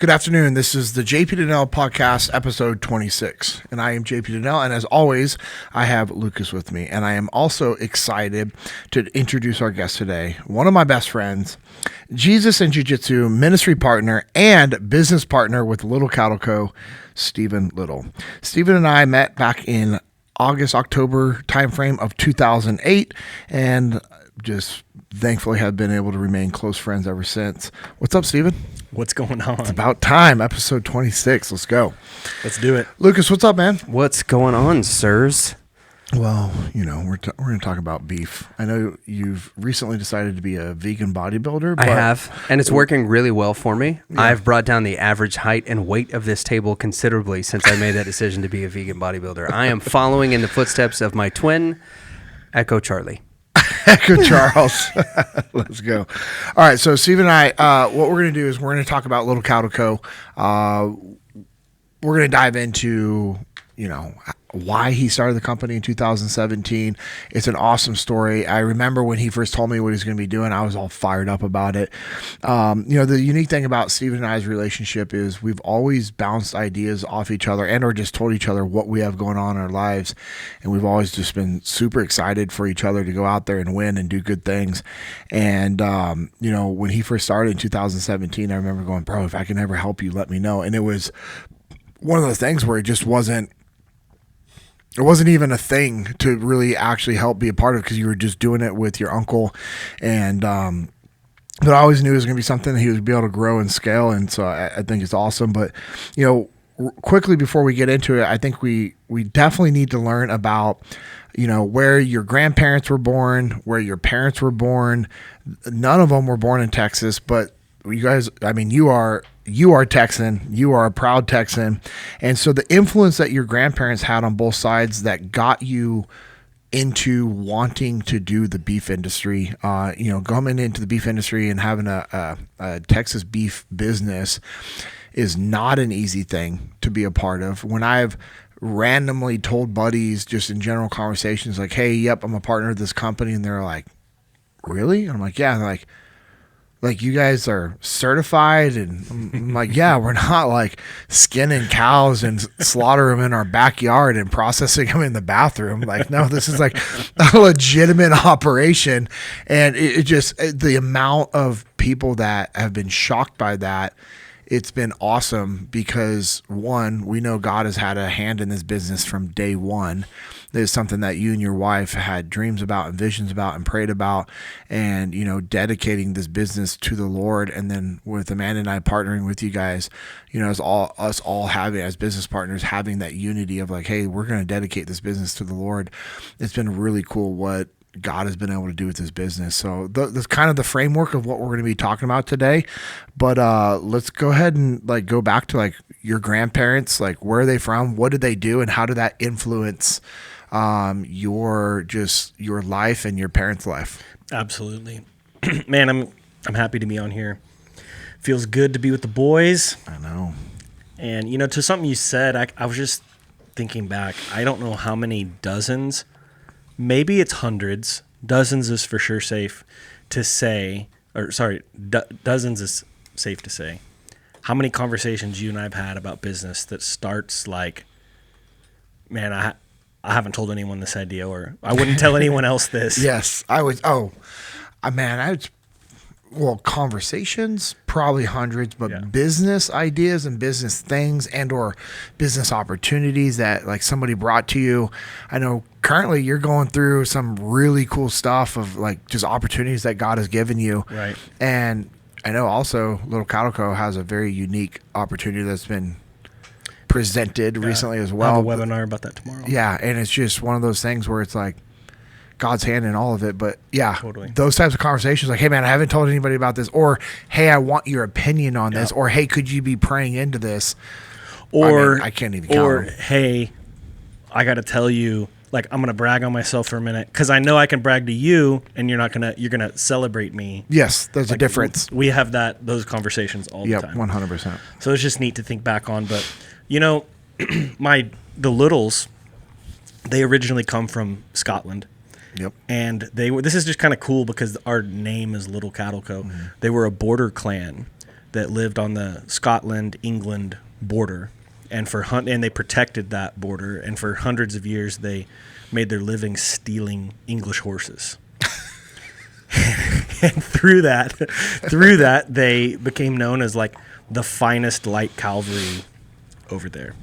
Good afternoon. This is the JP Dinnell podcast, episode 26. And I am JP Dinnell. And as always, I have Lucas with me. And I am also excited to introduce our guest today, one of my best friends, Jesus and Jiu-Jitsu ministry partner and business partner with Little Cattle Co., Stephen Little. Stephen and I met back in October timeframe of 2008, and just thankfully have been able to remain close friends ever since. What's up, Stephen? What's going on? It's about time. Episode 26. Let's go. Let's do it. Lucas, what's up, man? What's going on, sirs? Well, we're going to talk about beef. I know you've recently decided to be a vegan bodybuilder. I have, and it's working really well for me. Yeah. I've brought down the average height and weight of this table considerably since I made that decision to be a vegan bodybuilder. I am following in the footsteps of my twin, Echo Charlie. Echo Charles. Let's go. All right. So Steve and I, what we're going to do is we're going to talk about Little Cattle Co. We're going to dive into, why he started the company in 2017. It's an awesome story. I remember when he first told me what he's going to be doing, I was all fired up about it. The unique thing about Stephen and I's relationship is we've always bounced ideas off each other and or just told each other what we have going on in our lives. And we've always just been super excited for each other to go out there and win and do good things. And, when he first started in 2017, I remember going, bro, if I can ever help you, let me know. And it was one of those things where it wasn't even a thing to really actually help be a part of, because you were just doing it with your uncle. And but I always knew it was going to be something that he would be able to grow and scale. And so I think it's awesome. But, quickly before we get into it, I think we definitely need to learn about, where your grandparents were born, where your parents were born. None of them were born in Texas, but you guys, you are Texan, you are a proud Texan. And so the influence that your grandparents had on both sides that got you into wanting to do the beef industry, coming into the beef industry and having a Texas beef business is not an easy thing to be a part of. When I've randomly told buddies just in general conversations like, hey, yep, I'm a partner of this company. And they're like, really? And I'm like, yeah. And they're like, you guys are certified? And I'm like, yeah, we're not like skinning cows and slaughter them in our backyard and processing them in the bathroom. Like, no, this is like a legitimate operation. And it just, the amount of people that have been shocked by that, it's been awesome because, one, we know God has had a hand in this business from day one. There's something that you and your wife had dreams about and visions about and prayed about, and, dedicating this business to the Lord. And then with Amanda and I partnering with you guys, as us all having, as business partners, having that unity of like, hey, we're going to dedicate this business to the Lord. It's been really cool what God has been able to do with this business. So that's kind of the framework of what we're going to be talking about today. But let's go ahead and go back to your grandparents. Where are they from? What did they do? And how did that influence your life and your parents' life? Absolutely. Man, I'm happy to be on here. Feels good to be with the boys. I know. And, to something you said, I was just thinking back. I don't know how many dozens, maybe it's hundreds. Dozens is for sure safe to say, dozens is safe to say. How many conversations you and I have had about business that starts like, man, I haven't told anyone this idea, or I wouldn't tell anyone else this. Yes, I would. Conversations, probably hundreds, but yeah. Business ideas and business things and or business opportunities that somebody brought to you. I know currently you're going through some really cool stuff of just opportunities that God has given you. Right. And I know also Little Cattle Co. has a very unique opportunity that's been presented recently as well. I'll have a webinar about that tomorrow. Yeah, and it's just one of those things where it's God's hand in all of it. But yeah, totally. Those types of conversations hey man, I haven't told anybody about this, or hey, I want your opinion on this, or hey, could you be praying into this? Or I can't even count them. Hey, I got to tell you, I'm going to brag on myself for a minute because I know I can brag to you and you're going to celebrate me. Yes, there's a difference. We have those conversations all the time. 100%. So it's just neat to think back on. But, the Littles, they originally come from Scotland. Yep. And this is just kind of cool because our name is Little Cattle Co. Mm-hmm. They were a border clan that lived on the Scotland-England border, and they protected that border, and for hundreds of years they made their living stealing English horses. And through that, they became known as like the finest light cavalry over there,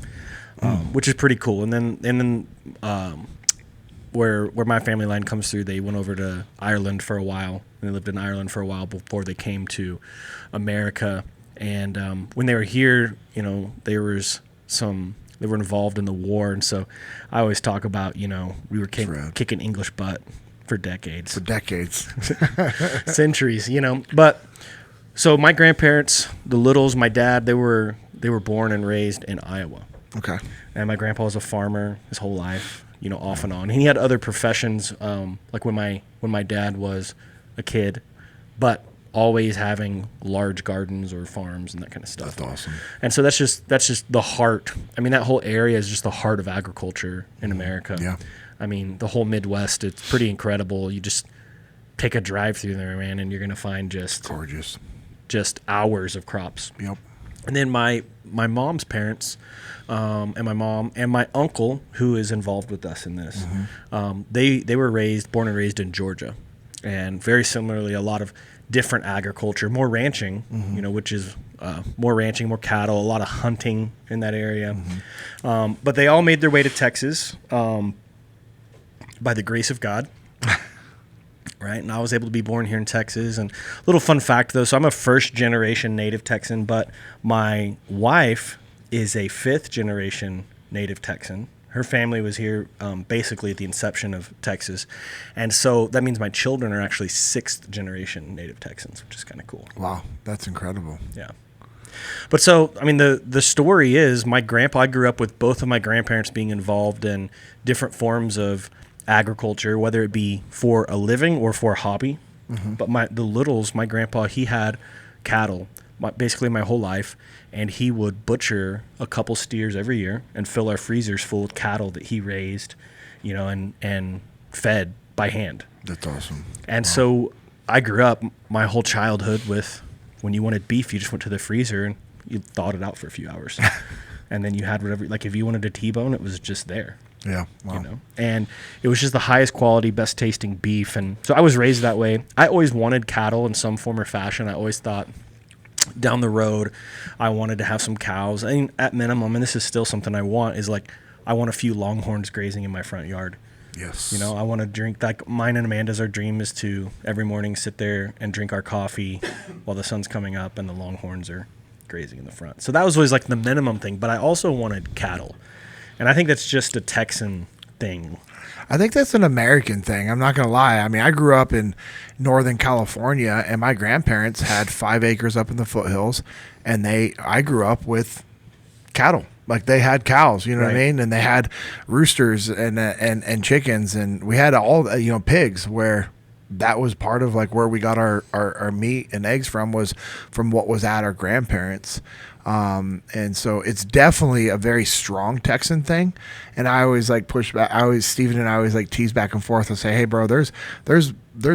which is pretty cool. And then where my family line comes through, they went over to Ireland for a while. And they lived in Ireland for a while before they came to America. And when they were here, you know, they were involved in the war. And so I always talk about, you know, we were kicking English butt for decades. Centuries, you know. But so my grandparents, the Littles, my dad, they were born and raised in Iowa. Okay. And my grandpa was a farmer his whole life, you know, off and on. And he had other professions, like when my dad was a kid, but always having large gardens or farms and that kind of stuff. That's awesome. And so that's just the heart. I mean, that whole area is just the heart of agriculture in America. Yeah. I mean, the whole Midwest, it's pretty incredible. You just take a drive through there, man, and you're going to find just gorgeous, just hours of crops. Yep. And then my mom's parents, and my mom and my uncle, who is involved with us in this, they were born and raised in Georgia, and very similarly, a lot of different agriculture, more ranching, you know, which is more ranching, more cattle, a lot of hunting in that area. But they all made their way to Texas by the grace of God. Right. And I was able to be born here in Texas. And a little fun fact, though. So I'm a first generation native Texan, but my wife is a fifth generation native Texan. Her family was here basically at the inception of Texas. And so that means my children are actually sixth generation native Texans, which is kind of cool. Wow. That's incredible. Yeah. But so, I mean, the story is I grew up with both of my grandparents being involved in different forms of agriculture, whether it be for a living or for a hobby. But the Littles, my grandpa, he had cattle basically my whole life, and he would butcher a couple steers every year and fill our freezers full of cattle that he raised, you know, and fed by hand. That's awesome. And so I grew up my whole childhood with, when you wanted beef, you just went to the freezer and you thawed it out for a few hours. And then you had whatever, like if you wanted a T-bone, it was just there. Yeah. Wow. You know, and it was just the highest quality, best tasting beef. And so I was raised that way. I always wanted cattle in some form or fashion. I always thought down the road, I wanted to have some cows. I mean, at minimum, and this is still something I want, is like, I want a few longhorns grazing in my front yard. Yes. You know, I want to drink, like mine and Amanda's, our dream is to every morning sit there and drink our coffee while the sun's coming up and the longhorns are grazing in the front. So that was always like the minimum thing, but I also wanted cattle. And I think that's just a Texan thing. I think that's an American thing. I'm not going to lie. I mean, I grew up in Northern California, and my grandparents had 5 acres up in the foothills, and I grew up with cattle. Like they had cows, you know what I mean? And they had roosters and chickens, and we had all, you know, pigs, where that was part of like where we got our meat and eggs from, was from what was at our grandparents. And so it's definitely a very strong Texan thing. And I always like push back. Steven and I always like tease back and forth and say, hey bro, there's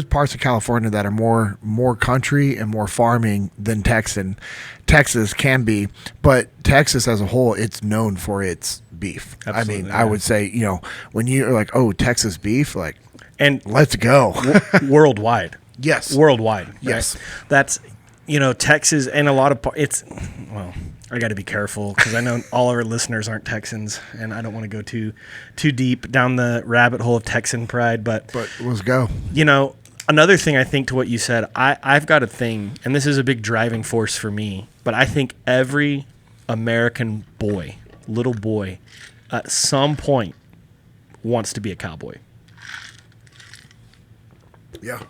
parts of California that are more country and more farming than Texas can be, but Texas as a whole, it's known for its beef. Absolutely, I mean, I would say, you know, when you're like, oh, Texas beef, like, and let's go. Worldwide. Yes. Worldwide. Right? Yes. That's, you know, Texas and a lot of well, I got to be careful because I know all our listeners aren't Texans, and I don't want to go too deep down the rabbit hole of Texan pride. But let's go. You know, another thing I think to what you said, I've got a thing, and this is a big driving force for me, but I think every American boy, little boy, at some point wants to be a cowboy. Yeah,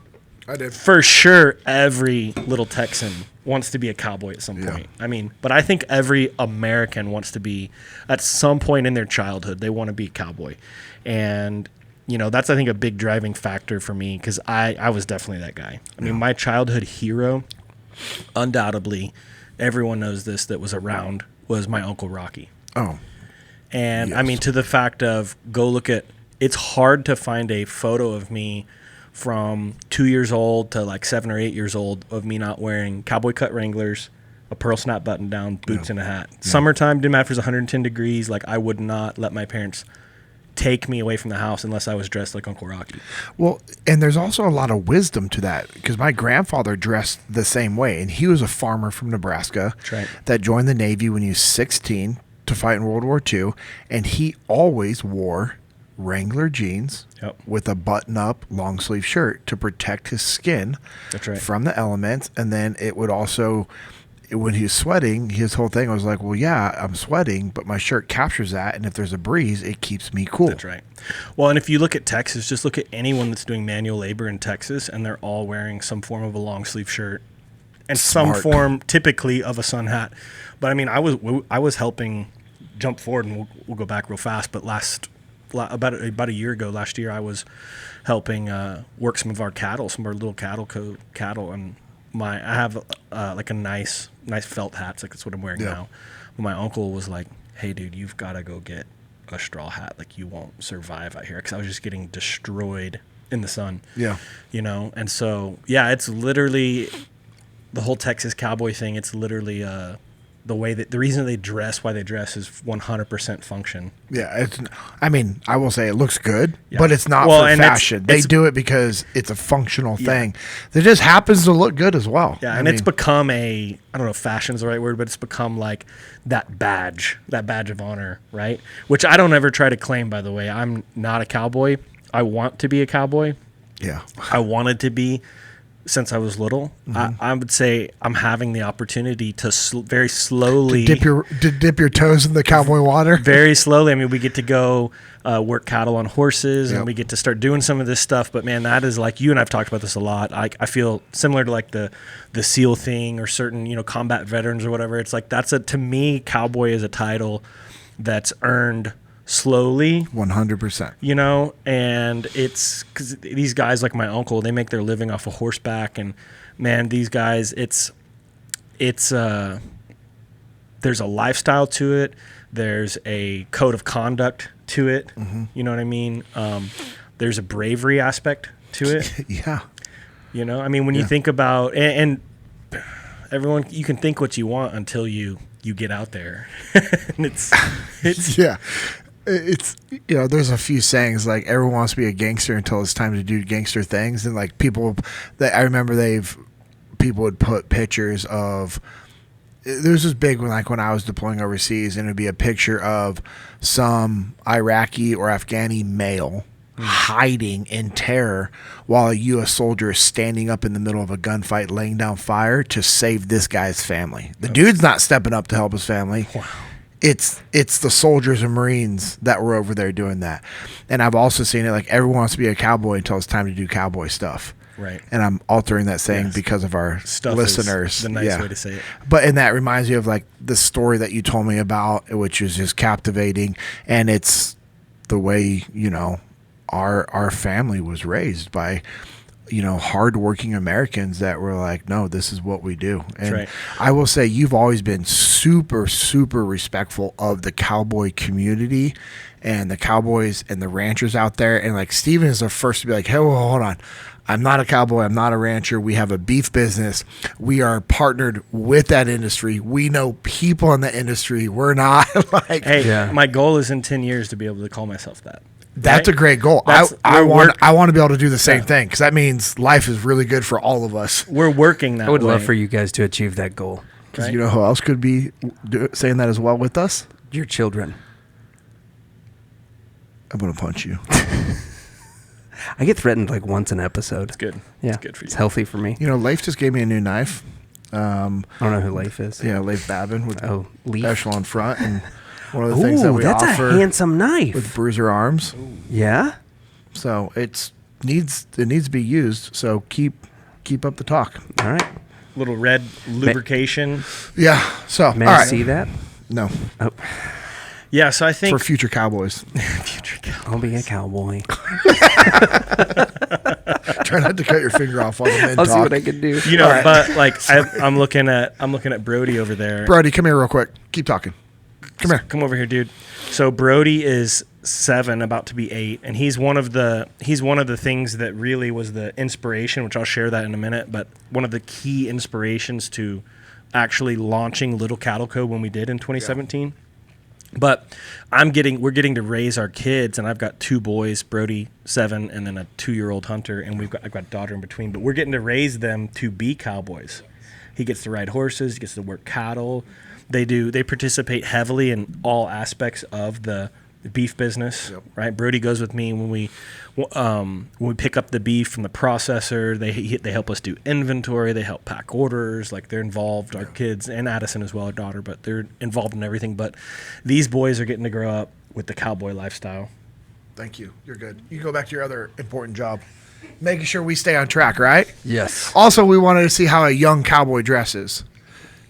I did. For sure, every little Texan wants to be a cowboy at some point. I mean, but I think every American wants to be, at some point in their childhood, they want to be a cowboy. And, you know, that's, I think, a big driving factor for me, because I was definitely that guy. I mean, my childhood hero, undoubtedly, everyone knows this that was around, was my Uncle Rocky. Oh. And, yes. I mean, to the fact of, go look at, it's hard to find a photo of me from 2 years old to like 7 or 8 years old of me not wearing cowboy cut Wranglers, a pearl snap button down, boots and a hat. Summertime, didn't matter if it was 110 degrees. Like, I would not let my parents take me away from the house unless I was dressed like Uncle Rocky. Well, and there's also a lot of wisdom to that because my grandfather dressed the same way, and he was a farmer from Nebraska that joined the Navy when he was 16 to fight in World War II, and he always wore Wrangler jeans with a button-up long-sleeve shirt to protect his skin from the elements, and then it would also... when he was sweating, his whole thing was like, well, yeah, I'm sweating, but my shirt captures that, and if there's a breeze, it keeps me cool. That's right. Well, and if you look at Texas, just look at anyone that's doing manual labor in Texas, and they're all wearing some form of a long sleeve shirt and some form, typically, of a sun hat. But I mean, I was helping jump forward, and we'll go back real fast. But about a year ago, last year, I was helping work some of our cattle, some of our little cattle, and I have like a nice felt hat. Like that's what I'm wearing now. But my uncle was like, "Hey, dude, you've got to go get a straw hat. Like you won't survive out here." Because I was just getting destroyed in the sun. Yeah, you know. And so it's literally the whole Texas cowboy thing. It's literally the reason they dress, why they dress, is 100% function. Yeah, I mean, I will say it looks good, but it's not for fashion. They do it because it's a functional thing. That just happens to look good as well. Yeah, it's become I don't know if fashion is the right word, but it's become like that badge of honor, right? Which I don't ever try to claim, by the way. I'm not a cowboy. I want to be a cowboy. Yeah. I wanted to be since I was little. I would say I'm having the opportunity to very slowly dip your toes in the cowboy water. Very slowly. I mean, we get to go work cattle on horses, and we get to start doing some of this stuff. But man, that is like, you and I've talked about this a lot. I feel similar to like the SEAL thing or certain combat veterans or whatever. It's like to me, cowboy is a title that's earned slowly, 100%. And it's because these guys like my uncle, they make their living off of horseback, and man, these guys, it's there's a lifestyle to it, there's a code of conduct to it. You know what I mean? There's a bravery aspect to it. I mean, when you think about and everyone, you can think what you want until you get out there. And it's it's there's a few sayings like everyone wants to be a gangster until it's time to do gangster things, and like I remember people would put pictures of, there's this big one like when I was deploying overseas, and it'd be a picture of some Iraqi or Afghani male hiding in terror while a U.S. soldier is standing up in the middle of a gunfight laying down fire to save this guy's family. The dude's not stepping up to help his family. Wow. It's the soldiers and Marines that were over there doing that. And I've also seen it like everyone wants to be a cowboy until it's time to do cowboy stuff. Right. And I'm altering that saying because of our listeners. Is the nice way to say it. And that reminds me of like the story that you told me about, which is just captivating. And it's the way, our family was raised by, hardworking Americans that were like, no, this is what we do. And I will say you've always been super, super respectful of the cowboy community and the cowboys and the ranchers out there. And like Steven is the first to be like, hey, well, hold on. I'm not a cowboy. I'm not a rancher. We have a beef business. We are partnered with that industry. We know people in the industry. We're not like, my goal is in 10 years to be able to call myself that. That's a great goal. I want to be able to do the same thing, because that means life is really good for all of us. We're working that way. I would love for you guys to achieve that goal. Because you know who else could be saying that as well with us? Your children. I'm going to punch you. I get threatened like once an episode. It's good. Yeah. It's good for you. It's healthy for me. Leif just gave me a new knife. I don't know who Leif is. Yeah, Leif Babin with Leaf. Echelon Front. And one of the things that we that's offer a handsome knife with Bruiser arms. Ooh. Yeah. So it needs to be used. So keep up the talk. All right. Little red lubrication. Yeah. So may I see that? No. Oh. Yeah. So I think for future cowboys. I'll be a cowboy. Try not to cut your finger off while the men I'll talk. see what I can do. But like I'm looking at Brody over there. Brody, come here real quick. Keep talking. Come here. Come over here, dude. So Brody is 7, about to be 8, and he's one of the things that really was the inspiration, which I'll share that in a minute. But one of the key inspirations to actually launching Little Cattle Co. when we did in 2017. But we're getting to raise our kids, and I've got 2 boys, Brody 7, and then a 2-year-old Hunter, and I've got a daughter in between. But we're getting to raise them to be cowboys. He gets to ride horses, he gets to work cattle. They participate heavily in all aspects of the beef business, right? Brody goes with me when we pick up the beef from the processor. They help us do inventory. They help pack orders. Like, they're involved. Our kids, and Addison as well, our daughter, but they're involved in everything. But these boys are getting to grow up with the cowboy lifestyle. Thank you. You're good. You go back to your other important job, making sure we stay on track, right? Yes. Also, we wanted to see how a young cowboy dresses,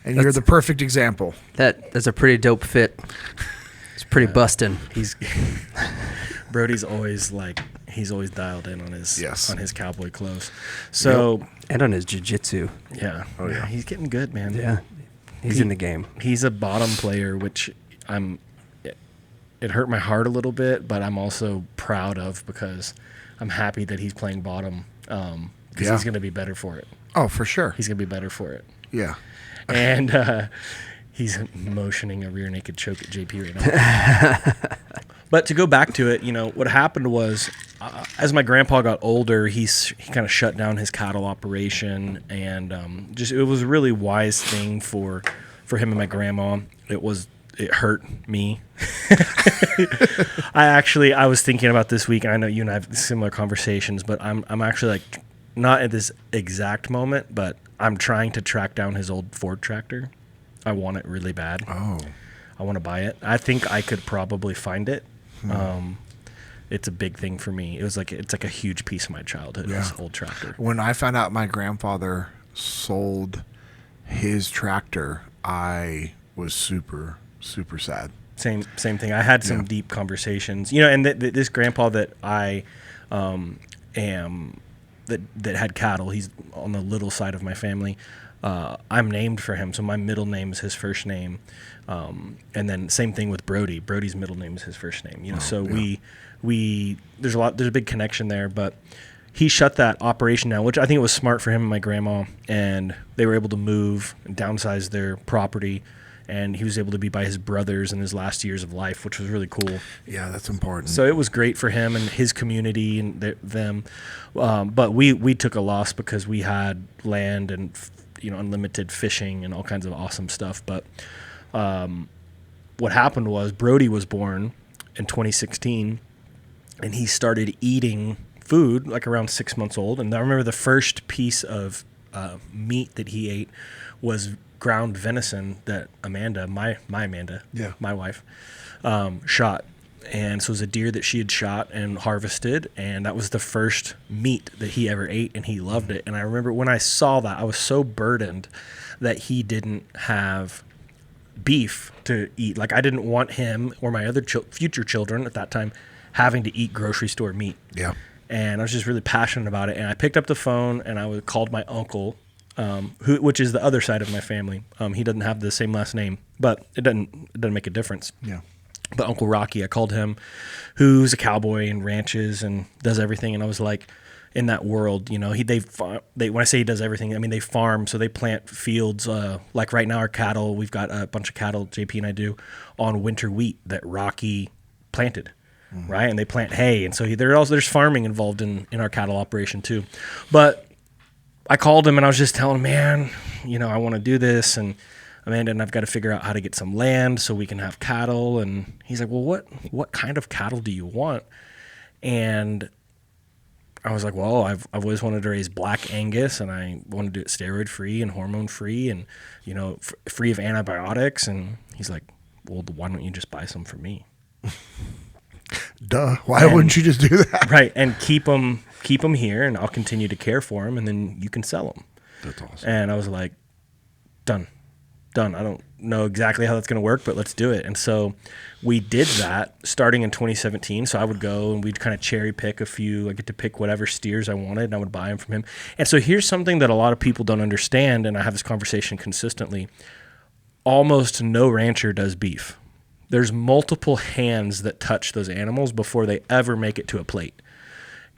and you're the perfect example. That's a pretty dope fit. It's pretty bustin'. Brody's always dialed in on his cowboy clothes. So and on his jiu-jitsu. Yeah. Oh yeah. He's getting good, man. Yeah. He's in the game. He's a bottom player, which it hurt my heart a little bit, but I'm also proud of, because I'm happy that he's playing bottom, because he's going to be better for it. Oh, for sure. He's going to be better for it. Yeah. And he's motioning a rear naked choke at JP right now. But to go back to it, what happened was, as my grandpa got older, he kind of shut down his cattle operation, and it was a really wise thing for him and my grandma. It hurt me. I was thinking about this week, and I know you and I have similar conversations, but I'm actually, like, not at this exact moment, but I'm trying to track down his old Ford tractor. I want it really bad. Oh. I want to buy it. I think I could probably find it. It's a big thing for me. It's like a huge piece of my childhood, this old tractor. When I found out my grandfather sold his tractor, I was super, super sad. Same thing. I had some deep conversations, and this grandpa that I am that had cattle. He's on the little side of my family. I'm named for him, so my middle name is his first name, and then same thing with Brody. Brody's middle name is his first name. There's a big connection there. But he shut that operation down, which I think was smart for him and my grandma, and they were able to move and downsize their property, and he was able to be by his brothers in his last years of life, which was really cool. Yeah, that's important. So it was great for him and his community and them, but we took a loss because we had land and unlimited fishing and all kinds of awesome stuff. But what happened was Brody was born in 2016, and he started eating food like around 6 months old. And I remember the first piece of meat that he ate was ground venison that Amanda, my wife, shot. And so it was a deer that she had shot and harvested, and that was the first meat that he ever ate, and he loved it. And I remember when I saw that, I was so burdened that he didn't have beef to eat. Like, I didn't want him or my other future children at that time having to eat grocery store meat. Yeah. And I was just really passionate about it. And I picked up the phone and I called my uncle, which is the other side of my family. He doesn't have the same last name, but it doesn't make a difference. Yeah. But Uncle Rocky, I called him, who's a cowboy and ranches and does everything. And I was like, in that world, when I say he does everything, I mean, they farm. So they plant fields. Like right now, our cattle, we've got a bunch of cattle, JP and I do, on winter wheat that Rocky planted. Mm-hmm. Right. And they plant hay. And so there's farming involved in our cattle operation too. But I called him and I was just telling him, man, I want to do this. And Amanda and I've got to figure out how to get some land so we can have cattle. And he's like, well, what kind of cattle do you want? And I was like, well, I've always wanted to raise black Angus, and I want to do it steroid free and hormone free and, free of antibiotics. And he's like, well, why don't you just buy some for me? Duh. Why wouldn't you just do that? Right. And keep them here, and I'll continue to care for them, and then you can sell them. That's awesome. And I was like, done. I don't know exactly how that's going to work, but let's do it. And so we did that starting in 2017. So I would go and we'd kind of cherry pick a few. I get to pick whatever steers I wanted, and I would buy them from him. And so here's something that a lot of people don't understand, and I have this conversation consistently. Almost no rancher does beef. There's multiple hands that touch those animals before they ever make it to a plate.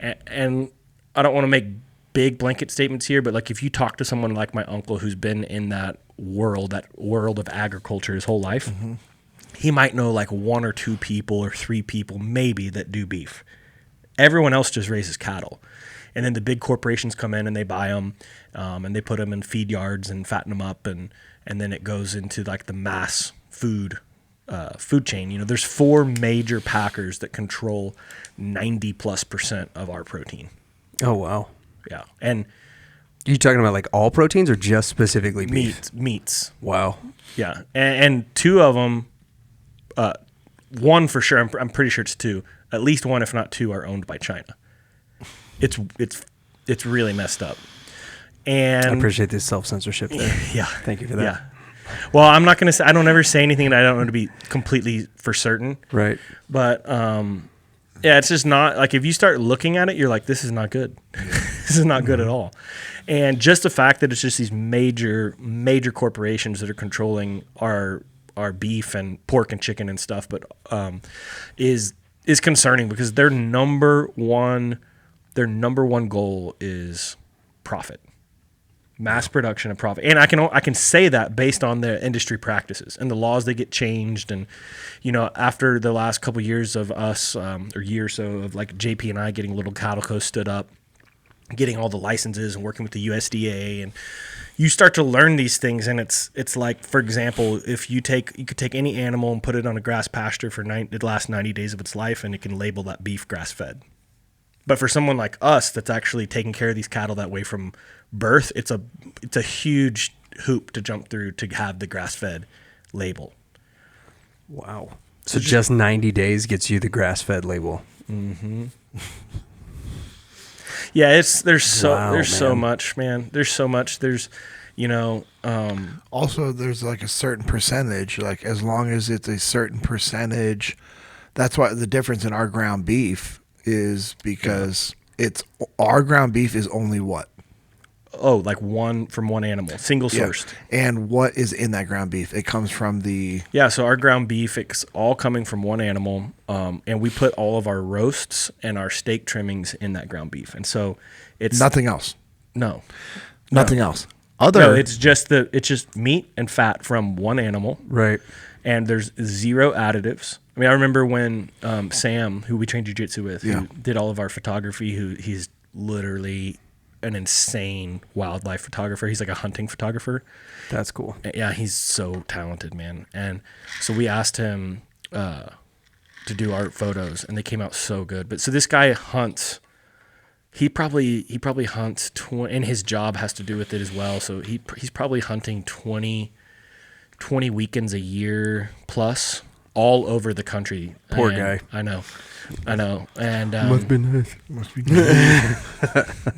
And I don't want to make big blanket statements here, but like if you talk to someone like my uncle who's been in that world of agriculture his whole life, he might know like 1 or 2 people or 3 people maybe that do beef. Everyone else just raises cattle. And then the big corporations come in and they buy them, and they put them in feed yards and fatten them up, and then it goes into like the mass food chain. You know, there's 4 major packers that control 90+% of our protein. Oh, wow. Yeah. And you talking about like all proteins or just specifically beef? Meats. Wow. Yeah. And 2 of them, one for sure, I'm pretty sure it's 2. At least 1, if not 2, are owned by China. It's really messed up. And I appreciate this self-censorship there. Yeah. Thank you for that. Yeah. Well, I'm not going to say, I don't ever say anything that I don't know to be completely for certain. Right. But, yeah, it's just not, like, if you start looking at it, you're like, this is not good. This is not good at all. And just the fact that it's just these major corporations that are controlling our beef and pork and chicken and stuff, but is concerning, because their number one goal is profit. Mass production and profit. And I can say that based on the industry practices and the laws that get changed. And, you know, after the last couple of years of us, or year or so of like JP and I getting Little Cattle Co. stood up, getting all the licenses and working with the USDA, and you start to learn these things. And it's like, for example, if you could take any animal and put it on a grass pasture for the last 90 days of its life, and it can label that beef grass fed. But for someone like us that's actually taking care of these cattle that way from birth, it's a huge hoop to jump through to have the grass-fed label. Wow. So just 90 days gets you the grass-fed label. Mm-hmm. Yeah, there's so much, man. There's so much. There's, you know, also there's like a certain percentage, like as long as it's a certain percentage, that's why the difference in our ground beef is, because it's our ground beef is only what? Oh, like one from one animal, single sourced. Yeah. And what is in that ground beef? It comes from the... Yeah, so our ground beef, it's all coming from one animal, and we put all of our roasts and our steak trimmings in that ground beef. And so it's... Nothing else? No. Nothing else? No, it's just meat and fat from one animal. Right. And there's 0 additives. I mean, I remember when Sam, who we trained jiu-jitsu with, who did all of our photography, he's literally an insane wildlife photographer. He's like a hunting photographer. That's cool. Yeah, he's so talented, man. And so we asked him to do our photos, and they came out so good. But so this guy hunts. He probably hunts 20, and his job has to do with it as well. So he's probably hunting 20 weekends a year plus, all over the country. Poor guy. I know. And Must be nice.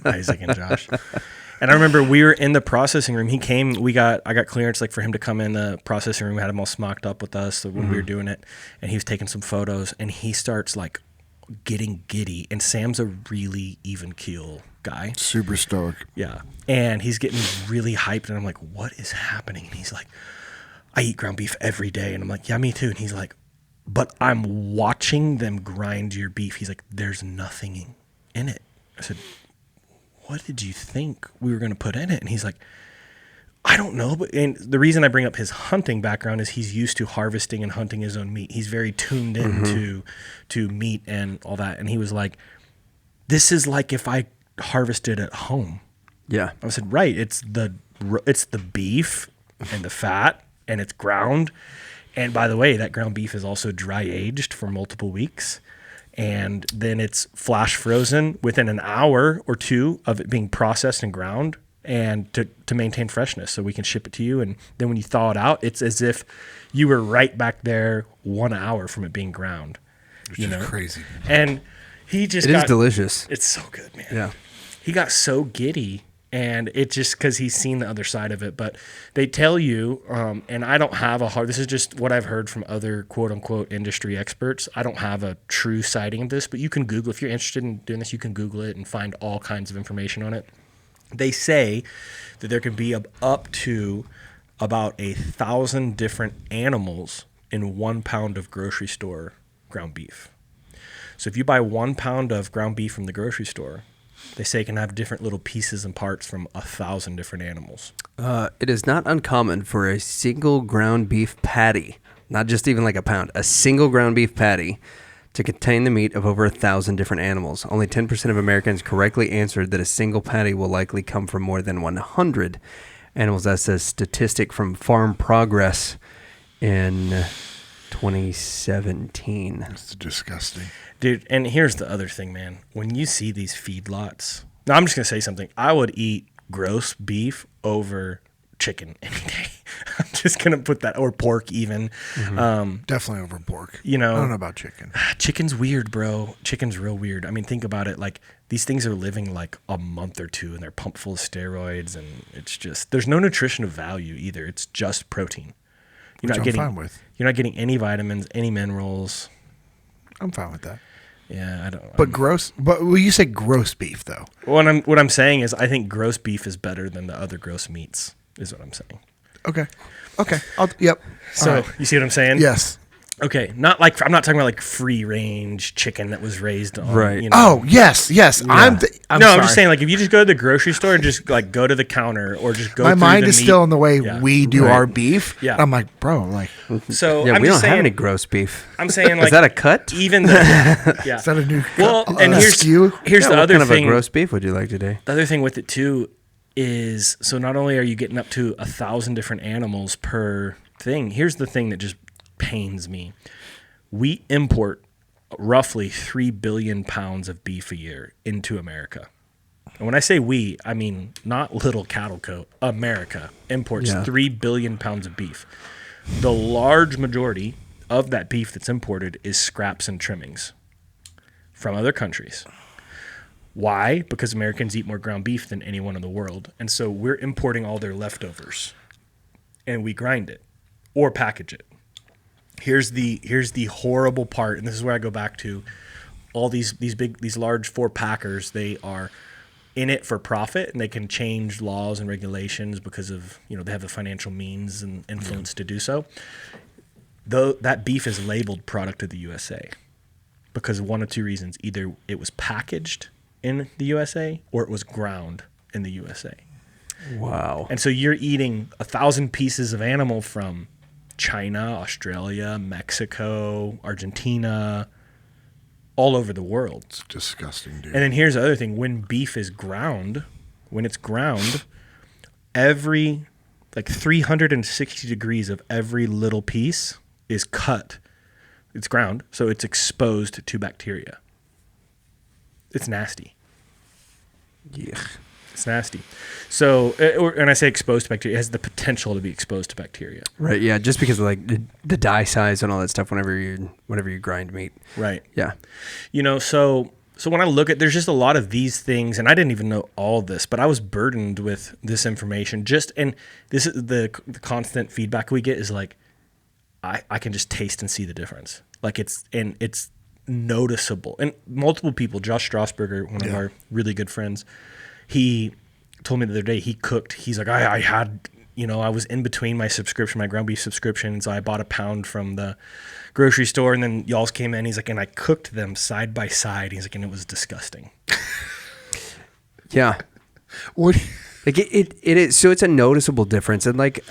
Isaac and Josh. And I remember we were in the processing room. He came. I got clearance like for him to come in the processing room. We had him all smocked up with us when we were doing it, and he was taking some photos. And he starts like getting giddy. And Sam's a really even keel guy. Super stoic. Yeah. And he's getting really hyped. And I'm like, what is happening? And he's like, I eat ground beef every day. And I'm like, yeah, me too. And he's like, but I'm watching them grind your beef. He's like, there's nothing in it. I said, what did you think we were going to put in it? And he's like, I don't know. And the reason I bring up his hunting background is he's used to harvesting and hunting his own meat. He's very tuned in to meat and all that. And he was like, this is like if I harvested at home. Yeah. I said, right. It's the beef and the fat, and it's ground. And by the way, that ground beef is also dry aged for multiple weeks. And then it's flash frozen within an hour or 2 of it being processed and ground, and to maintain freshness so we can ship it to you. And then when you thaw it out, it's as if you were right back there 1 hour from it being ground. Which is crazy. And he just It is delicious. It's so good, man. Yeah. He got so giddy. And it just because he's seen the other side of it. But they tell you, and I don't have this is just what I've heard from other quote unquote industry experts. I don't have a true sighting of this, but you can Google, if you're interested in doing this, you can Google it and find all kinds of information on it. They say that there can be up to about 1,000 different animals in 1 pound of grocery store ground beef. So if you buy 1 pound of ground beef from the grocery store, They say it can have different little pieces and parts from 1,000 different animals. It is not uncommon for a single ground beef patty, not just even like a pound, a single ground beef patty to contain the meat of over 1,000 different animals. Only 10% of Americans correctly answered that a single patty will likely come from more than 100 animals. That's a statistic from Farm Progress in 2017. That's disgusting. Dude, and here's the other thing, man. When you see these feedlots, now I'm just going to say something. I would eat gross beef over chicken any day. I'm just going to put that, or pork even. Definitely over pork. You know, I don't know about chicken. Chicken's weird, bro. Chicken's real weird. I mean, think about it. Like, these things are living like a month or two, and they're pumped full of steroids, and it's just, there's no nutritional value either. It's just protein. Which I'm fine with. You're not getting any vitamins, any minerals. I'm fine with that. Yeah, I don't. But when you say gross beef, though. What I'm saying is, I think gross beef is better than the other gross meats. Is what I'm saying. Okay. Yep. So right. You see what I'm saying? Yes. Okay. Not like, I'm not talking about like free range chicken that was raised on. Right. You know. Oh yes. I'm sorry. just saying, like, if you just go to the grocery store and just like go to the counter or just go. My through mind the is meat. still in the way Yeah. we do Right. our beef. Yeah. I'm like, bro, like, So Yeah, I'm we don't just saying, have any gross beef. I'm saying, like, Is that a cut? even the yeah. is that a new Well, and here's SKU? here's the What other kind of thing. a gross beef would you like today? The other thing with it too is, so not only are you getting up to 1,000 different animals per thing, here's the thing that just pains me. We import roughly 3 billion pounds of beef a year into America. And when I say we, I mean not little cattle co. America imports 3 billion pounds of beef. The large majority of that beef that's imported is scraps and trimmings from other countries. Why? Because Americans eat more ground beef than anyone in the world. And so we're importing all their leftovers and we grind it or package it. Here's the horrible part, and this is where I go back to all these large four packers. They are in it for profit, and they can change laws and regulations because of, they have the financial means and influence to do so. Though that beef is labeled product of the USA because of one of two reasons: either it was packaged in the USA or it was ground in the USA. Wow. And so you're eating 1,000 pieces of animal from China, Australia, Mexico, Argentina, all over the world. It's disgusting, dude. And then here's the other thing. When beef is ground, every 360 degrees of every little piece is cut. It's ground, so it's exposed to bacteria. It's nasty. Yeah. It's nasty. So, and I say exposed to bacteria, it has the potential to be exposed to bacteria. Right. Yeah. Just because of the die size and all that stuff whenever you grind meat. Right. Yeah. So when I look at, there's just a lot of these things, and I didn't even know all this, but I was burdened with this information. And this is the constant feedback we get is like, I can just taste and see the difference. Like it's noticeable. And multiple people, Josh Strasburger, one of our really good friends, he told me the other day he cooked. He's like, I had, I was in between my ground beef subscription. So I bought a pound from the grocery store, and then y'all's came in. He's like, and I cooked them side by side. He's like, and it was disgusting. Yeah. What? Like it is. So it's a noticeable difference. And like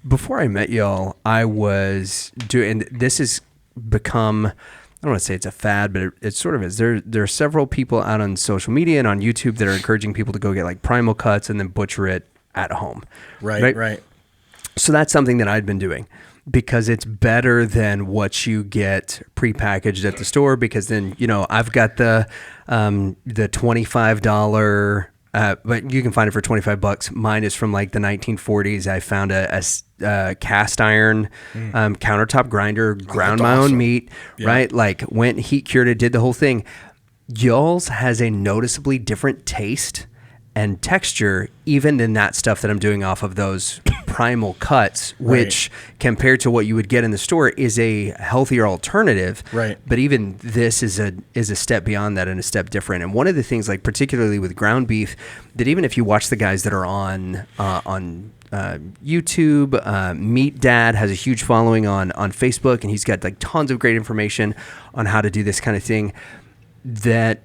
before I met y'all, I was doing, and this has become, I don't want to say it's a fad, but it sort of is. There are several people out on social media and on YouTube that are encouraging people to go get like primal cuts and then butcher it at home. Right. So that's something that I'd been doing because it's better than what you get prepackaged at the store, because then, I've got the $25, but you can find it for $25. Mine is from like the 1940s. I found a cast iron countertop grinder, ground my own meat, right? Like went heat cured it, did the whole thing. Y'all's has a noticeably different taste and texture even than that stuff that I'm doing off of those primal cuts, which compared to what you would get in the store is a healthier alternative. Right. But even this is a step beyond that and a step different. And one of the things, like particularly with ground beef, that even if you watch the guys that are on YouTube, Meat Dad has a huge following on Facebook, and he's got like tons of great information on how to do this kind of thing, that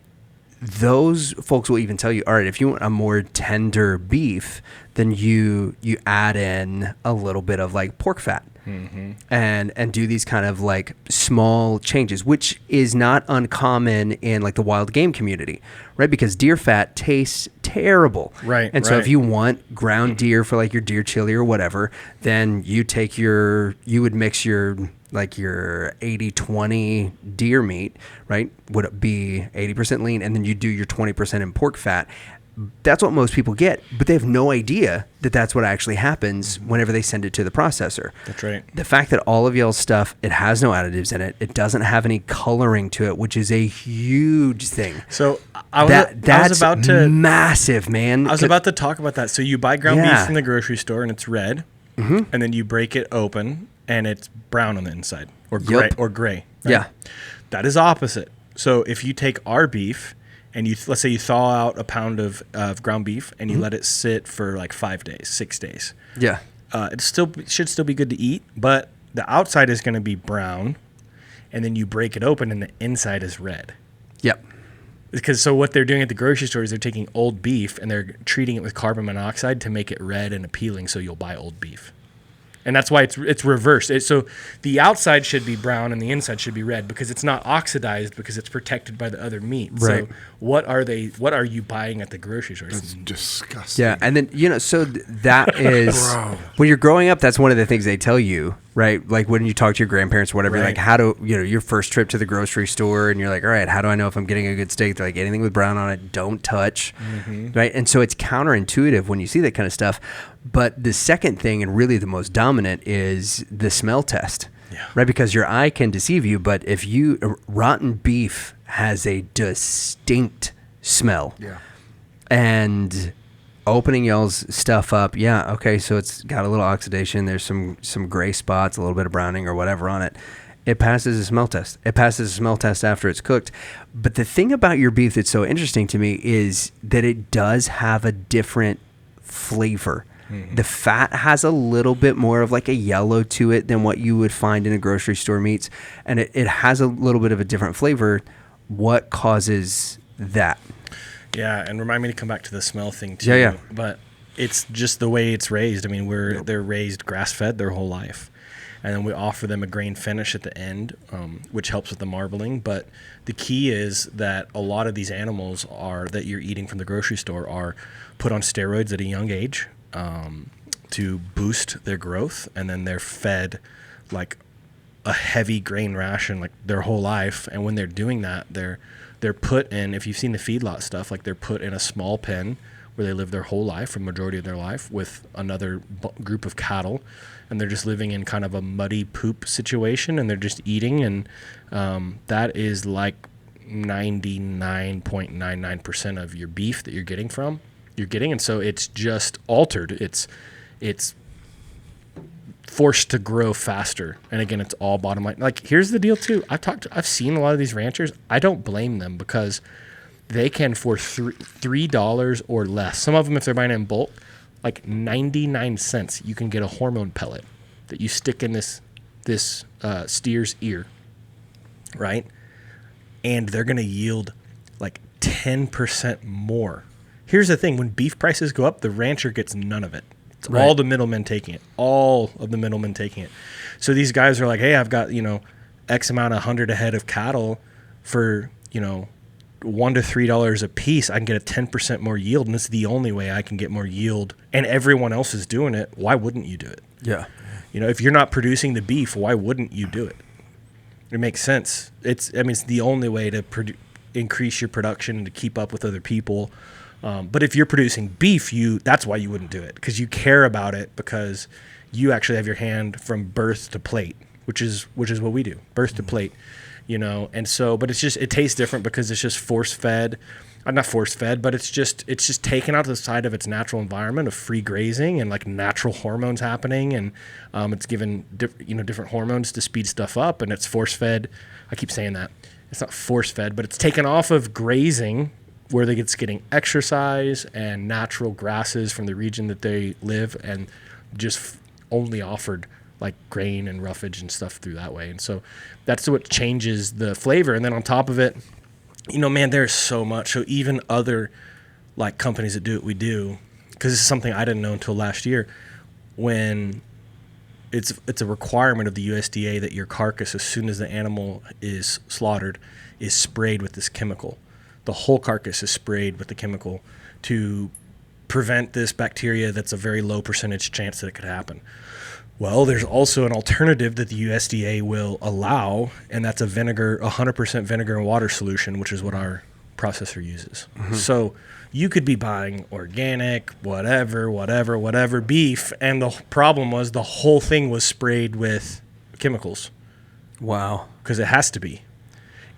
those folks will even tell you, all right, if you want a more tender beef, then you add in a little bit of like pork fat. And do these kind of like small changes, which is not uncommon in like the wild game community, right? Because deer fat tastes terrible. Right. And so if you want ground deer for like your deer chili or whatever, then you would mix your 80-20 deer meat, right? Would it be 80% lean, and then you do your 20% in pork fat. That's what most people get, but they have no idea that that's what actually happens whenever they send it to the processor. That's right. The fact that all of y'all's stuff, it has no additives in it. It doesn't have any coloring to it, which is a huge thing. So I was about to massive, man. I was about to talk about that. So you buy ground beef from the grocery store and it's red, and then you break it open and it's brown on the inside or gray Right? Yeah. That is opposite. So if you take our beef and let's say you thaw out a pound of ground beef and you let it sit for like 5 days, 6 days. Yeah. It should still be good to eat, but the outside is going to be brown, and then you break it open and the inside is red. Yep. Because so what they're doing at the grocery store is they're taking old beef and they're treating it with carbon monoxide to make it red and appealing, so you'll buy old beef. And that's why it's reversed. So the outside should be brown and the inside should be red because it's not oxidized because it's protected by the other meat. Right. So what are you buying at the grocery store? That's disgusting. Yeah, and then so that is when you're growing up. That's one of the things they tell you, right? Like when you talk to your grandparents or whatever, Right. like how do your first trip to the grocery store, and you're like, all right, how do I know if I'm getting a good steak? They're like, anything with brown on it, don't touch, right? And so it's counterintuitive when you see that kind of stuff. But the second thing, and really the most dominant, is the smell test. Yeah. Right, because your eye can deceive you, but if rotten beef has a distinct smell. Yeah. And opening y'all's stuff up, okay, so it's got a little oxidation. There's some gray spots, a little bit of browning or whatever on it. It passes a smell test. It passes a smell test after it's cooked. But the thing about your beef that's so interesting to me is that it does have a different flavor. The fat has a little bit more of like a yellow to it than what you would find in a grocery store meats. And it has a little bit of a different flavor. What causes that? Yeah, and remind me to come back to the smell thing too. Yeah. But it's just the way it's raised. I mean, they're raised grass-fed their whole life. And then we offer them a grain finish at the end, which helps with the marbling. But the key is that a lot of these animals that you're eating from the grocery store are put on steroids at a young age. To boost their growth, and then they're fed like a heavy grain ration like their whole life. And when they're doing that, they're put in, if you've seen the feedlot stuff, like they're put in a small pen where they live their whole life, a majority of their life, with another group of cattle, and they're just living in kind of a muddy poop situation, and they're just eating, and that is like 99.99% of your beef that you're getting. And so it's just altered. It's forced to grow faster. And again, it's all bottom line. Like, here's the deal too. I've seen a lot of these ranchers. I don't blame them because they can, for $3 or less, some of them, if they're buying it in bulk, like 99 cents, you can get a hormone pellet that you stick in this steer's ear, right? And they're going to yield like 10% more. Here's the thing. When beef prices go up, the rancher gets none of it. It's all the middlemen taking it. All of the middlemen taking it. So these guys are like, hey, I've got, X amount of 100 head of cattle for, $1 to $3 a piece. I can get a 10% more yield, and it's the only way I can get more yield. And everyone else is doing it. Why wouldn't you do it? Yeah. If you're not producing the beef, why wouldn't you do it? It makes sense. It's the only way to increase your production and to keep up with other people. But if you're producing beef, that's why you wouldn't do it, because you care about it, because you actually have your hand from birth to plate, which is what we do, birth to plate, And so, but it tastes different because it's just force fed, not force fed, but it's just taken out to the side of its natural environment of free grazing and like natural hormones happening, and it's given different hormones to speed stuff up, and it's force fed. I keep saying that it's not force fed, but it's taken off of grazing, where it's getting exercise and natural grasses from the region that they live, and just only offered like grain and roughage and stuff through that way. And so that's what changes the flavor. And then on top of it, Man, there's so much. So even other like companies that do what we do, because this is something I didn't know until last year, when it's a requirement of the USDA that your carcass, as soon as the animal is slaughtered, is sprayed with this chemical. The whole carcass is sprayed with the chemical to prevent this bacteria that's a very low percentage chance that it could happen. Well, there's also an alternative that the USDA will allow, and that's a 100% vinegar and water solution, which is what our processor uses. Mm-hmm. So you could be buying organic, whatever beef, and the problem was the whole thing was sprayed with chemicals. Wow. Because it has to be.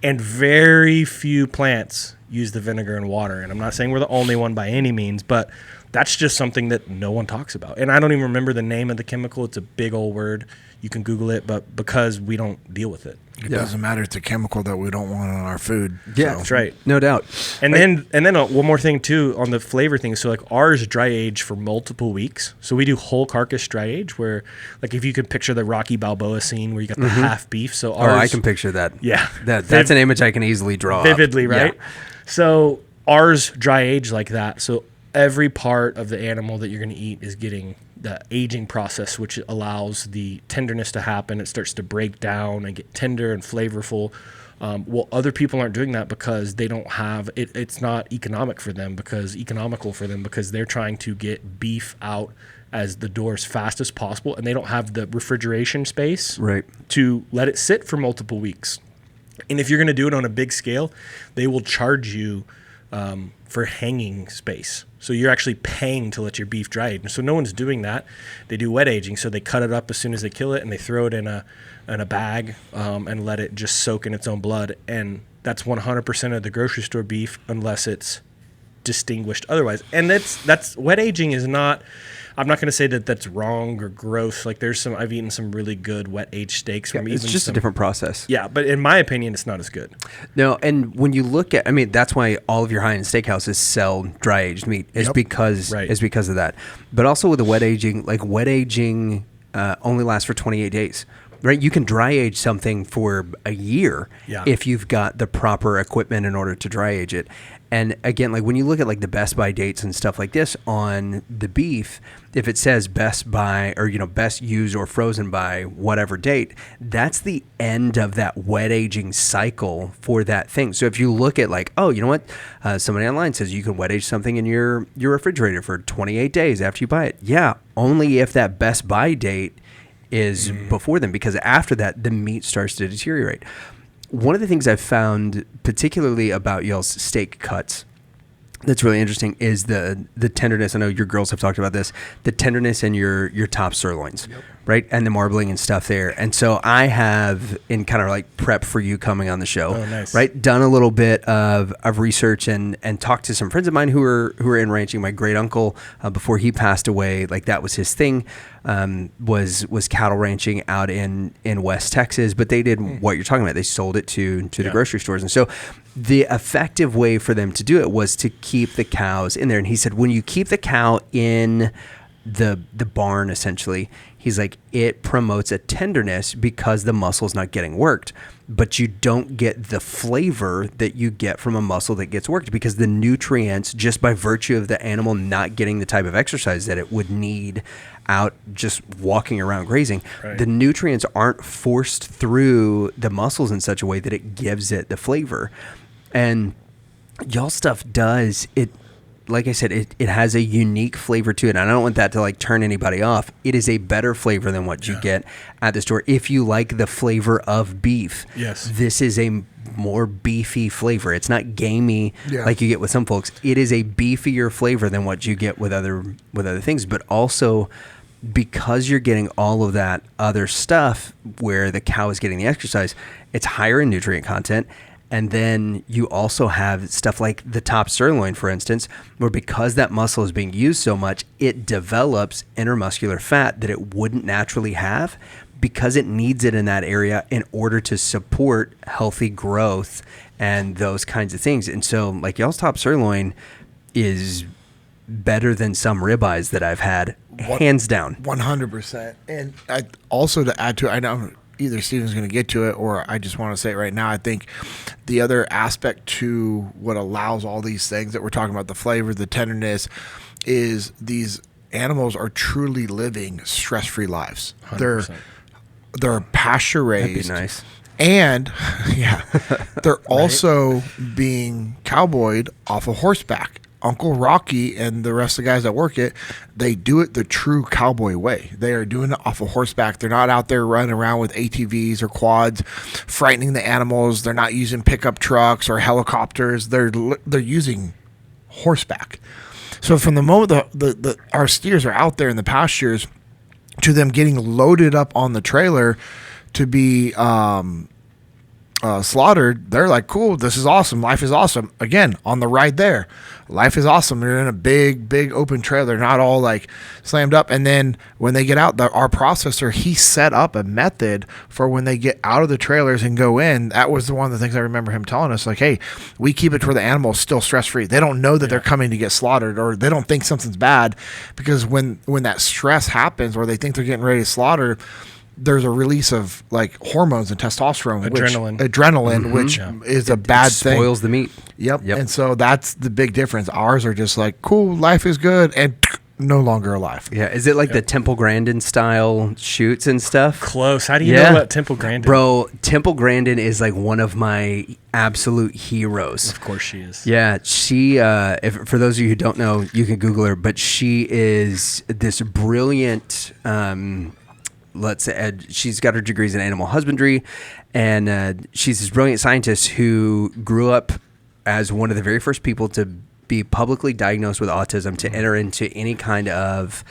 And very few plants use the vinegar and water. And I'm not saying we're the only one by any means, but that's just something that no one talks about. And I don't even remember the name of the chemical. It's a big old word. You can Google it, but because we don't deal with it. It doesn't matter. It's a chemical that we don't want on our food. Yeah, so. That's right. No doubt. And then one more thing too on the flavor thing. So like ours dry age for multiple weeks. So we do whole carcass dry age where like if you could picture the Rocky Balboa scene where you got the half beef. So ours, I can picture that. Yeah. That's an image I can easily draw vividly, up. right? Yeah. So ours dry age like that. So every part of the animal that you're going to eat is getting the aging process, which allows the tenderness to happen. It starts to break down and get tender and flavorful. Well, other people aren't doing that because they don't have it. It's not economical for them because they're trying to get beef out as the door as fast as possible, and they don't have the refrigeration space to let it sit for multiple weeks. And if you're going to do it on a big scale, they will charge you for hanging space. So you're actually paying to let your beef dry age. So no one's doing that. They do wet aging. So they cut it up as soon as they kill it, and they throw it in a bag and let it just soak in its own blood. And that's 100% of the grocery store beef unless it's distinguished otherwise. And that's wet aging is not. I'm not going to say that that's wrong or gross. Like I've eaten some really good wet aged steaks. Yeah, it's just a different process. Yeah, but in my opinion, it's not as good. No, and when you look at, that's why all of your high-end steakhouses sell dry aged meat is because of that. But also with the wet aging, only lasts for 28 days. Right, you can dry age something for a year if you've got the proper equipment in order to dry age it. And again, like when you look at like the best by dates and stuff like this on the beef, if it says best by or best used or frozen by whatever date, that's the end of that wet aging cycle for that thing. So if you look at like, oh, you know what, somebody online says you can wet age something in your refrigerator for 28 days after you buy it. Yeah, only if that best by date is before them, because after that the meat starts to deteriorate. One of the things I've found particularly about y'all's steak cuts that's really interesting is the tenderness. I know your girls have talked about this, the tenderness in your top sirloins, right? And the marbling and stuff there. And so I have, in kind of like prep for you coming on the show, right, done a little bit of research and talked to some friends of mine who are in ranching. My great uncle, before he passed away, like that was his thing, was cattle ranching out in West Texas. But they did what you're talking about. They sold it to the grocery stores. And so the effective way for them to do it was to keep the cows in there. And he said, when you keep the cow in the barn, essentially, he's like, it promotes a tenderness because the muscle's not getting worked, but you don't get the flavor that you get from a muscle that gets worked because the nutrients, just by virtue of the animal not getting the type of exercise that it would need out just walking around grazing, the nutrients aren't forced through the muscles in such a way that it gives it the flavor. And y'all stuff does it. Like I said, it has a unique flavor to it. And I don't want that to like turn anybody off. It is a better flavor than what you get at the store. If you like the flavor of beef, this is a more beefy flavor. It's not gamey like you get with some folks. It is a beefier flavor than what you get with other things. But also, because you're getting all of that other stuff where the cow is getting the exercise, it's higher in nutrient content. And then you also have stuff like the top sirloin, for instance, where because that muscle is being used so much, it develops intermuscular fat that it wouldn't naturally have because it needs it in that area in order to support healthy growth and those kinds of things. And so like y'all's top sirloin is better than some ribeyes that I've had, hands down. 100%. And I also, to add to it, I know either Steven's going to get to it or I just want to say it right now. I think the other aspect to what allows all these things that we're talking about, the flavor, the tenderness, is these animals are truly living stress-free lives. 100%. They're pasture raised. That'd be nice. And yeah, they're also being cowboyed off of horseback. Uncle Rocky and the rest of the guys that work it, they do it the true cowboy way. They are doing it off of horseback. They're not out there running around with ATVs or quads, frightening the animals. They're not using pickup trucks or helicopters. They're using horseback. So from the moment our steers are out there in the pastures to them getting loaded up on the trailer to be slaughtered, they're like, cool, this is awesome, life is awesome. Again, on the ride there, life is awesome. They're in a big open trailer. They're not all like slammed up. And then when they get out, our processor, he set up a method for when they get out of the trailers and go in. That was one of the things I remember him telling us, like, hey, we keep it where the animal is still stress-free. They don't know that they're coming to get slaughtered, or they don't think something's bad, because when that stress happens or they think they're getting ready to slaughter, there's a release of like hormones and testosterone, which is a bad thing. Spoils the meat. Yep. And so that's the big difference. Ours are just like, cool, life is good, and no longer alive. Yeah. Is it like the Temple Grandin style shoots and stuff? Close. How do you know about Temple Grandin? Bro, Temple Grandin is like one of my absolute heroes. Of course she is. Yeah. She, for those of you who don't know, you can Google her, but she is this brilliant, let's say she's got her degrees in animal husbandry, and she's this brilliant scientist who grew up as one of the very first people to be publicly diagnosed with autism, to enter into any kind of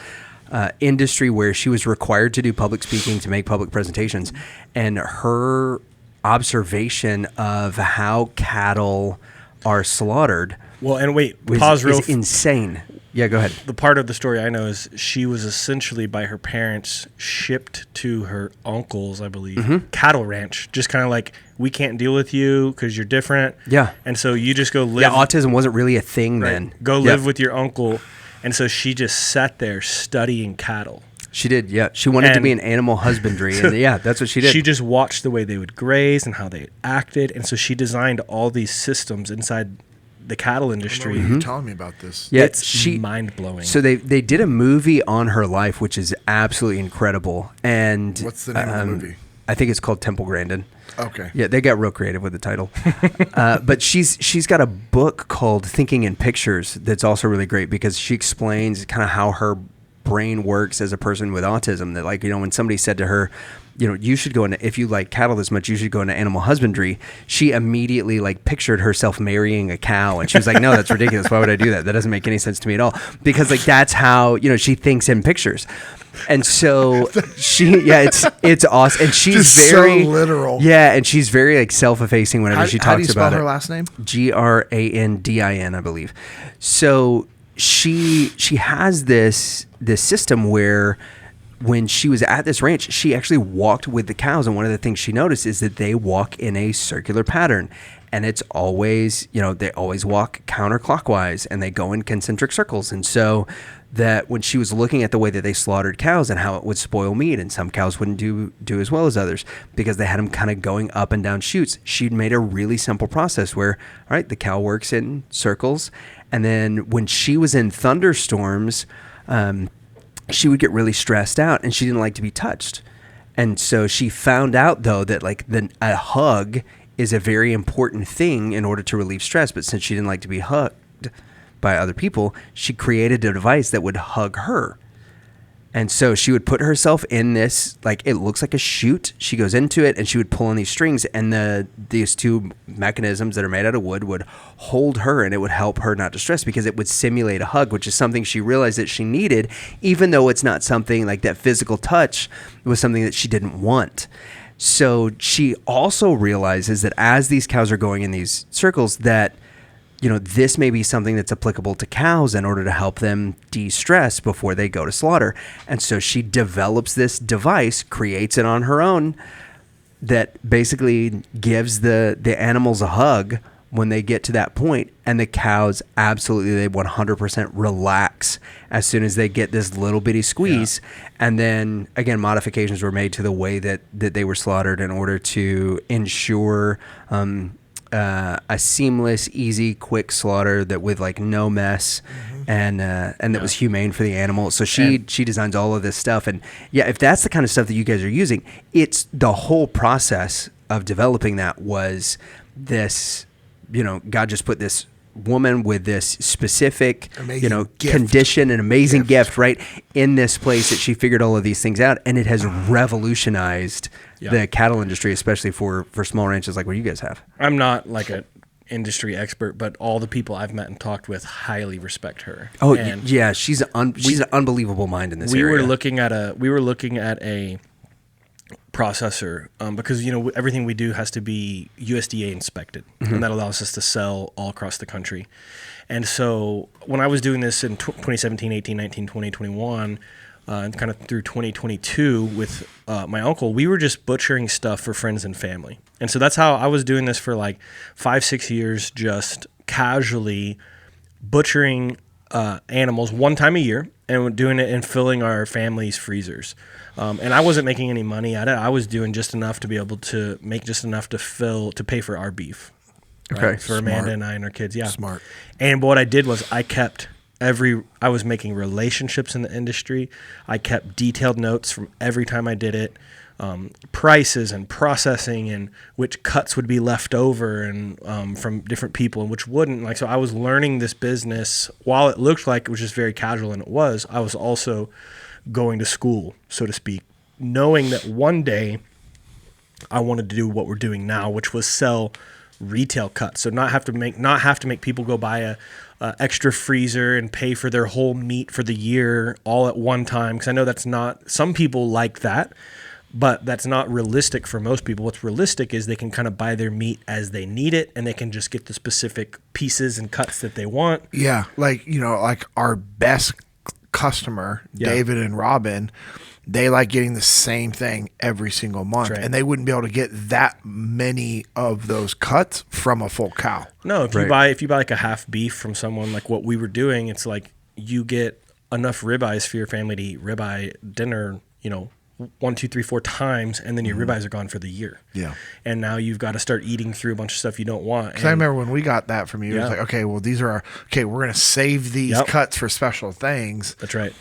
industry where she was required to do public speaking, to make public presentations. And her observation of how cattle are slaughtered pause real is insane. Yeah, go ahead. The part of the story I know is she was essentially by her parents shipped to her uncle's, I believe, cattle ranch. Just kind of like, we can't deal with you because you're different. Yeah. And so you just go live. Yeah, autism wasn't really a thing then. Go live with your uncle. And so she just sat there studying cattle. She did, yeah. She wanted to be an animal husbandry. And yeah, that's what she did. She just watched the way they would graze and how they acted. And so she designed all these systems inside the cattle industry. You telling me about this? Yeah, it's mind blowing. So they did a movie on her life, which is absolutely incredible. And what's the name of the movie? I think it's called Temple Grandin. Okay. Yeah, they got real creative with the title. But she's got a book called Thinking in Pictures that's also really great, because she explains kind of how her brain works as a person with autism. That, like, when somebody said to her, you should go into, if you like cattle this much, you should go into animal husbandry. She immediately like pictured herself marrying a cow, and she was like, no, that's ridiculous. Why would I do that? That doesn't make any sense to me at all. Because like, that's how, she thinks in pictures. And so it's awesome. And she's just very so literal. Yeah. And she's very like self-effacing whenever she talks about it. How do you spell her last name? Grandin, I believe. So she has this system where, when she was at this ranch, she actually walked with the cows, and one of the things she noticed is that they walk in a circular pattern, and it's always, they always walk counterclockwise, and they go in concentric circles. And so that when she was looking at the way that they slaughtered cows and how it would spoil meat, and some cows wouldn't do as well as others because they had them kind of going up and down chutes, she'd made a really simple process where, all right, the cow works in circles, and then when she was in thunderstorms, she would get really stressed out, and she didn't like to be touched. And so she found out, though, that like a hug is a very important thing in order to relieve stress. But since she didn't like to be hugged by other people, she created a device that would hug her. And so she would put herself in this, like, it looks like a chute. She goes into it, and she would pull on these strings, and these two mechanisms that are made out of wood would hold her, and it would help her not to stress, because it would simulate a hug, which is something she realized that she needed, even though it's not something like that. Physical touch was something that she didn't want. So she also realizes that as these cows are going in these circles, that this may be something that's applicable to cows in order to help them de-stress before they go to slaughter. And so she develops this device, creates it on her own, that basically gives the animals a hug when they get to that point, and the cows absolutely, they 100% relax as soon as they get this little bitty squeeze. And then again, modifications were made to the way that they were slaughtered in order to ensure a seamless, easy, quick slaughter that with like no mess, and that was humane for the animal. So she designs all of this stuff, and if that's the kind of stuff that you guys are using, it's the whole process of developing that was this. God just put this woman with this specific, condition and amazing gift right in this place that she figured all of these things out, and it has revolutionized the cattle industry, especially for small ranches like what you guys have. I'm not like an industry expert, but all the people I've met and talked with highly respect her. Oh, and yeah, she's an unbelievable mind in this area. We were looking at a processor because everything we do has to be USDA inspected, and that allows us to sell all across the country. And so when I was doing this in 2017, 18, 19, 20, 21, and kind of through 2022 with my uncle, we were just butchering stuff for friends and family. And so that's how I was doing this for like 5-6 years, just casually butchering animals one time a year, and doing it and filling our family's freezers. And I wasn't making any money at it. I was doing just enough to be able to make just enough to pay for our beef. Right? Okay. For Amanda and I and our kids. Yeah. Smart. And what I did was I was making relationships in the industry. I kept detailed notes from every time I did it. Prices and processing and which cuts would be left over and from different people and which wouldn't. So I was learning this business while it looked like it was just very casual, and it was. I was also going to school, so to speak, knowing that one day I wanted to do what we're doing now, which was sell retail cuts. So not have to make people go buy a extra freezer and pay for their whole meat for the year all at one time. Because I know that's not, some people like that, but that's not realistic for most people. What's realistic is they can kind of buy their meat as they need it, and they can just get the specific pieces and cuts that they want. Yeah, like our best customer, David and Robin, they like getting the same thing every single month, and they wouldn't be able to get that many of those cuts from a full cow. No, if you buy like a half beef from someone, like what we were doing, it's like you get enough ribeyes for your family to eat ribeye dinner, 1, 2, 3, 4 times, and then your ribeyes are gone for the year. Yeah. And now you've got to start eating through a bunch of stuff you don't want. Because I remember when we got that from you, it was like, okay, well, we're going to save these cuts for special things. That's right.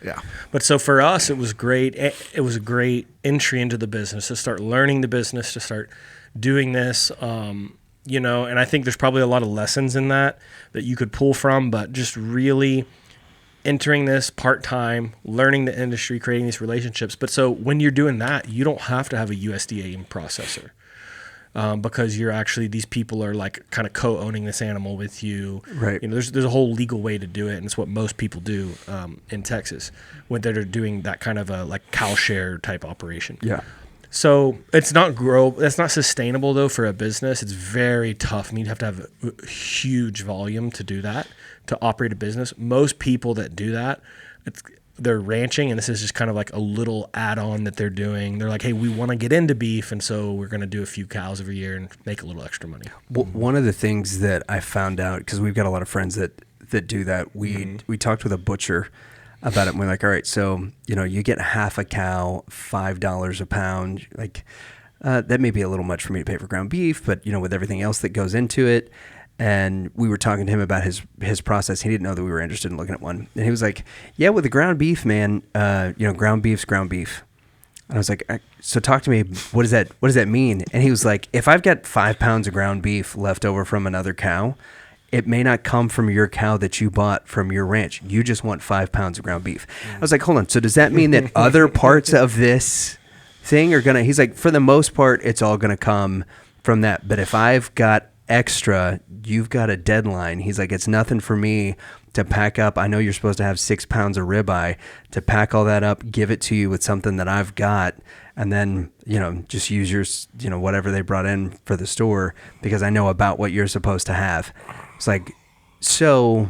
Yeah. But so for us, it was great. It was a great entry into the business, to start learning the business, to start doing this, and I think there's probably a lot of lessons in that you could pull from, but just really entering this part-time, learning the industry, creating these relationships. But so when you're doing that, you don't have to have a USDA processor because you're actually, these people are like kind of co-owning this animal with you. Right. There's a whole legal way to do it, and it's what most people do in Texas when they're doing that kind of a like cow share type operation. Yeah. So that's not sustainable though for a business. It's very tough. I mean, you have to have a huge volume to do that, to operate a business. Most people that do that, they're ranching, and this is just kind of like a little add-on that they're doing. They're like, hey, we want to get into beef, and so we're going to do a few cows every year and make a little extra money. Well, one of the things that I found out, because we've got a lot of friends that do that, we talked with a butcher about it, and we're like, all right, so you get half a cow, $5 a pound, like that may be a little much for me to pay for ground beef, but with everything else that goes into it. And we were talking to him about his process. He didn't know that we were interested in looking at one, and he was like, yeah, with the ground beef, man, ground beef's ground beef. And I was like, so talk to me, what does that mean? And he was like, if I've got 5 pounds of ground beef left over from another cow, it may not come from your cow that you bought from your ranch. You just want 5 pounds of ground beef. I was like, hold on. So does that mean that other parts of this thing are gonna? He's like, for the most part, it's all gonna come from that. But if I've got extra, you've got a deadline. He's like, it's nothing for me to pack up. I know you're supposed to have 6 pounds of ribeye, to pack all that up, give it to you with something that I've got, and then just use yours, whatever they brought in for the store, because I know about what you're supposed to have. It's like, so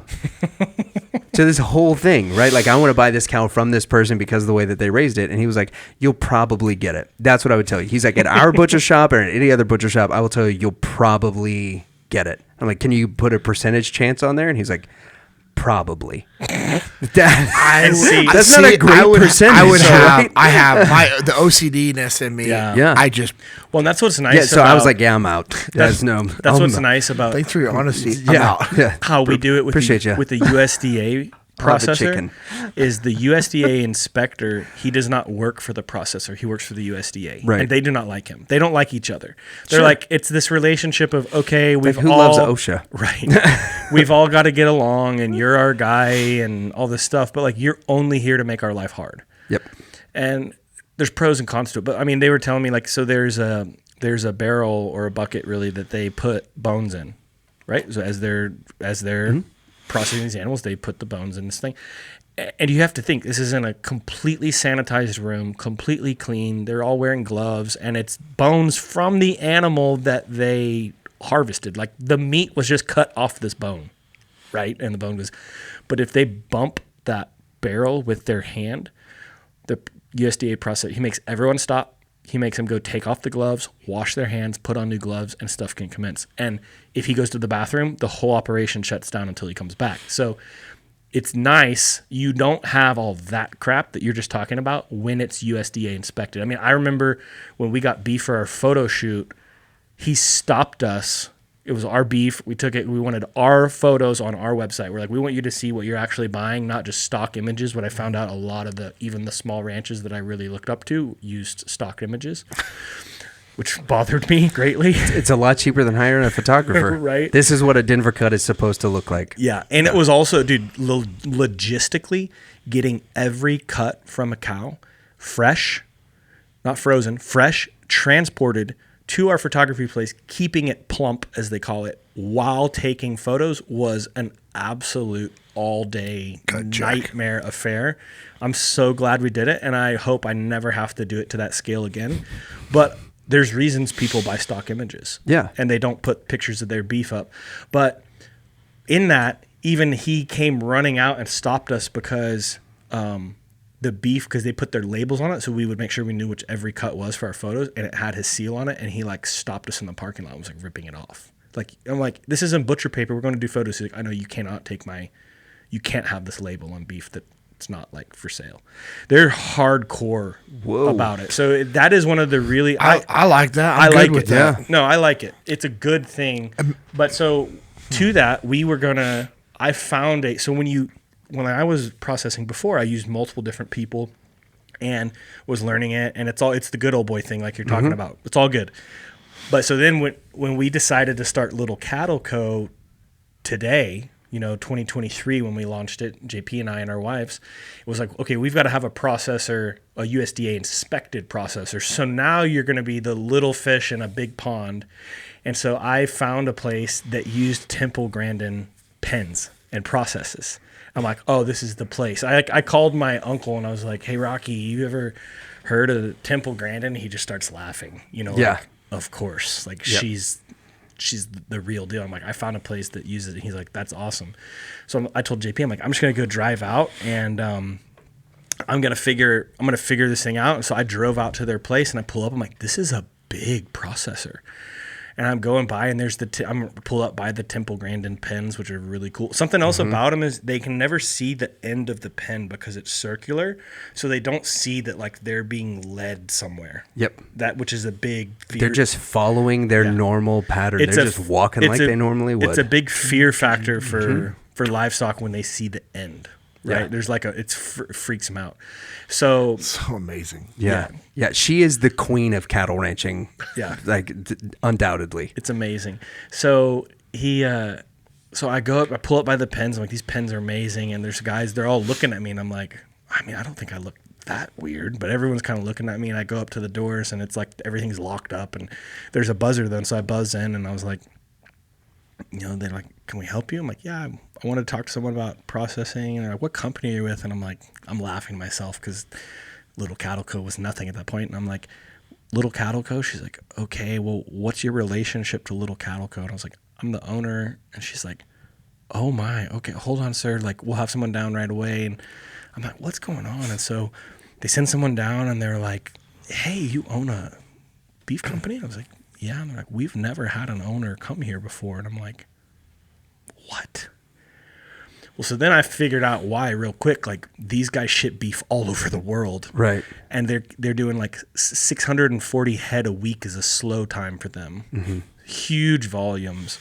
this whole thing, right? Like, I want to buy this cow from this person because of the way that they raised it. And he was like, you'll probably get it. That's what I would tell you. He's like, at our butcher shop or at any other butcher shop, I will tell you, you'll probably get it. I'm like, can you put a percentage chance on there? And he's like, probably. That's not a great percentage. I have the OCD-ness in me. Yeah. I just. Well, and that's what's nice. Yeah, so I was like, yeah, I'm out. That's what's nice about. Thanks for your honesty. How we do it with with the USDA processor chicken. is the USDA inspector. He does not work for the processor. He works for the USDA, right? And they do not like him. They don't like each other. They're like, it's this relationship of, okay, who loves OSHA, right? We've all got to get along, and you're our guy, and all this stuff. But like, you're only here to make our life hard. Yep. And there's pros and cons to it. But I mean, they were telling me like, so there's a barrel or a bucket really that they put bones in, right? So as they're processing these animals, they put the bones in this thing. And you have to think, this is in a completely sanitized room, completely clean. They're all wearing gloves, and it's bones from the animal that they harvested. Like, the meat was just cut off this bone, right? And the bone was... But if they bump that barrel with their hand, the USDA process, he makes everyone stop. He makes them go take off the gloves, wash their hands, put on new gloves, and stuff can commence. And if he goes to the bathroom, the whole operation shuts down until he comes back. So it's nice. You don't have all that crap that you're just talking about when it's USDA inspected. I mean, I remember when we got beef for our photo shoot, he stopped us. It was our beef. We took it. We wanted our photos on our website. We're like, we want you to see what you're actually buying, not just stock images. But I found out a lot of even the small ranches that I really looked up to used stock images, which bothered me greatly. It's a lot cheaper than hiring a photographer. Right. This is what a Denver cut is supposed to look like. Yeah. And it was also, dude, logistically getting every cut from a cow fresh, not frozen, fresh, transported to our photography place, keeping it plump, as they call it, while taking photos was an absolute all-day nightmare affair. I'm so glad we did it, and I hope I never have to do it to that scale again. But there's reasons people buy stock images. Yeah. And they don't put pictures of their beef up. But in that, even he came running out and stopped us because the beef, because they put their labels on it, so we would make sure we knew which every cut was for our photos, and it had his seal on it, and he like stopped us in the parking lot and was like ripping it off. Like, I'm like, this isn't butcher paper, we're going to do photos. He's like, I know you cannot you can't have this label on beef that it's not like for sale. They're hardcore about it. So that is one of the really I like that. I'm good like with it. That. Yeah. No, I like it. It's a good thing. But so to that, I found so when I was processing before, I used multiple different people and was learning it, and it's the good old boy thing like you're talking about. It's all good. But so then when we decided to start Little Cattle Co. today, 2023, when we launched it, JP and I and our wives, it was like, okay, we've got to have a processor, a USDA inspected processor. So now you're going to be the little fish in a big pond. And so I found a place that used Temple Grandin pens and processes. I'm like, oh, this is the place. I called my uncle and I was like, hey, Rocky, you ever heard of Temple Grandin? He just starts laughing, Yeah. Like, of course. Like, yep. She's the real deal. I'm like, I found a place that uses it. And he's like, that's awesome. So I told JP, I'm like, I'm just going to go drive out and I'm going to figure this thing out. And so I drove out to their place and I pull up. I'm like, this is a big processor. And I'm going by, and there's I'm pulled up by the Temple Grandin pens, which are really cool. Something else about them is they can never see the end of the pen because it's circular, so they don't see that like they're being led somewhere. Yep. Which is a big fear. They're just following their normal pattern. They're just walking like they normally would. It's a big fear factor for livestock when they see the end. Right. Yeah. There's like it freaks them out. So amazing. Yeah. She is the queen of cattle ranching. Yeah. Like undoubtedly. It's amazing. So so I go up, I pull up by the pens. I'm like, these pens are amazing. And there's guys, they're all looking at me. And I'm like, I mean, I don't think I look that weird, but everyone's kind of looking at me. And I go up to the doors and it's like everything's locked up. And there's a buzzer then. So I buzz in and I was like, they're like, can we help you? I'm like, yeah, I want to talk to someone about processing. And they're like, what company are you with? And I'm like, I'm laughing to myself because Little Cattle Co. was nothing at that point. And I'm like, Little Cattle Co.? She's like, okay, well, what's your relationship to Little Cattle Co.? And I was like, I'm the owner. And she's like, oh my, okay, hold on, sir. Like, we'll have someone down right away. And I'm like, what's going on? And so they send someone down and they're like, hey, you own a beef company? And I was like, yeah. And they're like, we've never had an owner come here before. And I'm like, what? Well, so then I figured out why real quick. Like, these guys ship beef all over the world. Right. And they're doing like 640 head a week is a slow time for them. Mm-hmm. Huge volumes.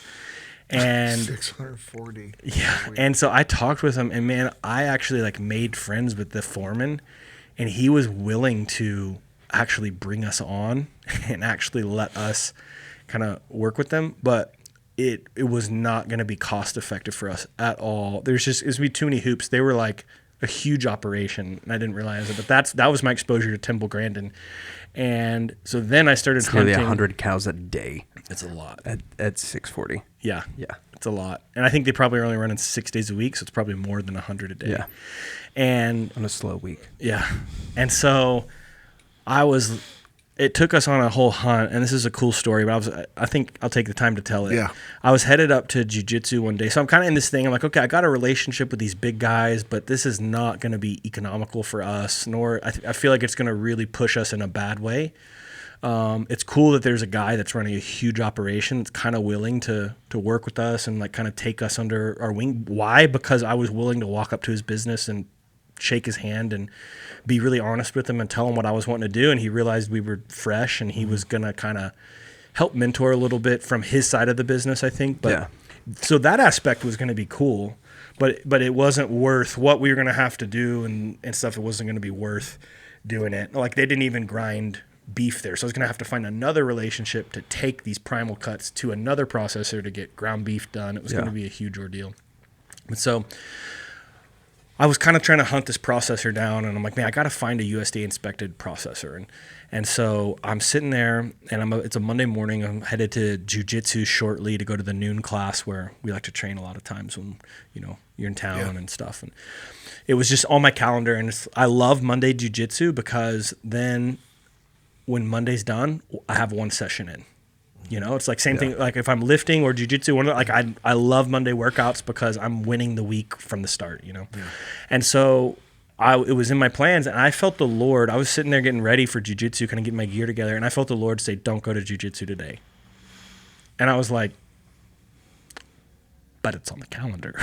And 640. Yeah. And so I talked with him, and man, I actually like made friends with the foreman, and he was willing to actually bring us on and actually let us kind of work with them. But it was not going to be cost effective for us at all. It's going to be too many hoops. They were like a huge operation, and I didn't realize it. But that was my exposure to Temple Grandin. And so then I started hunting. Nearly 100 cows a day. It's a lot. At 640. Yeah. Yeah. It's a lot. And I think they probably are only running 6 days a week, so it's probably more than 100 a day. Yeah. And on a slow week. Yeah. And so it took us on a whole hunt, and this is a cool story, but I think I'll take the time to tell it. Yeah. I was headed up to Jiu-Jitsu one day. So I'm kind of in this thing. I'm like, okay, I got a relationship with these big guys, but this is not going to be economical for us, nor I feel like it's going to really push us in a bad way. It's cool that there's a guy that's running a huge operation that's kind of willing to work with us and like kind of take us under our wing. Why? Because I was willing to walk up to his business and shake his hand and be really honest with him and tell him what I was wanting to do. And he realized we were fresh, and he was going to kind of help mentor a little bit from his side of the business, I think. But yeah. So that aspect was going to be cool, but it wasn't worth what we were going to have to do and stuff. It wasn't going to be worth doing it. Like, they didn't even grind beef there. So I was going to have to find another relationship to take these primal cuts to another processor to get ground beef done. It was going to be a huge ordeal. And so I was kind of trying to hunt this processor down, and I'm like, man, I got to find a USDA inspected processor. And so I'm sitting there, and it's a Monday morning. I'm headed to Jiu-Jitsu shortly to go to the noon class where we like to train a lot of times when, you're in town and stuff. And it was just on my calendar, and I love Monday Jiu-Jitsu because then when Monday's done, I have one session in. It's like same thing. Like if I'm lifting or jiu-jitsu, like I love Monday workouts because I'm winning the week from the start. And so it was in my plans, and I felt the Lord. I was sitting there getting ready for jiu-jitsu, kind of getting my gear together, and I felt the Lord say, "Don't go to jiu-jitsu today." And I was like, "But it's on the calendar,"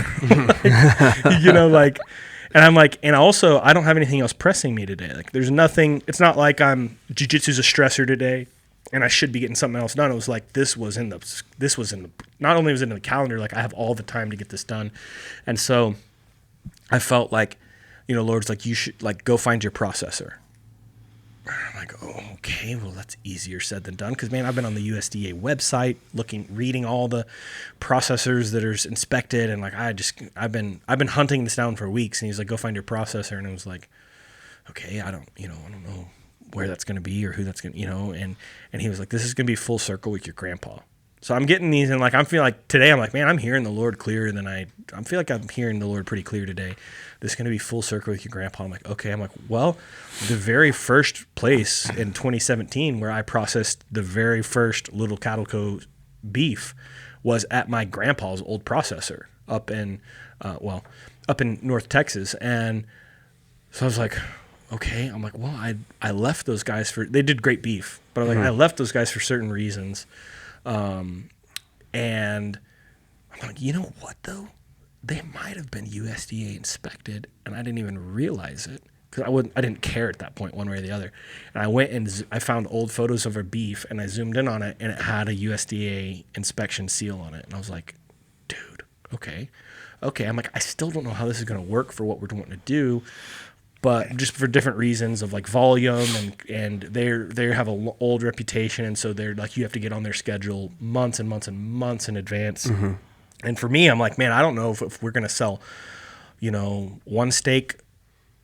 And I'm like, and also I don't have anything else pressing me today. Like there's nothing. It's not like jiu-jitsu's a stressor today, and I should be getting something else done. It was like this was in the not only was it in the calendar, like I have all the time to get this done. And so I felt like, Lord's like, you should like go find your processor. I'm like, oh, okay, well that's easier said than done. Cause man, I've been on the USDA website reading all the processors that are inspected. And like, I've been hunting this down for weeks. And he's like, go find your processor. And I was like, okay, I don't know where that's going to be or who that's going to, and he was like, this is going to be full circle with your grandpa. So I'm getting these, and like, I'm feeling like today, I'm like, man, I'm hearing the Lord clearer than I feel like I'm hearing the Lord pretty clear today. This is going to be full circle with your grandpa. I'm like, okay. I'm like, well, the very first place in 2017 where I processed the very first Little Cattle Co. beef was at my grandpa's old processor up in North Texas. And so I was like, okay. I'm like, well, I left those guys they did great beef, but I'm like, I left those guys for certain reasons. And I'm like, you know what though? They might have been USDA inspected, and I didn't even realize it because I didn't care at that point one way or the other. And I went and I found old photos of our beef, and I zoomed in on it, and it had a USDA inspection seal on it. And I was like, dude, okay. I'm like, I still don't know how this is going to work for what we're wanting to do, but just for different reasons of like volume and they have an old reputation, and so they're like, you have to get on their schedule months and months and months in advance. Mm-hmm. And for me, I'm like, man, I don't know if we're going to sell, one steak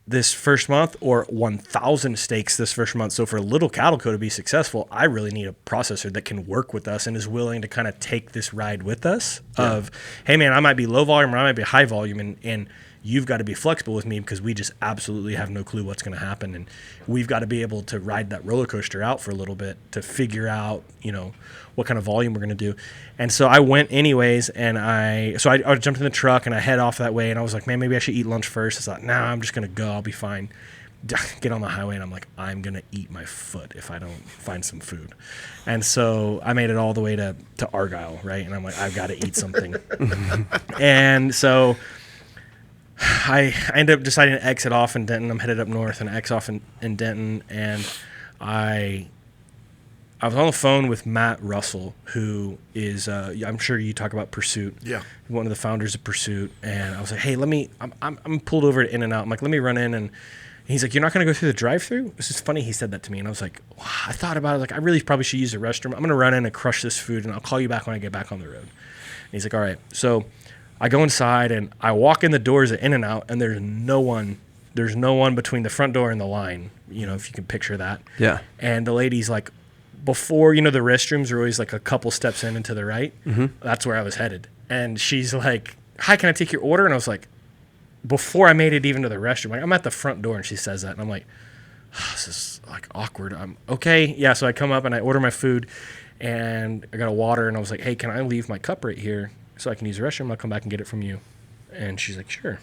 this first month or 1,000 steaks this first month. So for a Little Cattle Co. to be successful, I really need a processor that can work with us and is willing to kind of take this ride with us of, hey man, I might be low volume or I might be high volume, and you've got to be flexible with me because we just absolutely have no clue what's going to happen. And we've got to be able to ride that roller coaster out for a little bit to figure out, what kind of volume we're going to do. And so I went anyways, and I jumped in the truck and I head off that way. And I was like, man, maybe I should eat lunch first. I thought, nah, I'm just going to go. I'll be fine. get on the highway, and I'm like, I'm going to eat my foot if I don't find some food. And so I made it all the way to Argyle, right? And I'm like, I've got to eat something. And so I ended up deciding to exit off in Denton. I'm headed up north and exit off in Denton. And I was on the phone with Matt Russell, who is, I'm sure you talk about Pursuit. Yeah. One of the founders of Pursuit. And I was like, hey, I'm pulled over to In-N-Out. I'm like, let me run in. And he's like, you're not going to go through the drive-thru? This is funny. He said that to me. And I was like, wow, I thought about it. Like, I really probably should use the restroom. I'm going to run in and crush this food, and I'll call you back when I get back on the road. And he's like, all right. So I go inside, and I walk in the doors at In-N-Out, and there's no one between the front door and the line, if you can picture that. Yeah. And the lady's like, before, the restrooms are always like a couple steps in and to the right. Mm-hmm. That's where I was headed. And she's like, hi, can I take your order? And I was like, before I made it even to the restroom, like, I'm at the front door, and she says that. And I'm like, this is like awkward. I'm okay. Yeah. So I come up and I order my food, and I got a water, and I was like, hey, can I leave my cup right here so I can use the restroom? I'll come back and get it from you. And she's like, sure.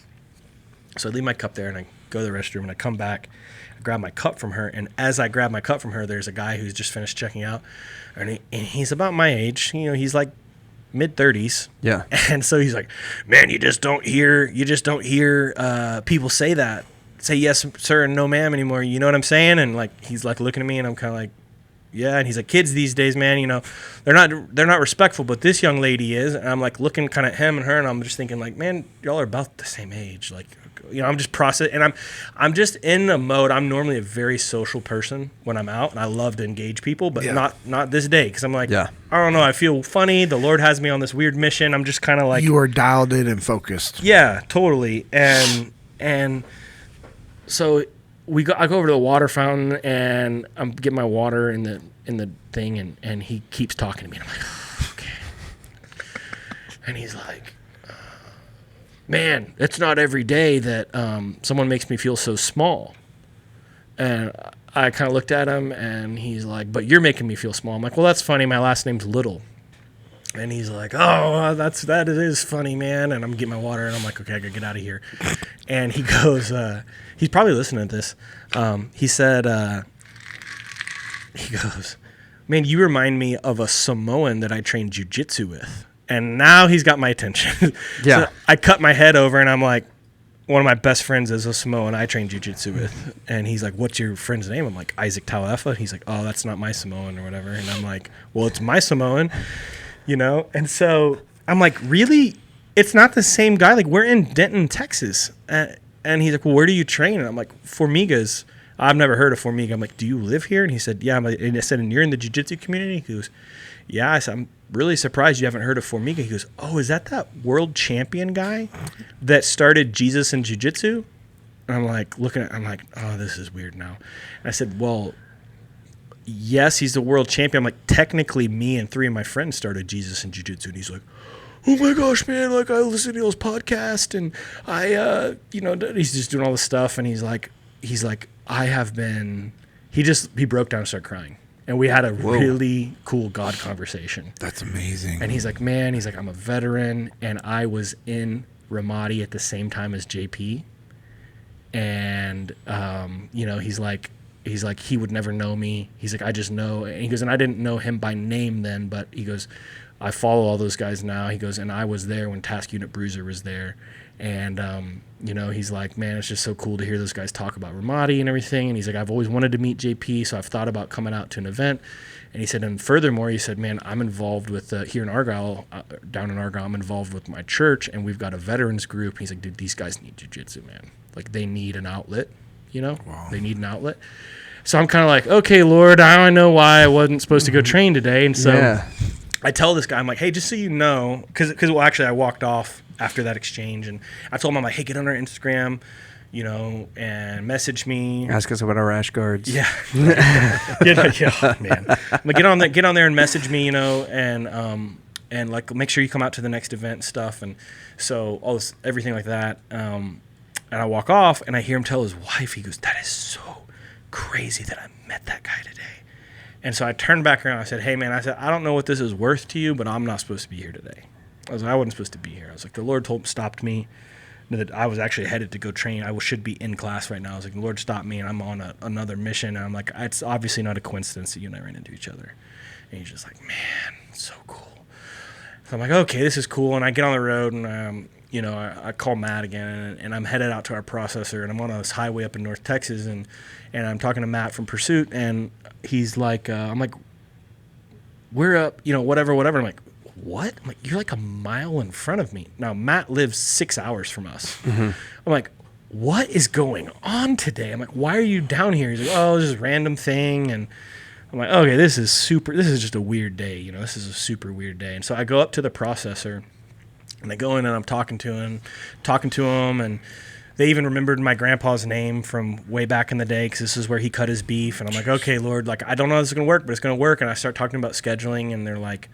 So I leave my cup there, and I go to the restroom, and I come back. I grab my cup from her, and as I grab my cup from her, there's a guy who's just finished checking out, and he's about my age. He's like mid-30s. Yeah. And so he's like, man, you just don't hear people say yes, sir, and no, ma'am anymore. You know what I'm saying? And like, he's like looking at me, and I'm kind of like, yeah. And he's like, kids these days, man, they're not respectful, but this young lady is. And I'm like looking kind of him and her, and I'm just thinking like, man, y'all are about the same age. Like, I'm just processing, and I'm just in a mode. I'm normally a very social person when I'm out, and I love to engage people, but not this day, because I'm like, I don't know, I feel funny. The Lord has me on this weird mission. I'm just kind of like, you are dialed in and focused. Yeah, totally. And so I go over to the water fountain, and I'm getting my water in the thing, and he keeps talking to me, and I'm like, oh, okay. And he's like, man, it's not every day that someone makes me feel so small. And I kind of looked at him, and he's like, but you're making me feel small. I'm like, well, that's funny. My last name's Little. And he's like, oh, that is funny, man. And I'm getting my water, and I'm like, okay, I gotta get out of here. And he goes, he's probably listening to this. He said, he goes, man, you remind me of a Samoan that I trained jiu-jitsu with. And now he's got my attention. Yeah. So I cut my head over, and I'm like, one of my best friends is a Samoan I train jiu-jitsu with. And he's like, what's your friend's name? I'm like, Isaac Tauefa. He's like, oh, that's not my Samoan or whatever. And I'm like, well, it's my Samoan, And so I'm like, really? It's not the same guy? Like, we're in Denton, Texas. And he's like, well, where do you train? And I'm like, Formigas. I've never heard of Formiga. I'm like, do you live here? And he said, yeah. And I said, and you're in the jiu-jitsu community? He goes, yeah. I said, I'm really surprised you haven't heard of Formiga. He goes, oh, is that world champion guy that started Jesus in jiu-jitsu? And I'm like, I'm like, oh, this is weird now. And I said, well, yes, he's the world champion. I'm like, technically me and 3 of my friends started Jesus in jiu-jitsu. And he's like, oh my gosh, man, like I listen to his podcast, and I, he's just doing all this stuff. And he's like, he broke down and started crying. And we had a really cool God conversation. That's amazing. And he's like, man, I'm a veteran, and I was in Ramadi at the same time as JP. And, he's like, he would never know me. He's like, I just know. And he goes, and I didn't know him by name then, but he goes, I follow all those guys now. He goes, and I was there when Task Unit Bruiser was there. And, he's like, man, it's just so cool to hear those guys talk about Ramadi and everything. And he's like, I've always wanted to meet JP, so I've thought about coming out to an event. And he said, and furthermore, he said, man, I'm involved with, here in Argyle, down in Argyle, I'm involved with my church, and we've got a veterans group. He's like, dude, these guys need jiu-jitsu, man. Like, they need an outlet, Wow. They need an outlet. So I'm kind of like, okay, Lord, I don't know why I wasn't supposed to go train today. And so I tell this guy, I'm like, hey, just so you know, because actually I walked off after that exchange, and I told him, I'm like, hey, get on our Instagram, and message me. Ask us about our rash guards. Yeah. Man. I'm like, get on there and message me, and like make sure you come out to the next event and stuff. And so everything like that. And I walk off, and I hear him tell his wife, he goes, that is so crazy that I met that guy today. And so I turned back around. I said, hey, man, I don't know what this is worth to you, but I'm not supposed to be here today. I wasn't supposed to be here. I was like, the Lord stopped me. that I was actually headed to go train. I should be in class right now. I was like, Lord, stop me, and I'm on another mission. And I'm like, it's obviously not a coincidence that you and I ran into each other. And he's just like, man, so cool. So I'm like, okay, this is cool. And I get on the road, and I call Matt again, and I'm headed out to our processor, and I'm on this highway up in North Texas, and I'm talking to Matt from Pursuit, and he's like, I'm like, we're up, whatever. I'm like, what? I'm like, you're like a mile in front of me. Now, Matt lives 6 hours from us. Mm-hmm. I'm like, what is going on today? I'm like, why are you down here? He's like, oh, this is a random thing, and I'm like, okay, this is just a weird day. This is a super weird day. And so I go up to the processor, and I go in, and I'm talking to him, and they even remembered my grandpa's name from way back in the day because this is where he cut his beef. And I'm like, okay, Lord, like, I don't know how this is going to work, but it's going to work. And I start talking about scheduling, and they're like,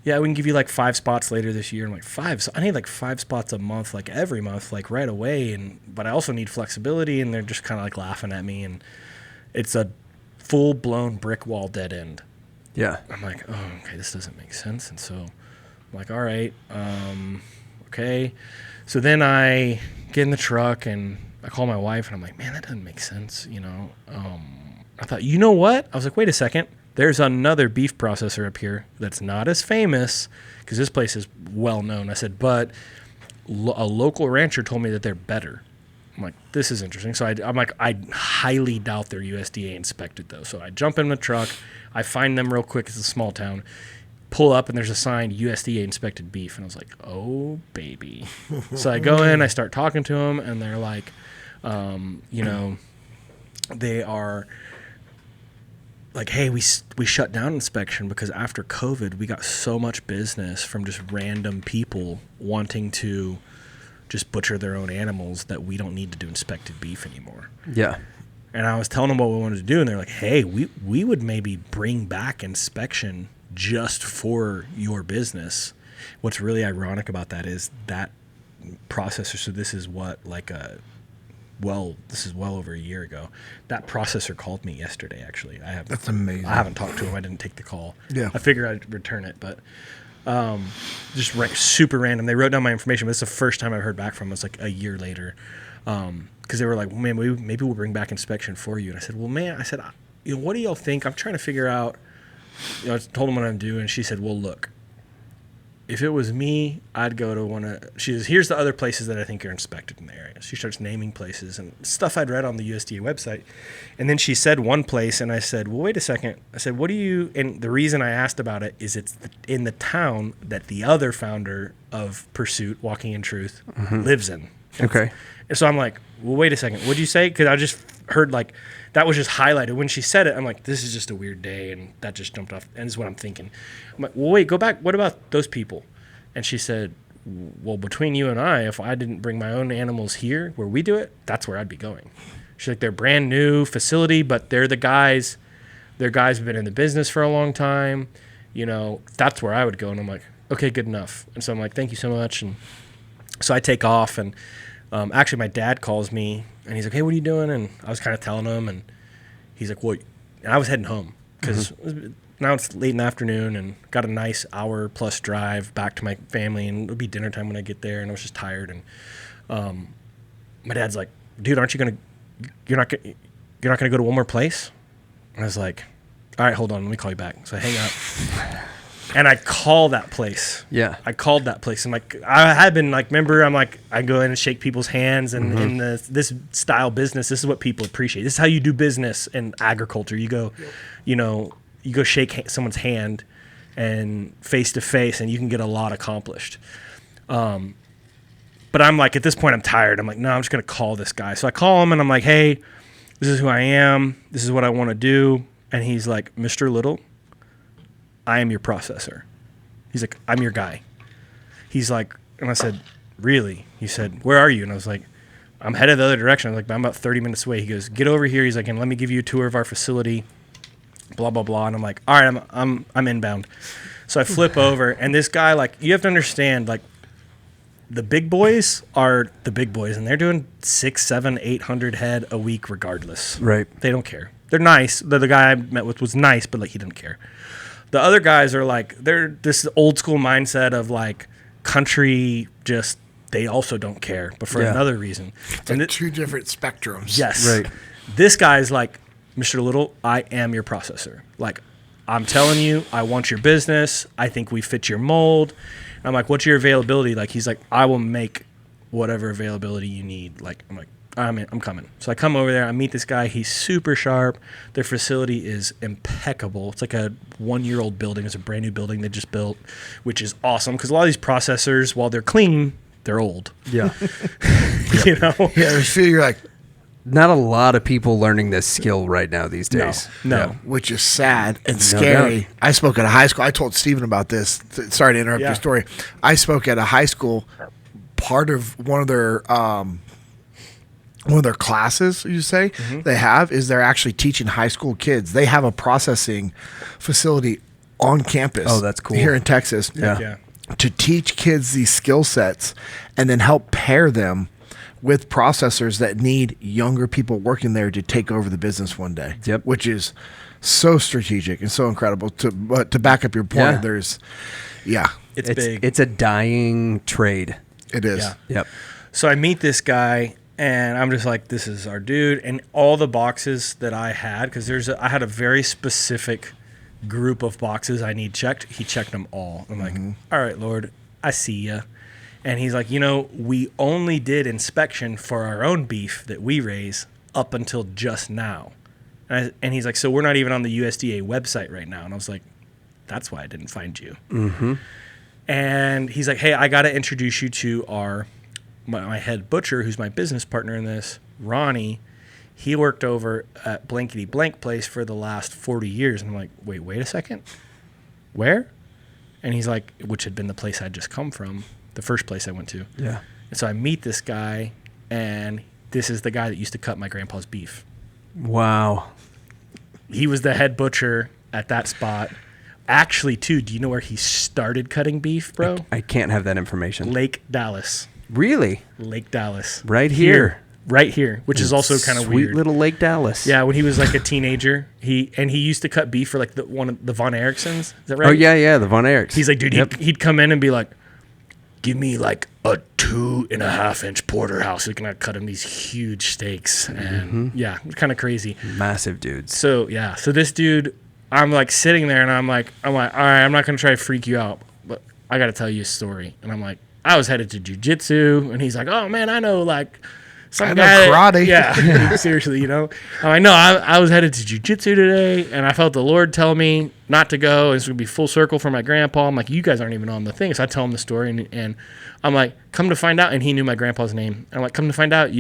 yeah, we can give you like 5 spots later this year. I'm like, 5? So I need like 5 spots a month, like every month, like right away. But I also need flexibility, and they're just kind of like laughing at me. And it's a full-blown brick wall dead end. Yeah. I'm like, oh, okay, this doesn't make sense. And so I'm like, all right, okay. So then I get in the truck, and I call my wife, and I'm like, man, that doesn't make sense, I thought, you know what? I was like, wait a second. There's another beef processor up here that's not as famous because this place is well known. I said, but a local rancher told me that they're better. I'm like, this is interesting. So I'm like, I highly doubt they're USDA inspected, though. So I jump in the truck. I find them real quick. It's a small town. Pull up, and there's a sign, USDA inspected beef. And I was like, oh, baby. So I go in. I start talking to them, and they're like, they are like, hey, we shut down inspection because after COVID, we got so much business from just random people wanting to just butcher their own animals that we don't need to do inspected beef anymore. Yeah. And I was telling them what we wanted to do, and they're like, hey, we would maybe bring back inspection just for your business. What's really ironic about that is that processor, so this is this is well over a year ago. That processor called me yesterday, actually. That's amazing. I haven't talked to him. I didn't take the call. Yeah. I figured I'd return it, but just super random. They wrote down my information, but it's the first time I've heard back from them. It's like a year later. Because they were like, man, maybe we'll bring back inspection for you. And I said, well, man, what do y'all think? I'm trying to figure out, I told them what I'm doing. And she said, well, look, if it was me, I'd go to she says, here's the other places that I think are inspected in the area. She starts naming places and stuff I'd read on the USDA website. And then she said one place, and I said, well, wait a second. I said, and the reason I asked about it is it's in the town that the other founder of Pursuit, Walking in Truth, lives in. Okay. And so I'm like, well, wait a second. What'd you say? Because I just heard like that was just highlighted. When she said it, I'm like, this is just a weird day. And that just jumped off. And this is what I'm thinking. I'm like, well, wait, go back. What about those people? And she said, well, between you and I, if I didn't bring my own animals here where we do it, that's where I'd be going. She's like, they're brand new facility, but they're the guys. Their guys have been in the business for a long time. That's where I would go. And I'm like, okay, good enough. And so I'm like, thank you so much. And so I take off, and actually my dad calls me, and he's like, hey, what are you doing? And I was kind of telling him, and he's like, what? And I was heading home because now it's late in the afternoon, and got a nice hour-plus drive back to my family, and it'll be dinner time when I get there, and I was just tired. And my dad's like, dude, you're not gonna go to one more place? And I was like, all right, hold on, let me call you back. So I hang up. And I call that place. Yeah. I called that place. I'm like, I had been like, remember, I'm like, I go in and shake people's hands. And in this style business, this is what people appreciate. This is how you do business in agriculture. You go, you go shake someone's hand and face to face, and you can get a lot accomplished. But I'm like, at this point, I'm tired. I'm like, no, I'm just going to call this guy. So I call him, and I'm like, hey, this is who I am. This is what I want to do. And he's like, Mr. Little, I am your processor. He's like, I'm your guy. He's like, and I said, really? He said, where are you? And I was like, I'm headed the other direction. I was like, I'm about 30 minutes away. He goes, get over here. He's like, and let me give you a tour of our facility, blah, blah, blah. And I'm like, all right, I'm inbound. So I flip over, and this guy, like, you have to understand, like, the big boys are the big boys, and they're doing 600, 700, 800 head a week regardless. Right. They don't care. They're nice. The guy I met with was nice, but, like, he didn't care. The other guys are like, they're this old school mindset of like country, just they also don't care, but for Yeah. another reason. It's like two different spectrums. Yes. Right. This guy's like, Mr. Little, I am your processor. Like, I'm telling you, I want your business. I think we fit your mold. And I'm like, what's your availability? Like, he's like, I will make whatever availability you need. Like, I'm like, I'm coming. So I come over there. I meet this guy. He's super sharp. Their facility is impeccable. It's like a 1-year-old building. It's a brand new building they just built, which is awesome because a lot of these processors, while they're clean, they're old. Yeah. You know? Yeah, there's few you're like, Not a lot of people learning this skill right now these days. No. Yeah. which is sad and No scary. doubt. I spoke at a high school. I told Steven about this. Sorry to interrupt Yeah. your story. I spoke at a high school. Part of one of their classes, you say, they have is they're actually teaching high school kids. They have a processing facility on campus. Oh, that's cool. Here in Texas. Yeah. Yeah. To teach kids these skill sets and then help pair them with processors that need younger people working there to take over the business one day. Yep. Which is so strategic and so incredible. But to back up your point, Yeah. It's big. It's a dying trade. It is. Yeah. Yep. So I meet this guy, and I'm just like, this is our dude. And all the boxes that I had, because I had a very specific group of boxes I need checked. He checked them all. I'm like, all right, Lord, I see ya. And he's like, we only did inspection for our own beef that we raise up until just now. And he's like, so we're not even on the USDA website right now. And I was like, that's why I didn't find you. Mm-hmm. And he's like, hey, I got to introduce you to my head butcher, who's my business partner in this, Ronnie. He worked over at blankety blank place for the last 40 years. And I'm like, wait a second. Where? And he's like, which had been the place I'd just come from, the first place I went to. Yeah. And so I meet this guy, and this is the guy that used to cut my grandpa's beef. Wow. He was the head butcher at that spot. Actually, too, do you know where he started cutting beef, bro? I can't have that information. Lake Dallas. Really? Lake Dallas. Right here. Right here, which is also kind of weird. Sweet little Lake Dallas. Yeah, when he was like a teenager, he used to cut beef for like one of the Von Erichsons. Is that right? Oh, yeah, the Von Erichs. He's like, dude, Yep. he'd come in and be like, give me like a 2.5-inch porterhouse. We can cut him these huge steaks. And yeah, kind of crazy. Massive dudes. So yeah, so this dude, I'm like sitting there and I'm like, all right, I'm not going to try to freak you out, but I got to tell you a story. And I'm like, I was headed to Jiu-Jitsu. And he's like, oh man, I know like some I know guy. karate. Yeah, seriously, I'm like, no, I was headed to Jiu-Jitsu today, and I felt the Lord tell me not to go. It's going to be full circle for my grandpa. I'm like, you guys aren't even on the thing. So I tell him the story, and I'm like, come to find out, and he knew my grandpa's name. And I'm like, come to find out,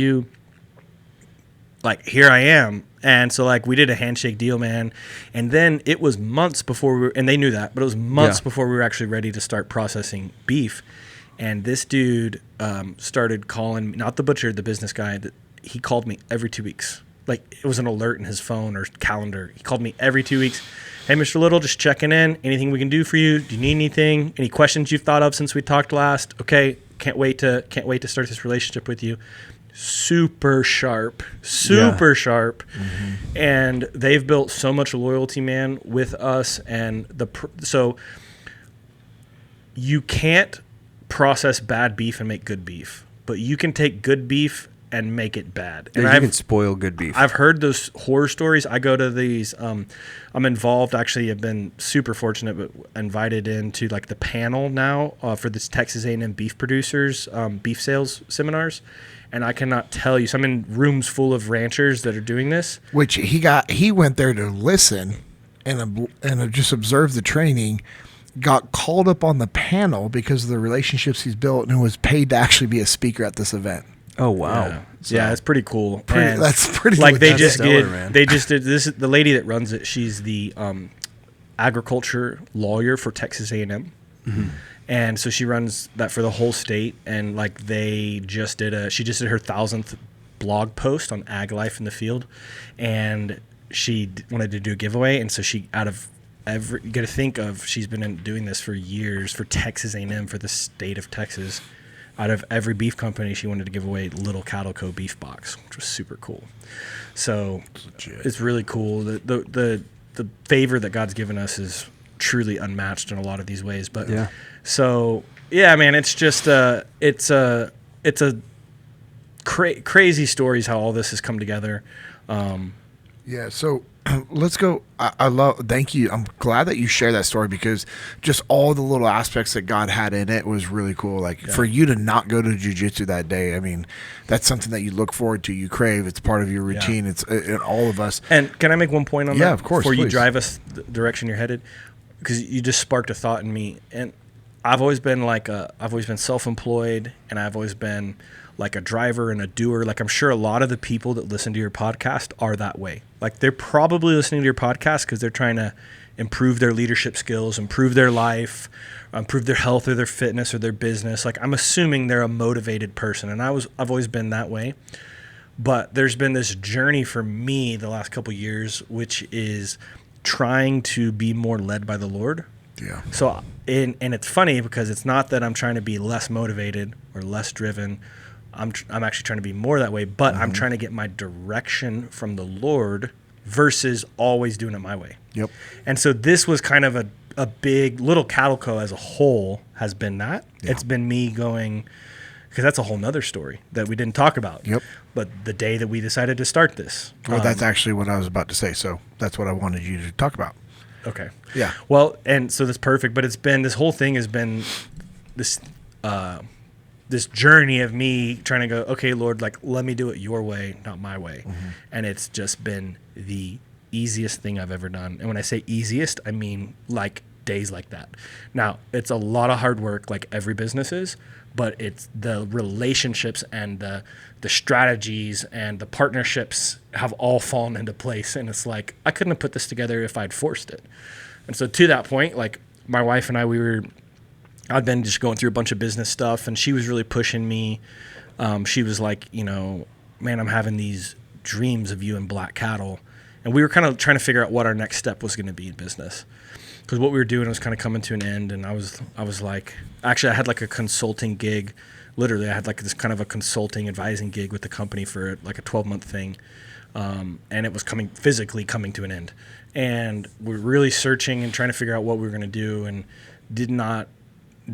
like, here I am. And so, like, we did a handshake deal, man. And then it was months before we were, and they knew that, but it was months before we were actually ready to start processing beef. And this dude started calling me, not the butcher, the business guy, he called me every 2 weeks. Like, it was an alert in his phone or calendar. He called me every 2 weeks. Hey, Mr. Little, just checking in. Anything we can do for you? Do you need anything? Any questions you've thought of since we talked last? Okay, can't wait to start this relationship with you. Super sharp. Mm-hmm. And they've built so much loyalty, man, with us. And so you can't process bad beef and make good beef, but you can take good beef and make it bad. And you can spoil good beef. I've heard those horror stories. I go to these. I'm involved. Actually, I've been super fortunate, but invited into like the panel now for this Texas A&M beef producers beef sales seminars. And I cannot tell you. So I'm in rooms full of ranchers that are doing this. Which he went there to listen and just observe the training. Got called up on the panel because of the relationships he's built, and was paid to actually be a speaker at this event. Oh wow! Yeah, yeah, it's pretty cool. That's pretty like they legit. just Stellar, did. man. They just did this. The lady that runs it, she's the agriculture lawyer for Texas A&M, and so she runs that for the whole state. And like she just did her 1,000th blog post on ag life in the field, and she wanted to do a giveaway, and so she you got to think of, she's been doing this for years for Texas A&M, for the state of Texas. Out of every beef company, she wanted to give away Little Cattle Co. beef box, which was super cool. So it's really cool. The favor that God's given us is truly unmatched in a lot of these ways. But yeah. So yeah, man, it's just it's a crazy stories how all this has come together. Yeah, so let's go. Thank you. I'm glad that you share that story, because just all the little aspects that God had in it was really cool. Like for you to not go to jiu-jitsu that day, I mean, that's something that you look forward to, you crave. It's part of your routine. It's in all of us. And can I make one point on that? Yeah, of course. Before you please. drive us the direction you're headed, because you just sparked a thought in me. And I've always been self-employed, and I've always been like a driver and a doer. Like I'm sure a lot of the people that listen to your podcast are that way. Like they're probably listening to your podcast because they're trying to improve their leadership skills, improve their life, improve their health or their fitness or their business. Like I'm assuming they're a motivated person, and I've always been that way. But there's been this journey for me the last couple of years, which is trying to be more led by the Lord. Yeah. So, and it's funny because it's not that I'm trying to be less motivated or less driven. I'm actually trying to be more that way, but I'm trying to get my direction from the Lord versus always doing it my way. Yep. And so this was kind of a big little Calico as a whole has been that. Yeah. It's been me going, because that's a whole nother story that we didn't talk about. Yep. But the day that we decided to start this. Well, that's actually what I was about to say. So that's what I wanted you to talk about. Okay. Yeah. Well, and so that's perfect, but this whole thing has been this journey of me trying to go, okay, Lord, like, let me do it your way, not my way. Mm-hmm. And it's just been the easiest thing I've ever done. And when I say easiest, I mean like days like that. Now, it's a lot of hard work, like every business is, but it's the relationships and the strategies and the partnerships have all fallen into place. And it's like, I couldn't have put this together if I'd forced it. And so to that point, like my wife and I, I'd been just going through a bunch of business stuff, and she was really pushing me. She was like, man, I'm having these dreams of you in black cattle. And we were kind of trying to figure out what our next step was going to be in business. Because what we were doing was kind of coming to an end, and I was like, actually, I had like a consulting gig. Literally, I had like this kind of a consulting advising gig with the company for like a 12-month thing. And it was physically coming to an end. And we were really searching and trying to figure out what we were going to do, and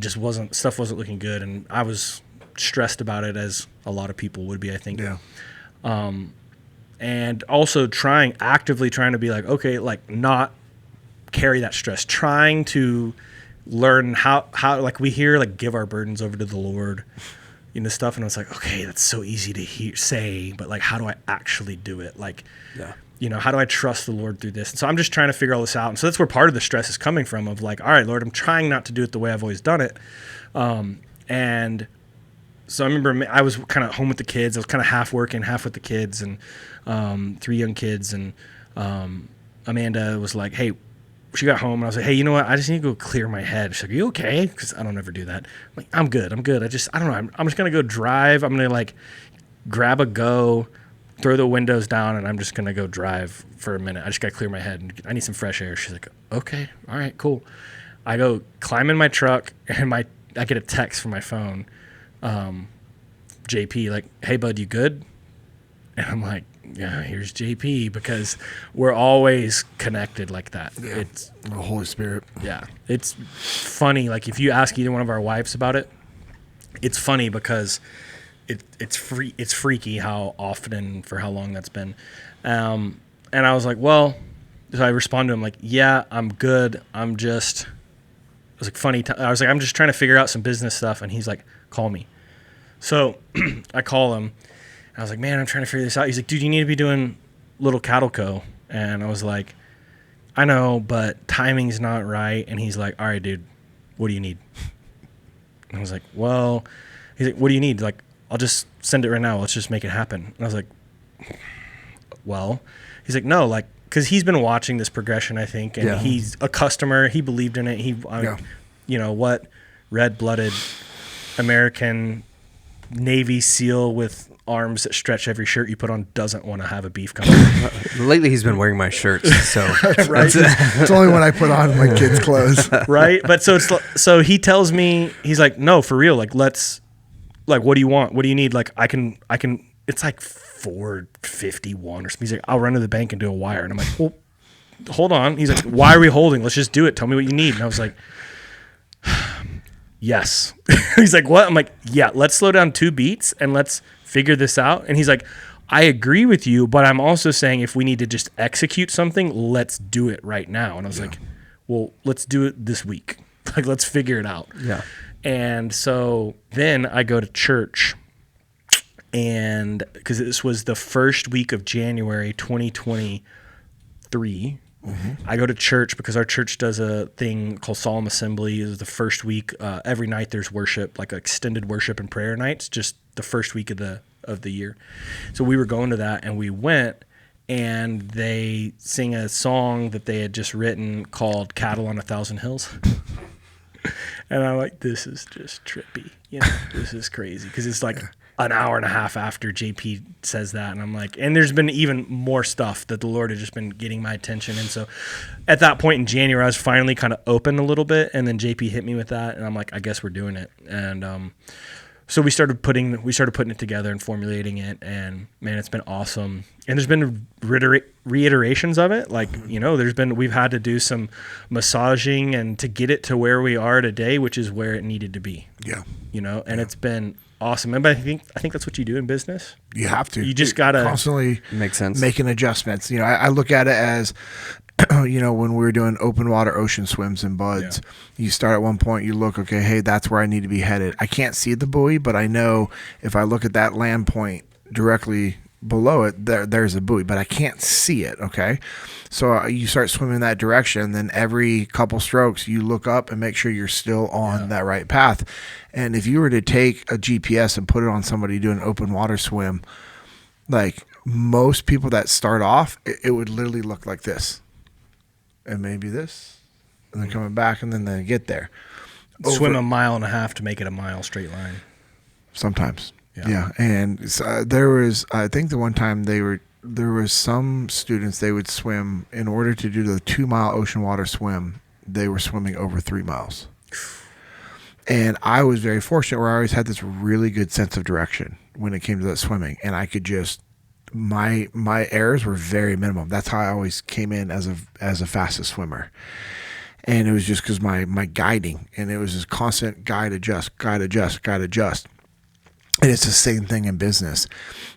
stuff wasn't looking good. And I was stressed about it, as a lot of people would be, I think. Yeah. And also actively trying to be like, okay, like not carry that stress, trying to learn how like we hear, like, give our burdens over to the Lord, stuff. And I was like, okay, that's so easy to say, but like, how do I actually do it? Like, how do I trust the Lord through this? And so I'm just trying to figure all this out. And so that's where part of the stress is coming from, of like, all right, Lord, I'm trying not to do it the way I've always done it. And so I remember I was kind of home with the kids. I was kind of half working, half with the kids, and 3 young kids. And Amanda was like, hey, she got home, and I was like, hey, you know what? I just need to go clear my head. She's like, are you okay? Because I don't ever do that. I'm like, I'm good. I don't know. I'm just going to go drive. I'm going to like grab a go, throw the windows down, and I'm just going to go drive for a minute. I just got to clear my head, and I need some fresh air. She's like, okay, all right, cool. I go climb in my truck, and I get a text from my phone, JP, like, hey, bud, you good? And I'm like, yeah, here's JP, because we're always connected like that. Yeah. It's the Holy Spirit. Yeah. It's funny. Like if you ask either one of our wives about it, it's funny because it's freaky how often, for how long that's been. And I was like, well, so I responded to him like, yeah, I'm good. I was just trying to figure out some business stuff. And he's like, call me. So I call him. I was like, man, I'm trying to figure this out. He's like, dude, you need to be doing Little Cattle Co. And I was like, I know, but timing's not right. And he's like, all right, dude, what do you need? And I was like, well, he's like, what do you need? Like, I'll just send it right now. Let's just make it happen. And I was like, well, he's like, no, like, because he's been watching this progression, I think, and he's a customer. He believed in it. What red-blooded American Navy SEAL with arms that stretch every shirt you put on doesn't want to have a beef company. Lately, he's been wearing my shirts, so right. It's only when I put on my kids' clothes, right? But so he tells me, he's like, no, for real, like what do you want? What do you need? Like I can. It's like $451 or something. He's like, I'll run to the bank and do a wire, and I'm like, well, hold on. He's like, why are we holding? Let's just do it. Tell me what you need. And I was like, yes. He's like, what? I'm like, yeah, let's slow down 2 beats and let's figure this out. And he's like, I agree with you, but I'm also saying if we need to just execute something, let's do it right now. And I was like, well, let's do it this week. Like, let's figure it out. Yeah. And so then I go to church, and because this was the first week of January 2023, I go to church because our church does a thing called Solemn Assembly. Is the first week. Every night there's worship, like extended worship and prayer nights, just the first week of the year. So we were going to that, and we went, and they sing a song that they had just written called Cattle on a Thousand Hills. And I'm like, this is just trippy. You know, this is crazy. Because it's like an hour and a half after JP says that. And I'm like, and there's been even more stuff that the Lord had just been getting my attention. And so at that point in January, I was finally kind of open a little bit. And then JP hit me with that. And I'm like, I guess we're doing it. And so we started putting it together and formulating it, and man, it's been awesome. And there's been reiterations of it. Like, you know, we've had to do some massaging and to get it to where we are today, which is where it needed to be. Yeah. You know, and it's been awesome. And I think that's what you do in business. You have to. You just gotta constantly makes sense. Making adjustments. You know, I look at it as, you know, when we were doing open water ocean swims and buds, you start at one point, you look, okay, hey, that's where I need to be headed. I can't see the buoy, but I know if I look at that land point directly below it, there's a buoy, but I can't see it, okay? So you start swimming in that direction, then every couple strokes, you look up and make sure you're still on that right path. And if you were to take a GPS and put it on somebody doing an open water swim, like most people that start off, it would literally look like this. And maybe this, and then coming back, and then they get there. Swim a mile and a half to make it a mile straight line. Sometimes, yeah. And so there was, I think the one time there was some students, they would swim in order to do the 2 mile ocean water swim. They were swimming over 3 miles. And I was very fortunate where I always had this really good sense of direction when it came to that swimming, and I could just. My errors were very minimum. That's how I always came in as a fastest swimmer. And it was just because my guiding, and it was this constant guide, adjust. And it's the same thing in business.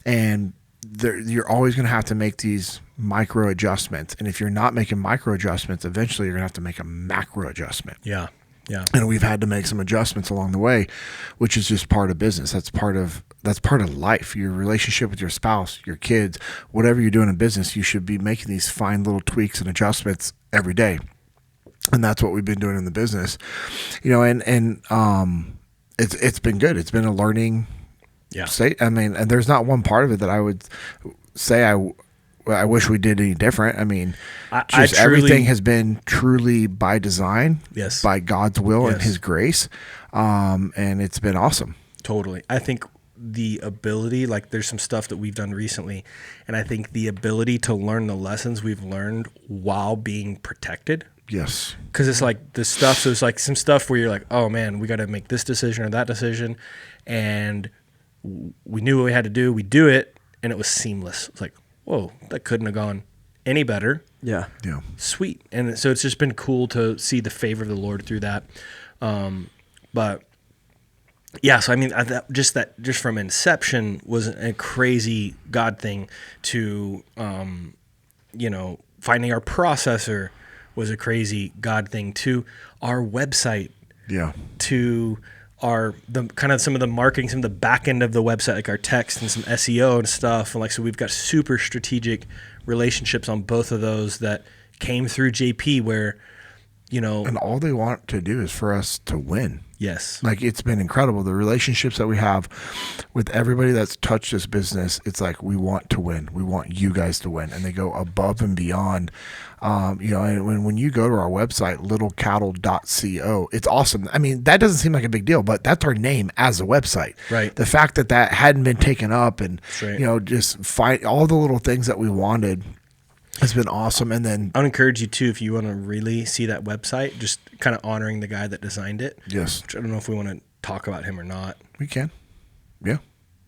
And you're always going to have to make these micro adjustments. And if you're not making micro adjustments, eventually you're going to have to make a macro adjustment. Yeah. Yeah. And we've had to make some adjustments along the way, which is just part of business. That's part of life. Your relationship with your spouse, your kids, whatever you're doing in business, you should be making these fine little tweaks and adjustments every day. And that's what we've been doing in the business. You know, and it's been good. It's been a learning state. I mean, and there's not one part of it that I would say I wish we did any different. I mean, everything has been truly by design, by God's will and His grace, and it's been awesome. Totally. I think the ability, like there's some stuff that we've done recently, and I think the ability to learn the lessons we've learned while being protected. Yes. Because it's like the stuff, so it's like some stuff where you're like, oh man, we got to make this decision or that decision, and we knew what we had to do. We do it, and it was seamless. It's like, whoa, that couldn't have gone any better. Yeah. Yeah. Sweet. And so it's just been cool to see the favor of the Lord through that. But yeah, so I mean, just from inception was a crazy God thing to, you know, finding our processor was a crazy God thing to our website. Yeah. To the kind of some of the marketing, some of the back end of the website, like our text and some SEO and stuff. And like, so we've got super strategic relationships on both of those that came through JP where, you know. And all they want to do is for us to win. Yes. Like, it's been incredible. The relationships that we have with everybody that's touched this business, it's like, we want to win. We want you guys to win. And they go above and beyond. You know, and when you go to our website, littlecattle.co, it's awesome. I mean, that doesn't seem like a big deal, but that's our name as a website. Right. The fact that hadn't been taken up and, right. You know, just find all the little things that we wanted has been awesome. And then I would encourage you too, if you want to really see that website, just kind of honoring the guy that designed it. Yes. Which I don't know if we want to talk about him or not. We can. Yeah.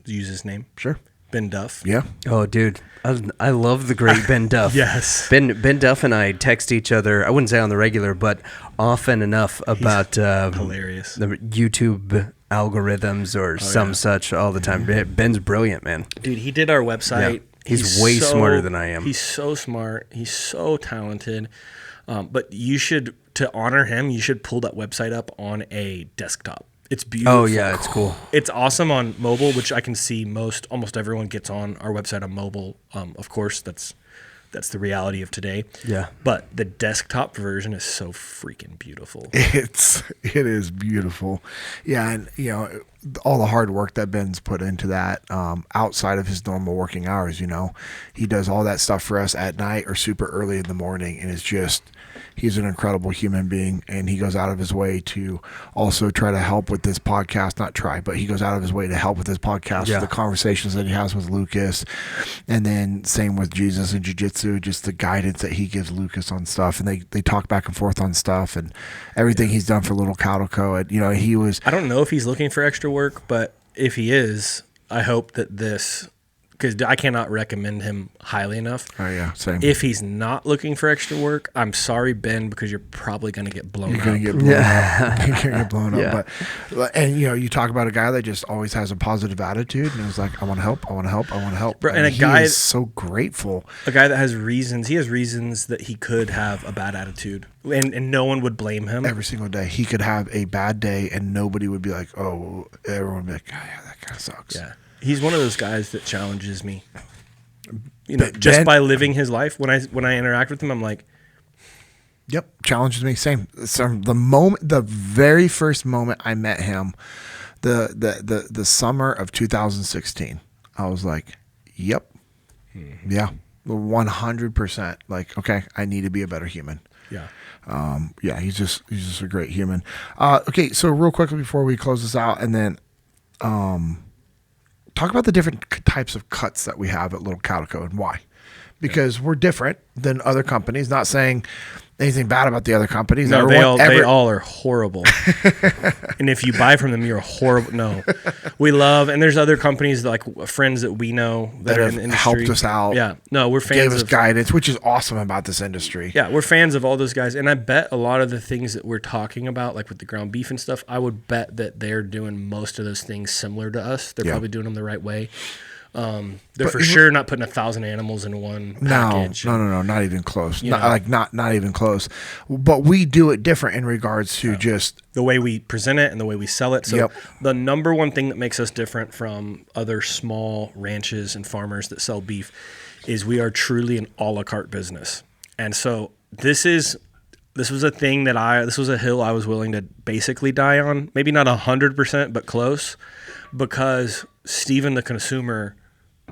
Use his name. Sure. Ben Duff. Yeah. Oh, dude, I love the great Ben Duff. Yes. Ben Duff and I text each other. I wouldn't say on the regular, but often enough about hilarious. the YouTube algorithms or such all the time. Ben's brilliant, man. Dude, he did our website. Yeah. He's way smarter than I am. He's so smart. He's so talented. But to honor him, you should pull that website up on a desktop. It's beautiful. Oh yeah, it's cool. It's awesome on mobile, which I can see almost everyone gets on our website on mobile. Of course, that's the reality of today. Yeah. But the desktop version is so freaking beautiful. It is beautiful. Yeah, and all the hard work that Ben's put into that outside of his normal working hours, he does all that stuff for us at night or super early in the morning, and it's just he's an incredible human being, and he goes out of his way to also try to help with this podcast. Not try, but he goes out of his way to help with this podcast, with the conversations that he has with Lucas, and then same with Jesus and Jiu-Jitsu, just the guidance that he gives Lucas on stuff, and they talk back and forth on stuff and everything he's done for Little Calico. And he was. I don't know if he's looking for extra work, but if he is, I hope that because I cannot recommend him highly enough. Oh yeah, same. If he's not looking for extra work, I'm sorry, Ben, because you're probably going to get blown up. You're going to get blown up. You're going to get blown Yeah. up. And you talk about a guy that just always has a positive attitude, and he's like, I want to help, I want to help, I want to help. Bro, and a he guy is so grateful. A guy that has reasons. He has reasons that he could have a bad attitude, and no one would blame him. Every single day, he could have a bad day, and nobody would be like, "Oh," everyone would be like, "Oh yeah, that guy sucks." Yeah, he's one of those guys that challenges me. Ben, just by living his life. When I interact with him, I'm like, yep, challenges me. Same. So the very first moment I met him, the summer of 2016, I was like, "Yep, yeah, 100%." Like, okay, I need to be a better human. yeah. He's just a great human. Okay, so real quickly before we close this out, and then talk about the different types of cuts that we have at Little Calico and why. Because we're different than other companies. Not saying anything bad about the other companies. No, they all are horrible. And if you buy from them, you're horrible. No, we love, and there's other companies like friends that we know that are in the industry. Helped us out. Yeah, no, we're fans. Gave us guidance, which is awesome about this industry. Yeah, we're fans of all those guys, and I bet a lot of the things that we're talking about, like with the ground beef and stuff, I would bet that they're doing most of those things similar to us. They're probably doing them the right way. They're for sure not putting 1,000 animals in one package. No, not even close. Not even close. But we do it different in regards to just the way we present it and the way we sell it. So the number one thing that makes us different from other small ranches and farmers that sell beef is we are truly an a la carte business. And so this was a hill I was willing to basically die on. Maybe not 100%, but close, because Steven, the consumer,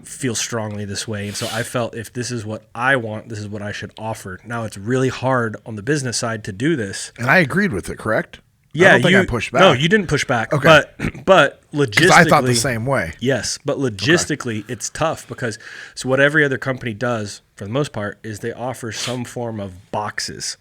feel strongly this way. And so I felt if this is what I want, this is what I should offer. Now it's really hard on the business side to do this. And I agreed with it, correct? Yeah, I don't think I pushed back. No, you didn't push back. Okay. But logistically, because I thought the same way. Yes, but logistically it's tough because what every other company does for the most part is they offer some form of boxes.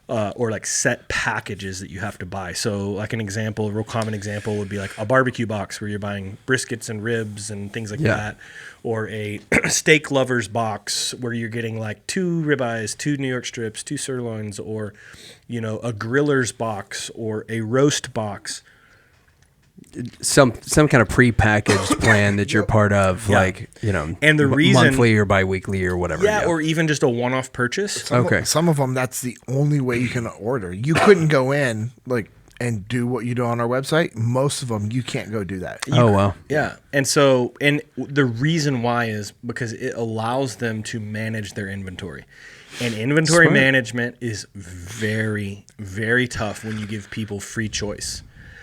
Or like set packages that you have to buy. So like a real common example would be like a barbecue box where you're buying briskets and ribs and things like that. Or a steak lovers box where you're getting like 2 ribeyes, 2 New York strips, 2 sirloins, or, a griller's box or a roast box. Some kind of pre-packaged plan that you're part of, and the reason monthly or bi-weekly or whatever. Yeah, or even just a one-off purchase. Some of them, that's the only way you can order. You couldn't go in and do what you do on our website. Most of them, you can't go do that. Wow. Yeah. And so, and the reason why is because it allows them to manage their inventory. And inventory management is very, very tough when you give people free choice.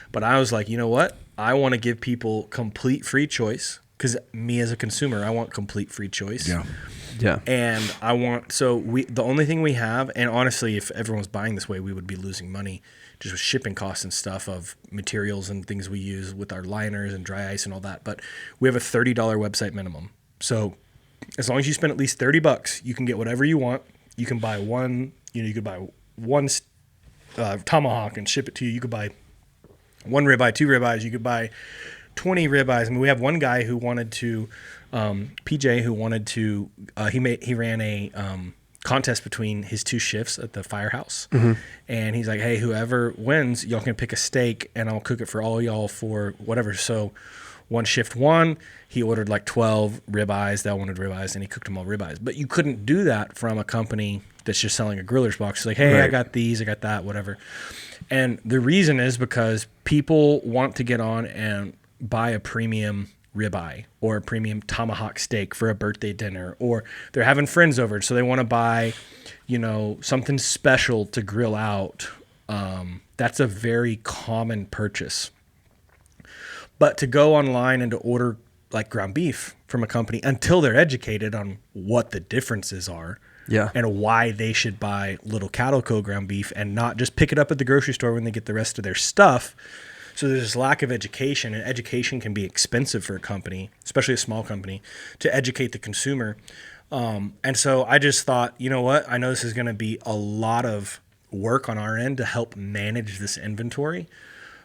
But I was like, you know what? I want to give people complete free choice because me as a consumer, I want complete free choice. Yeah. And the only thing we have, and honestly, if everyone's buying this way, we would be losing money just with shipping costs and stuff of materials and things we use with our liners and dry ice and all that. But we have a $30 website minimum. So as long as you spend at least $30, you can get whatever you want. You can buy one, you could buy one tomahawk and ship it to you. You could buy 1 ribeye, 2 ribeyes. You could buy 20 ribeyes. I mean, we have one guy who wanted to PJ, who wanted to, he ran a contest between his 2 shifts at the firehouse, and he's like, hey, whoever wins, y'all can pick a steak, and I'll cook it for all y'all for whatever. So one shift won. He ordered like 12 ribeyes. They all wanted ribeyes, and he cooked them all ribeyes. But you couldn't do that from a company that's just selling a griller's box. It's like, hey, I got these, I got that, whatever. And the reason is because people want to get on and buy a premium ribeye or a premium tomahawk steak for a birthday dinner, or they're having friends over, so they want to buy, something special to grill out. That's a very common purchase. But to go online and to order like ground beef from a company until they're educated on what the differences are, and why they should buy Little Cattle Co. ground beef and not just pick it up at the grocery store when they get the rest of their stuff. So there's this lack of education, and education can be expensive for a company, especially a small company, to educate the consumer. And so I just thought, you know what? I know this is going to be a lot of work on our end to help manage this inventory.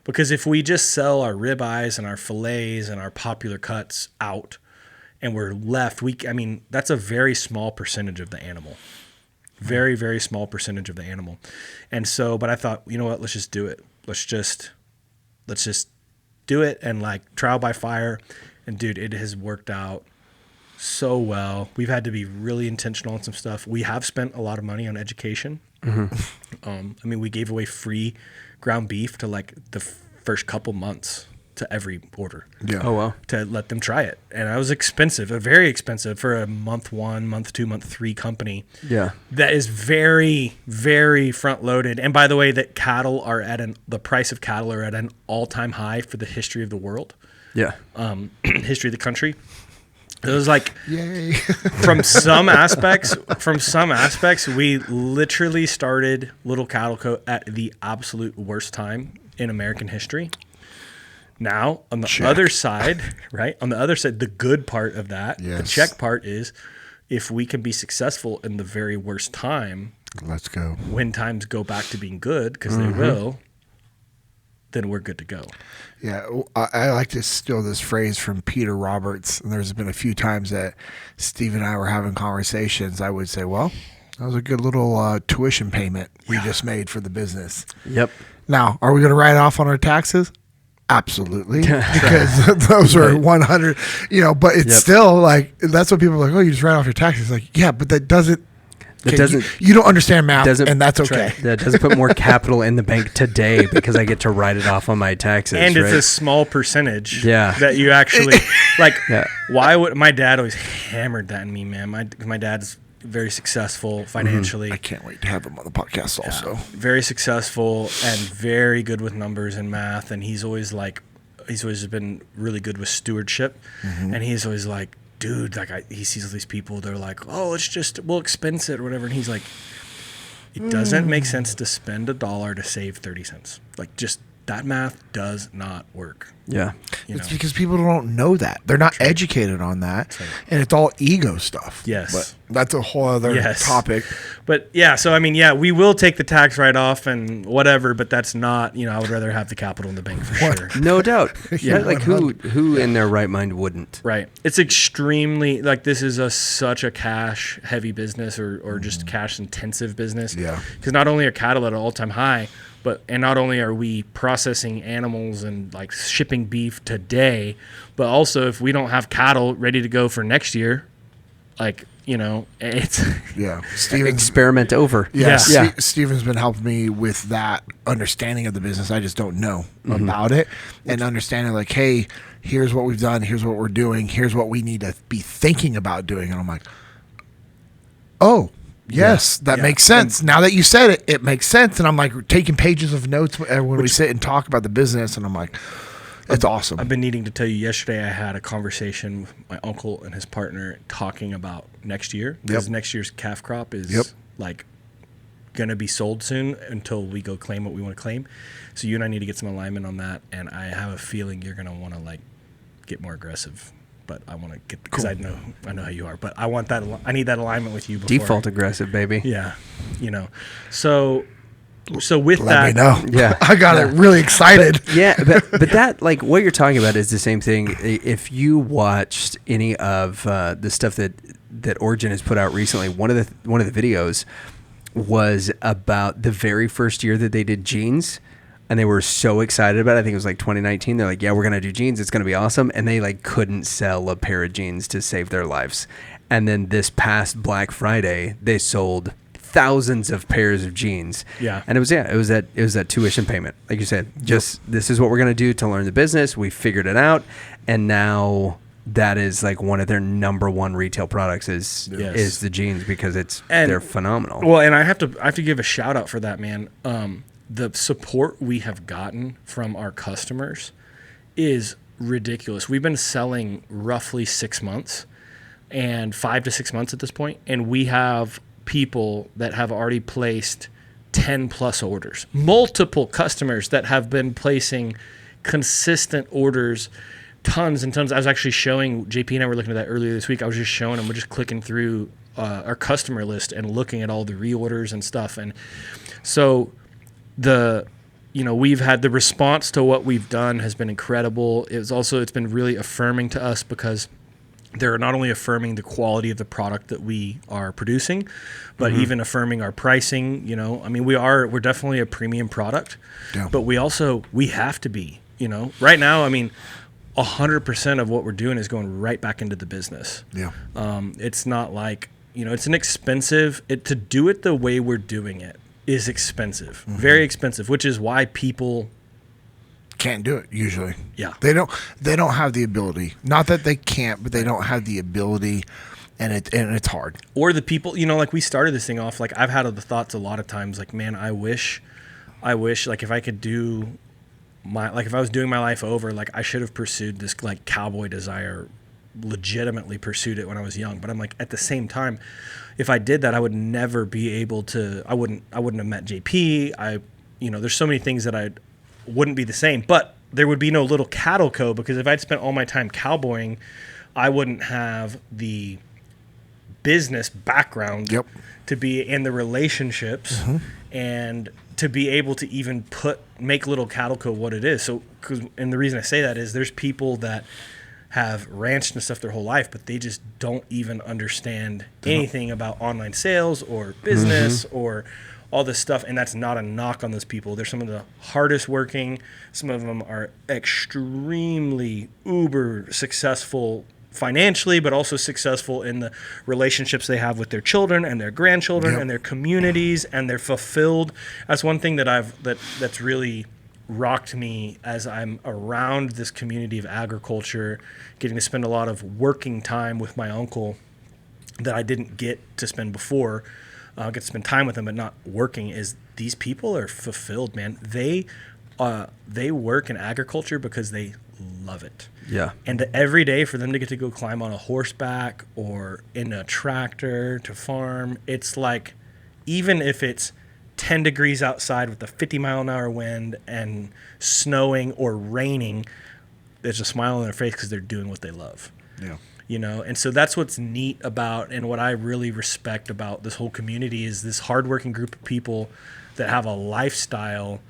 Because if we just sell our ribeyes and our fillets and our popular cuts out, and we're left, that's a very small percentage of the animal. Very, very small percentage of the animal. And so, but I thought, you know what? Let's just do it. Let's just do it, and like trial by fire. And dude, it has worked out so well. We've had to be really intentional on some stuff. We have spent a lot of money on education. We gave away free ground beef to like the first couple months to every order. Yeah. Oh, wow. To let them try it. And it was expensive, very expensive for a month 1, month 2, month 3 company. Yeah. That is very, very front loaded. And by the way, that the price of cattle are at an all-time high for the history of the world. Yeah. History of the country. It was like, yay. from some aspects, we literally started Little Cattle Co. at the absolute worst time in American history. Now, on the other side, right? On the other side, the good part of that, the check part is, if we can be successful in the very worst time, let's go. When times go back to being good, because they will, then we're good to go. Yeah, I like to steal this phrase from Peter Roberts, and there's been a few times that Steve and I were having conversations. I would say, well, that was a good little tuition payment we just made for the business. Yep. Now, are we going to write off on our taxes? Absolutely, because those are 100, but it's still like, that's what people are like, oh, you just write off your taxes. Like, yeah, but that doesn't, you don't understand math, and that's okay. That doesn't put more capital in the bank today because I get to write it off on my taxes. And it's a small percentage that you actually, why would, my dad always hammered that in me, man. My dad's very successul financially. I can't wait to have him on the podcast also. Very successful and very good with numbers and math. And he's always been really good with stewardship. And he's always like, dude, he sees all these people, they're like, oh, we'll expense it or whatever. And he's like, it doesn't make sense to spend $1 to save 30 cents. Like, just that math does not work. Yeah. It's because people don't know that. They're not educated on that. And it's all ego stuff. Yes. But that's a whole other topic. But yeah, so we will take the tax write-off and whatever, but that's not, I would rather have the capital in the bank for sure. No doubt. Yeah, like who in their right mind wouldn't? Right. It's extremely, this is such a cash-heavy business or just cash-intensive business. Yeah. Because not only are cattle at an all-time high, and not only are we processing animals and shipping beef today, but also if we don't have cattle ready to go for next year, it's experiment over. Yeah. Steven's been helping me with that understanding of the business. I just don't know about it, and understanding hey, here's what we've done, here's what we're doing, here's what we need to be thinking about doing, and I'm like, oh. Yes, that makes sense. And now that you said it, it makes sense. And I'm taking pages of notes when we sit and talk about the business. And I'm like, it's awesome. I've been needing to tell you, yesterday I had a conversation with my uncle and his partner talking about next year. Because next year's calf crop is going to be sold soon until we go claim what we want to claim. So you and I need to get some alignment on that. And I have a feeling you're going to want to get more aggressive. But I want to get, because I know how you are, but I want that. I need that alignment with you before. Default aggressive, baby. Yeah. So So with Let me that, know. Yeah. I got it really excited. But that, like, what you're talking about is the same thing. If you watched any of the stuff that Origin has put out recently, one of the videos was about the very first year that they did jeans, and they were so excited about it. I think it was like 2019. They're like, yeah, we're gonna do jeans. It's gonna be awesome. And they like couldn't sell a pair of jeans to save their lives. And then this past Black Friday, they sold thousands of pairs of jeans. Yeah. And it was that tuition payment. Like you said, just this is what we're going to do to learn the business. We figured it out. And now that is like one of their number one retail products is the jeans, because they're phenomenal. Well, and I have to give a shout out for that, man. The support we have gotten from our customers is ridiculous. We've been selling roughly 6 months, and 5 to 6 months at this point, and we have people that have already placed 10 plus orders, multiple customers that have been placing consistent orders, tons and tons. I was actually showing JP and I were looking at that earlier this week. I was just showing them, we're just clicking through our customer list and looking at all the reorders and stuff. And so we've had the response to what we've done has been incredible. It's been really affirming to us, because they're not only affirming the quality of the product that we are producing, but even affirming our pricing. I mean, we're definitely a premium product, but we have to be, right now. I mean, 100% of what we're doing is going right back into the business. Yeah. It's not like, it's an expensive, to do it the way we're doing it is expensive, very expensive, which is why people can't do it usually. Yeah. They don't have the ability. Not that they can't, but they don't have the ability, and it's hard. Or the people, like we started this thing off, like I've had the thoughts a lot of times, like, man, I wish like if I could do if I was doing my life over, like I should have pursued this like cowboy desire, legitimately pursued it when I was young. But I'm like, at the same time, if I did that, I would never be able to, I wouldn't have met JP. There's so many things that I wouldn't be the same, but there would be no Little Cattle Co, because if I'd spent all my time cowboying, I wouldn't have the business background to be in the relationships and to be able to even make Little Cattle Co what it is. So, and the reason I say that is there's people that have ranched and stuff their whole life, but they just don't even understand anything about online sales or business or all this stuff, and that's not a knock on those people. They're some of the hardest working. Some of them are extremely uber successful financially, but also successful in the relationships they have with their children and their grandchildren and their communities, and they're fulfilled. That's one thing that's really rocked me as I'm around this community of agriculture, getting to spend a lot of working time with my uncle that I didn't get to spend before. Get to spend time with them, but not working. Is these people are fulfilled, man. They work in agriculture because they love it. Yeah. And every day for them to get to go climb on a horseback or in a tractor to farm, it's like, even if it's 10 degrees outside with a 50-mile-an-hour wind and snowing or raining, there's a smile on their face because they're doing what they love. Yeah. And so that's what's neat about, and what I really respect about this whole community, is this hardworking group of people that have a lifestyle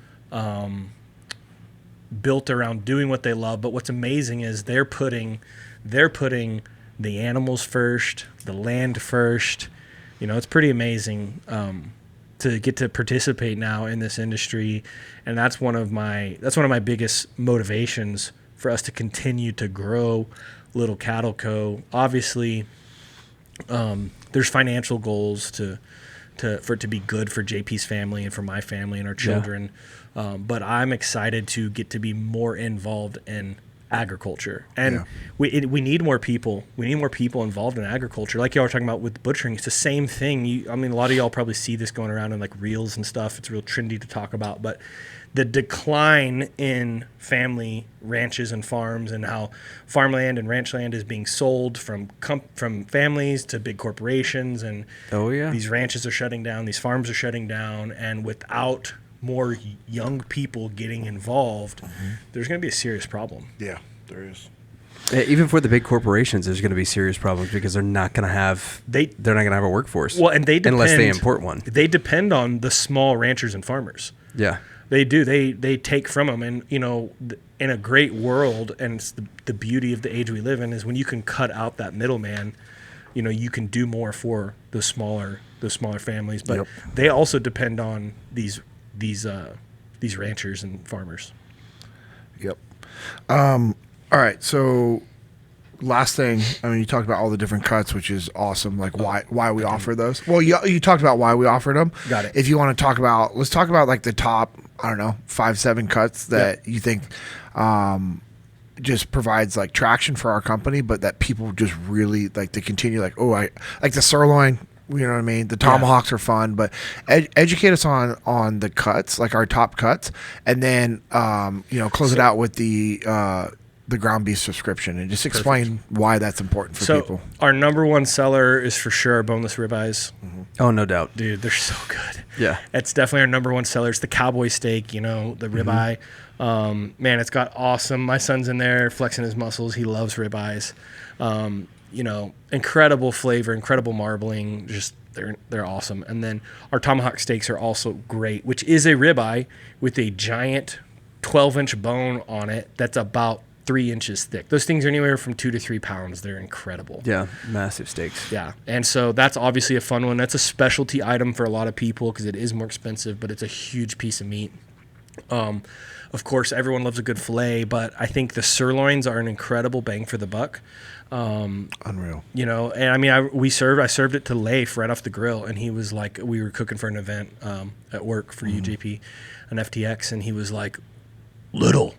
built around doing what they love. But what's amazing is they're putting the animals first, the land first. It's pretty amazing to get to participate now in this industry, and that's one of my biggest motivations for us to continue to grow Little Cattle Co. Obviously, there's financial goals for it to be good for JP's family and for my family and our children. But I'm excited to get to be more involved in agriculture, and we need more people. We need more people involved in agriculture. Like y'all were talking about with butchering, it's the same thing. A lot of y'all probably see this going around in like reels and stuff. It's real trendy to talk about, but the decline in family ranches and farms, and how farmland and ranch land is being sold from families to big corporations, and these ranches are shutting down, these farms are shutting down, and without more young people getting involved, there's going to be a serious problem. Yeah, there is. Even for the big corporations, there's going to be serious problems because they're not going to have a workforce. Well, and they depend, unless they import one. They depend on the small ranchers and farmers. Yeah, they do. They take from them, and in a great world, and it's the beauty of the age we live in is when you can cut out that middleman. You can do more for those smaller families, but they also depend on these ranchers and farmers. Yep. All right. So last thing, you talked about all the different cuts, which is awesome. Like why we offer those. Well, you talked about why we offered them. Got it. If you want to let's talk about like the top, I don't know, 5-7 cuts that you think, just provides like traction for our company, but that people just really like to continue. Like, I like the sirloin. You know what I mean? The tomahawks are fun, but educate us on the cuts, like our top cuts, and then close it out with the ground beef subscription, and just explain why that's important for people. Our number one seller is for sure boneless ribeyes. Mm-hmm. Oh, no doubt, dude. They're so good. Yeah, it's definitely our number one seller. It's the cowboy steak, the ribeye. Man, it's got awesome. My son's in there flexing his muscles. He loves ribeyes. Incredible flavor, incredible marbling. Just they're awesome. And then our tomahawk steaks are also great, which is a ribeye with a giant 12-inch bone on it that's about 3 inches thick. Those things are anywhere from 2 to 3 pounds. They're incredible. Yeah, massive steaks. Yeah, and so that's obviously a fun one. That's a specialty item for a lot of people because it is more expensive, but it's a huge piece of meat. Of course, everyone loves a good filet, but I think the sirloins are an incredible bang for the buck. Unreal. And I served it to Leif right off the grill, and he was like, we were cooking for an event at work for UJP, an FTX, and he was like, Little,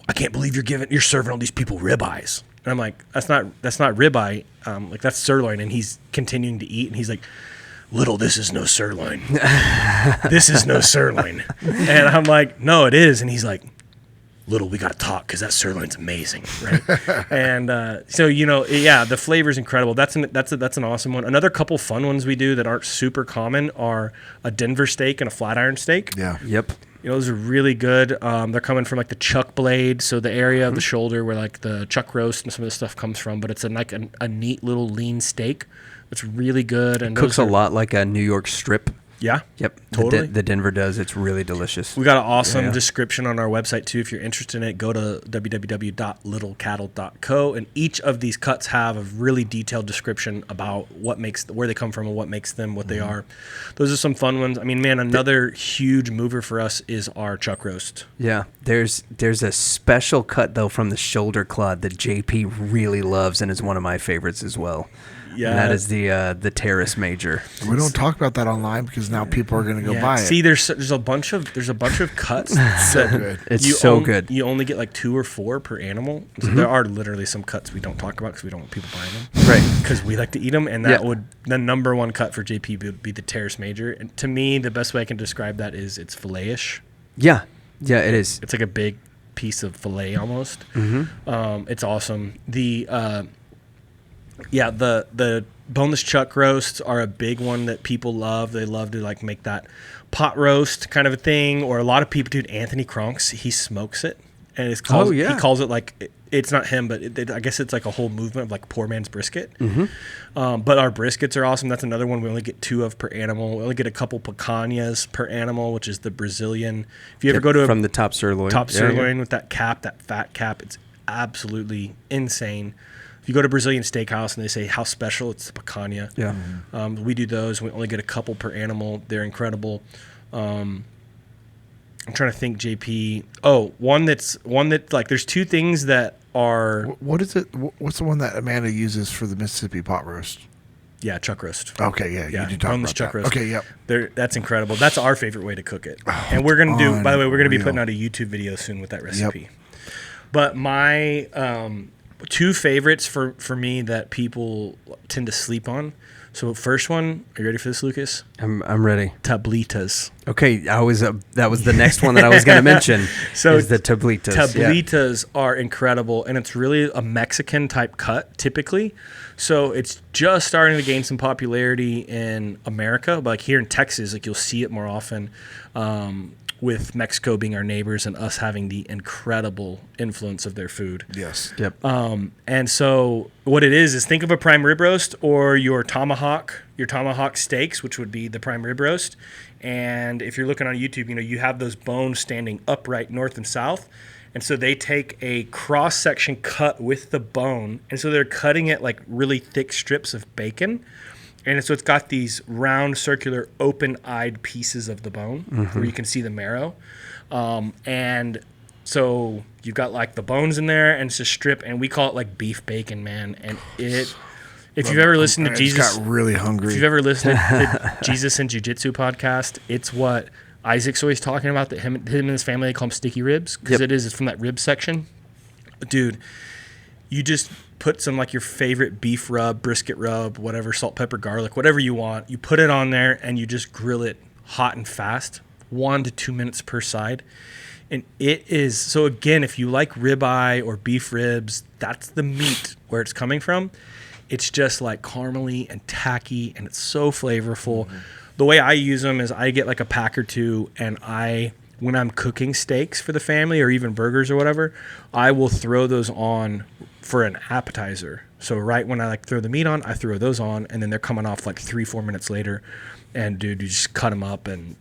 I can't believe you're serving all these people ribeyes. And I'm like, that's not ribeye, that's sirloin, and he's continuing to eat, and he's like, Little, this is no sirloin. This is no sirloin. And I'm like, no, it is. And he's like, Little, we got to talk because that sirloin's amazing, right? And the flavor's incredible. That's an awesome one. Another couple fun ones we do that aren't super common are a Denver steak and a flat iron steak. Yeah. Yep. Those are really good. They're coming from like the chuck blade, so the area of the shoulder where like the chuck roast and some of the stuff comes from. But it's a neat little lean steak. It's really good and cooks a lot like a New York strip. Yeah. Yep. Totally. The Denver does. It's really delicious. We got an awesome description on our website too. If you're interested in it, go to www.littlecattle.co, and each of these cuts have a really detailed description about where they come from and what makes them what they are. Those are some fun ones. Another huge mover for us is our chuck roast. Yeah. There's a special cut though from the shoulder clod that JP really loves and is one of my favorites as well. Yeah, and that is the Terrace Major. We don't talk about that online because now people are going to go buy it. See, there's a bunch of cuts. So good. It's so good. You only get like 2 or 4 per animal. So there are literally some cuts we don't talk about because we don't want people buying them. Right. Because we like to eat them, and the number one cut for JP would be the Terrace Major. And to me, the best way I can describe that is it's filet-ish. Yeah. Yeah, it is. It's like a big piece of filet almost. Mm-hmm. It's awesome. The boneless chuck roasts are a big one that people love. They love to like make that pot roast kind of a thing. Or a lot of people, dude, Anthony Kronks, he smokes it. And he calls it like, it's not him, but I guess it's like a whole movement of like poor man's brisket. Mm-hmm. But our briskets are awesome. That's another one we only get 2 of per animal. We only get a couple picanhas per animal, which is the Brazilian. If you ever go to from the top sirloin. With that fat cap, it's absolutely insane. If you go to Brazilian Steakhouse and they say how special, it's the picanha. Yeah. We do those. We only get a couple per animal. They're incredible. I'm trying to think, JP. Oh, one that like there's 2 things that are. What is it? What's the one that Amanda uses for the Mississippi pot roast? Yeah, chuck roast. Okay, yeah. You did talk about chuck that. roast. Okay, yep. That's incredible. That's our favorite way to cook it. And we're gonna do. By the way, we're gonna be putting out a YouTube video soon with that recipe. Yep. But my 2 favorites for me that people tend to sleep on. So first one, are you ready for this, Lucas? I'm ready. Tablitas. Okay, that was the next one that I was going to mention. So is the tablitas. Tablitas are incredible, and it's really a Mexican type cut typically. So it's just starting to gain some popularity in America, but like here in Texas, like you'll see it more often. with Mexico being our neighbors and us having the incredible influence of their food. Yes. Yep. And so what it is think of a prime rib roast or your tomahawk steaks, which would be the prime rib roast. And if you're looking on YouTube, you have those bones standing upright north and south. And so they take a cross section cut with the bone. And so they're cutting it like really thick strips of bacon. And so it's got these round, circular, open-eyed pieces of the bone where you can see the marrow. And so you've got like the bones in there, and it's a strip, and we call it like beef bacon, man. And if you've ever listened to Jesus, got really hungry. If you've ever listened to the Jesus and Jiu-Jitsu podcast, it's what Isaac's always talking about. That him and his family, they call them sticky ribs because it's from that rib section, dude. You just put some like your favorite beef rub, brisket rub, whatever, salt, pepper, garlic, whatever you want. You put it on there and you just grill it hot and fast, 1 to 2 minutes per side. And it is, so again, if you like ribeye or beef ribs, that's the meat where it's coming from. It's just like caramely and tacky, and it's so flavorful. The way I use them is I get like a pack or two, and when I'm cooking steaks for the family or even burgers or whatever, I will throw those on for an appetizer. So right when I like throw the meat on, I throw those on, and then they're coming off like 3-4 minutes later. And dude, you just cut them up, and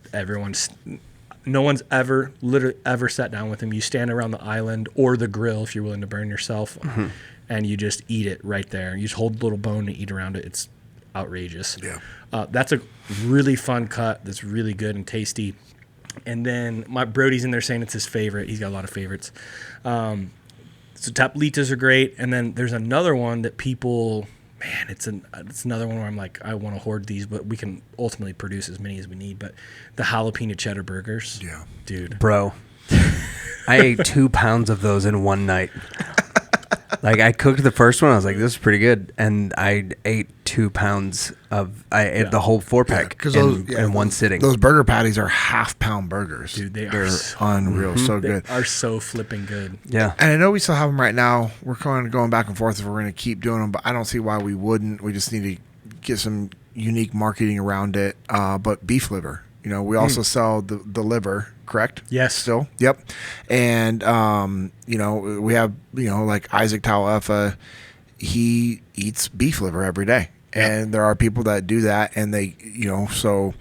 no one's literally ever sat down with them. You stand around the island or the grill if you're willing to burn yourself, and you just eat it right there. You just hold the little bone and eat around it. It's outrageous. Yeah. That's a really fun cut. That's really good and tasty. And then my Brody's in there saying it's his favorite. He's got a lot of favorites. So tablitas are great. And then there's another one that people, man, it's another one where I'm like, I want to hoard these, but we can ultimately produce as many as we need. But the jalapeno cheddar burgers. Yeah. Dude. Bro, I ate 2 pounds of those in one night. Like, I cooked the first one. I was like, this is pretty good. And I ate 2 pounds I ate the whole 4-pack in one sitting. Those burger patties are half-pound burgers. Dude, they're unreal. So good. They are so flipping good. Yeah. And I know we still have them right now. We're kind of going back and forth if we're going to keep doing them, but I don't see why we wouldn't. We just need to get some unique marketing around it. But beef liver. We also sell the liver, correct? Yes. Still? Yep. And, we have, like Isaac Tauefa, he eats beef liver every day. And there are people that do that, and they, so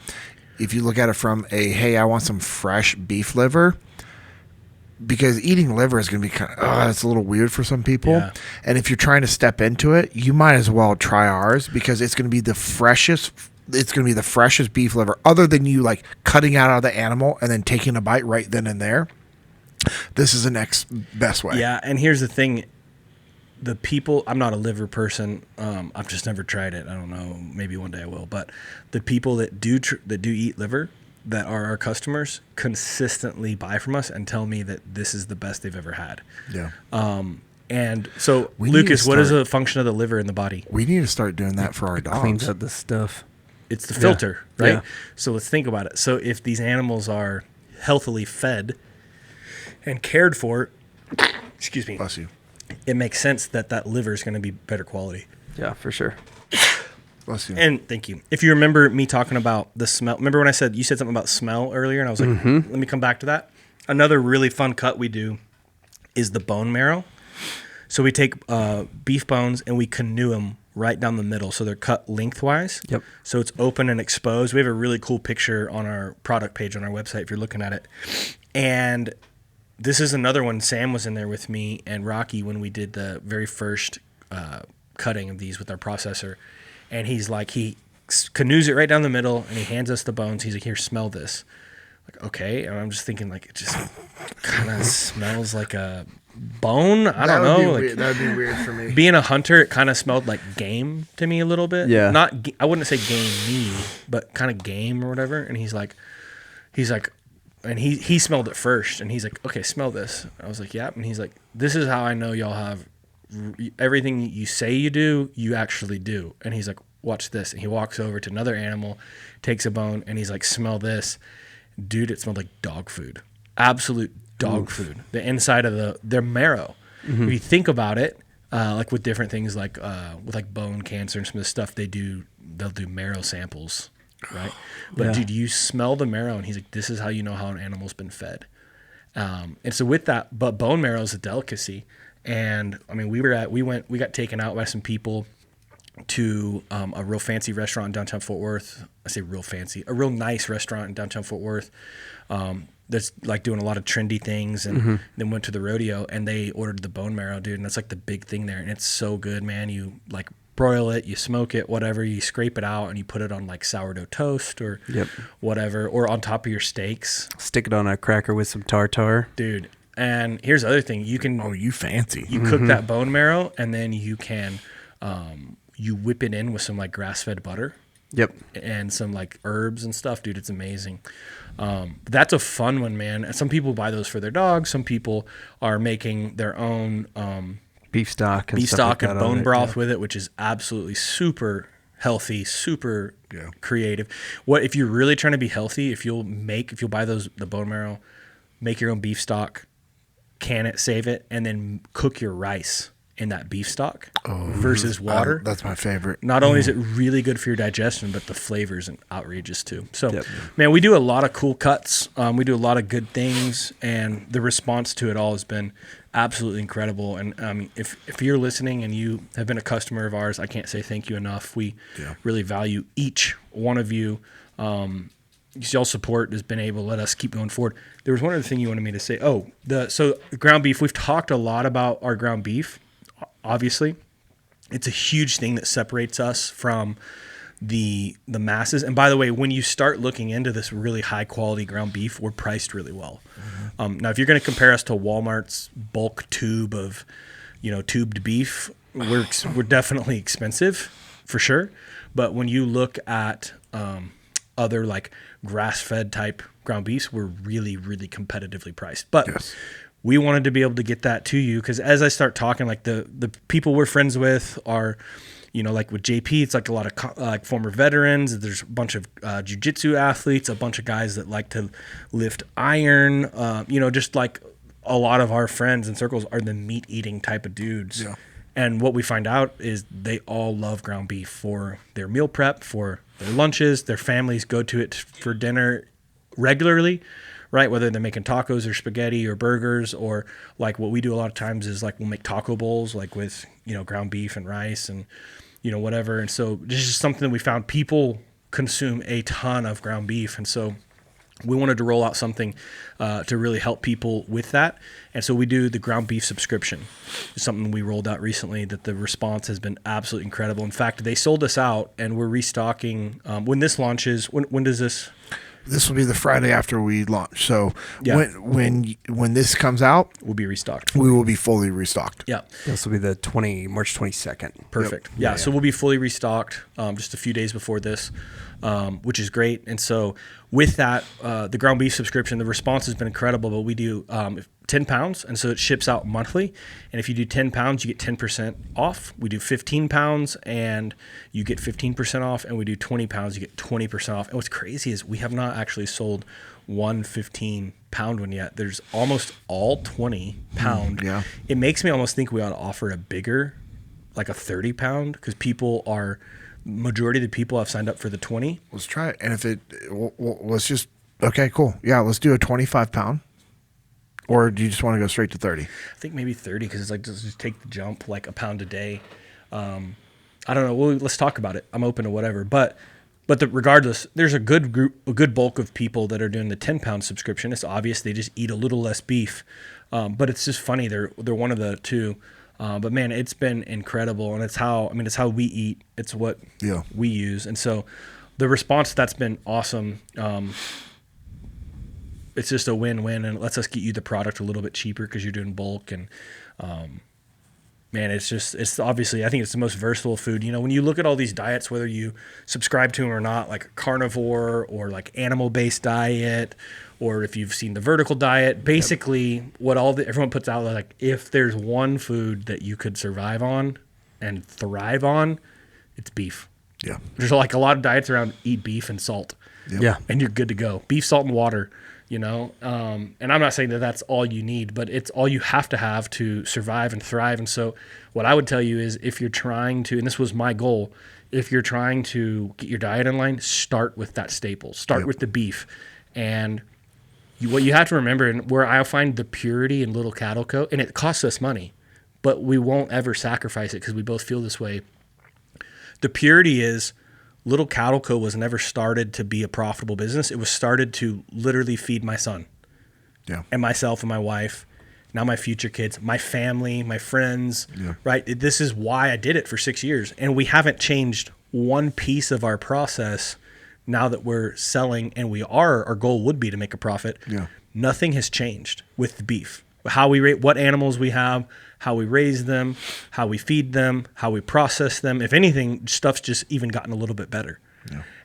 if you look at it from hey, I want some fresh beef liver, because eating liver is going to be it's a little weird for some people. Yeah. And if you're trying to step into it, you might as well try ours, because it's going to be the freshest. It's going to be the freshest beef liver, other than you like cutting out of the animal and then taking a bite right then and there. This is the next best way. Yeah, and here's the thing. The people, I'm not a liver person. I've just never tried it. I don't know. Maybe one day I will. But the people that do eat liver, that are our customers, consistently buy from us and tell me that this is the best they've ever had. Yeah. And so, We Lucas, need to what is start- the function of the liver in the body? We need to start doing that for our dogs. Cleans out the stuff. It's the filter, right? Yeah. So let's think about it. So if these animals are healthily fed and cared for, excuse me, Bless you. it makes sense that liver is going to be better quality. Yeah, for sure. Bless you. And thank you. If you remember me talking about the smell, remember when you said something about smell earlier, and I was like, let me come back to that. Another really fun cut we do is the bone marrow. So we take beef bones and we canoe them right down the middle. So they're cut lengthwise. Yep. So it's open and exposed. We have a really cool picture on our product page on our website if you're looking at it. And this is another one. Sam was in there with me and Rocky when we did the very first cutting of these with our processor. And he's like, he canoes it right down the middle and he hands us the bones. He's like, here, smell this. Like, okay. And I'm just thinking, like, it just kind of smells like a bone. I don't know. Like, That would be weird for me. being a hunter, it kind of smelled like game to me a little bit. Yeah. I wouldn't say gamey, but kind of game or whatever. And he's like, and he smelled it first, and he's like, okay, smell this. I was like, yep. And he's like, this is how I know y'all have everything you say you do, you actually do. And he's like, watch this. And he walks over to another animal, takes a bone, and he's like, smell this. Dude, it smelled like dog food. Absolute dog food. The inside of their marrow. If you think about it, like with different things like with like bone cancer and some of the stuff they'll do marrow samples right? But Yeah. dude, you smell the marrow, and he's like, this is how you know how an animal's been fed. And so with that, but bone marrow is a delicacy. And I mean, we got taken out by some people to a real fancy restaurant in downtown Fort Worth. I say real fancy, a real nice restaurant in downtown Fort Worth. That's like doing a lot of trendy things, and then went to the rodeo, and they ordered the bone marrow, dude. And that's like the big thing there. And it's so good, man. You like broil it, you smoke it, whatever, you scrape it out and you put it on like sourdough toast or whatever, or on top of your steaks. Stick it on a cracker with some tartar. Dude. And here's the other thing. You can, you fancy. You cook that bone marrow, and then you can, you whip it in with some like grass-fed butter. Yep. And some like herbs and stuff, dude. It's amazing. That's a fun one, man. And some people buy those for their dogs. Some people are making their own beef stock and bone broth with it, which is absolutely super healthy, super creative. What if you're really trying to be healthy? If you'll buy the bone marrow, make your own beef stock, can it, save it, and then cook your rice in that beef stock versus water. That's my favorite. Not only is it really good for your digestion, but the flavor's outrageous too. So, man, we do a lot of cool cuts. We do a lot of good things, and the response to it all has been absolutely incredible. And if you're listening and you have been a customer of ours, I can't say thank you enough. We really value each one of you. Y'all's support has been able to let us keep going forward. There was one other thing you wanted me to say. So ground beef. We've talked a lot about our ground beef. Obviously, it's a huge thing that separates us from the masses. And by the way, when you start looking into this really high quality ground beef, we're priced really well. Now, if you're going to compare us to Walmart's bulk tube of, tubed beef, we're definitely expensive for sure. But when you look at other like grass-fed type ground beefs, we're really, really competitively priced. But we wanted to be able to get that to you because as I start talking, like the people we're friends with are, like with JP, it's like a lot of like former veterans. There's a bunch of Jiu-Jitsu athletes, a bunch of guys that like to lift iron. Just like a lot of our friends and circles are the meat-eating type of dudes. Yeah. And what we find out is they all love ground beef for their meal prep, for their lunches. Their families go to it for dinner regularly, right? Whether they're making tacos or spaghetti or burgers, or like what we do a lot of times is like we'll make taco bowls like with, ground beef and rice and, whatever. And so this is something that we found people consume a ton of ground beef. And so we wanted to roll out something to really help people with that. And so we do the ground beef subscription. It's something we rolled out recently that the response has been absolutely incredible. In fact, they sold us out and we're restocking. When this launches, when does this? This will be the Friday after we launch. So when this comes out, we'll be restocked. We will be fully restocked. Yeah. This will be the March 22nd. Perfect. Yep. Yeah. So we'll be fully restocked just a few days before this, which is great. And so with that, the ground beef subscription, the response has been incredible, but we do 10 pounds. And so it ships out monthly. And if you do 10 pounds, you get 10% off. We do 15 pounds and you get 15% off. And we do 20 pounds, you get 20% off. And what's crazy is we have not actually sold one 15-pound one yet. There's almost all 20 pound. Yeah. It makes me almost think we ought to offer a bigger, like a 30 pound, because majority of the people have signed up for the 20. Let's try it. And if let's just, okay, cool. Yeah, let's do a 25 pound. Or do you just want to go straight to 30? I think maybe 30 because it's like just take the jump like a pound a day. I don't know. Well, let's talk about it. I'm open to whatever. But regardless, there's a good bulk of people that are doing the 10-pound subscription. It's obvious they just eat a little less beef. But it's just funny. They're one of the two. But man, it's been incredible, and it's how we eat. It's what we use, and so the response that's been awesome. It's just a win-win, and it lets us get you the product a little bit cheaper because you're doing bulk, and man, it's obviously I think it's the most versatile food. When you look at all these diets, whether you subscribe to them or not, like carnivore or like animal-based diet, or if you've seen the vertical diet, basically what everyone puts out, like if there's one food that you could survive on and thrive on, it's beef. Yeah. There's like a lot of diets around eat beef and salt. Yep. Yeah. And you're good to go. Beef, salt, and water, And I'm not saying that that's all you need, but it's all you have to survive and thrive. And so what I would tell you is if you're trying to, and this was my goal, if you're trying to get your diet in line, start with that staple. Start with the beef. And what you have to remember, and where I find the purity in Little Cattle Co., and it costs us money, but we won't ever sacrifice it because we both feel this way. The purity is Little Cattle Co. was never started to be a profitable business. It was started to literally feed my son and myself and my wife, now my future kids, my family, my friends, right? This is why I did it for 6 years. And we haven't changed one piece of our process now that we're selling, and our goal would be to make a profit. Nothing has changed with the beef. How we rate, what animals we have, how we raise them, how we feed them, how we process them. If anything, stuff's just even gotten a little bit better.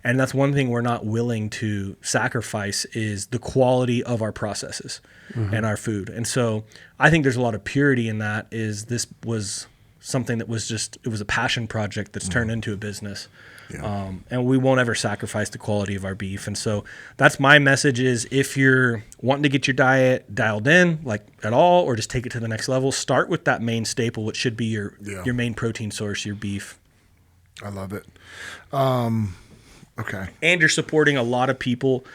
And that's one thing we're not willing to sacrifice is the quality of our processes and our food. And so I think there's a lot of purity in that. Is this was something that was just, it was a passion project that's turned into a business. And we won't ever sacrifice the quality of our beef. And so that's my message is if you're wanting to get your diet dialed in, like at all, or just take it to the next level, start with that main staple, which should be your main protein source, your beef. I love it. Okay. And you're supporting a lot of people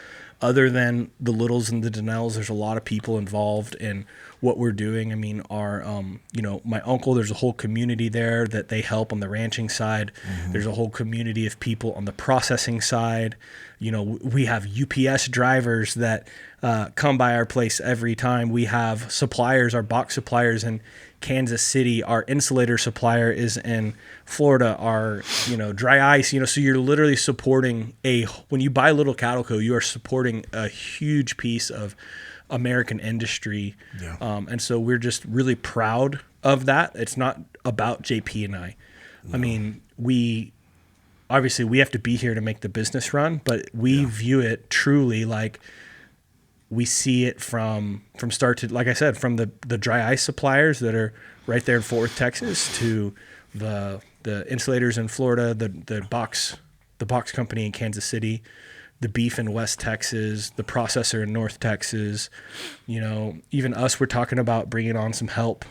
other than the Littles and the Dinnells. There's a lot of people involved in what we're doing. I mean, our, my uncle, there's a whole community there that they help on the ranching side. There's a whole community of people on the processing side. You know, we have UPS drivers that come by our place every time. We have suppliers, our box suppliers in Kansas City. Our insulator supplier is in Florida. Our, dry ice, so you're literally supporting when you buy Little Cattle Co., you are supporting a huge piece of American industry. And so we're just really proud of that. It's not about JP and I. I mean, we have to be here to make the business run, but we view it truly like we see it from start to, like I said, from the dry ice suppliers that are right there in Fort Worth, Texas, to the insulators in Florida, the box company in Kansas City, the beef in West Texas, the processor in North Texas. Even us, we're talking about bringing on some help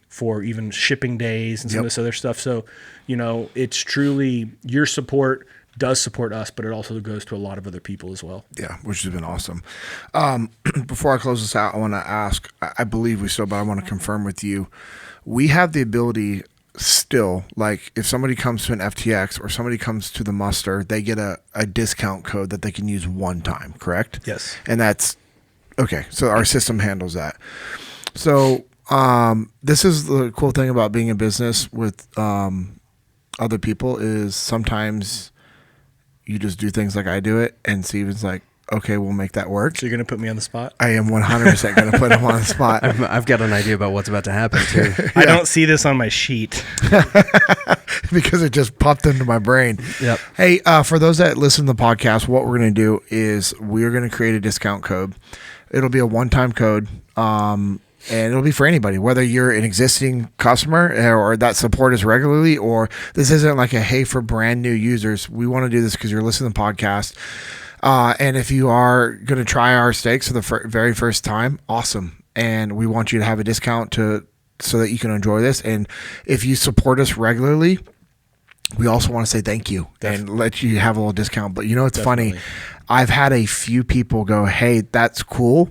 for even shipping days and some of this other stuff. So, it's truly your support does support us, but it also goes to a lot of other people as well. Yeah, which has been awesome. Before I close this out, I want to ask, I believe we still, but I want to confirm with you, we have the ability still, like if somebody comes to an FTX or somebody comes to the muster, they get a discount code that they can use one time, correct? Yes. And that's, okay, so our system handles that. So this is the cool thing about being in business with other people is sometimes you just do things like I do it, and Steven's like, okay, we'll make that work. So you're going to put me on the spot? I am 100% going to put him on the spot. I've got an idea about what's about to happen, too. I don't see this on my sheet. Because it just popped into my brain. Yep. Hey, for those that listen to the podcast, what we're going to do is we're going to create a discount code. It'll be a one-time code, and it'll be for anybody, whether you're an existing customer or that support us regularly, or this isn't like a, hey, for brand new users. We want to do this because you're listening to the podcast. And if you are going to try our steaks for the very first time, awesome. And we want you to have a discount so that you can enjoy this. And if you support us regularly, we also want to say thank you and let you have a little discount. But it's funny. I've had a few people go, hey, that's cool.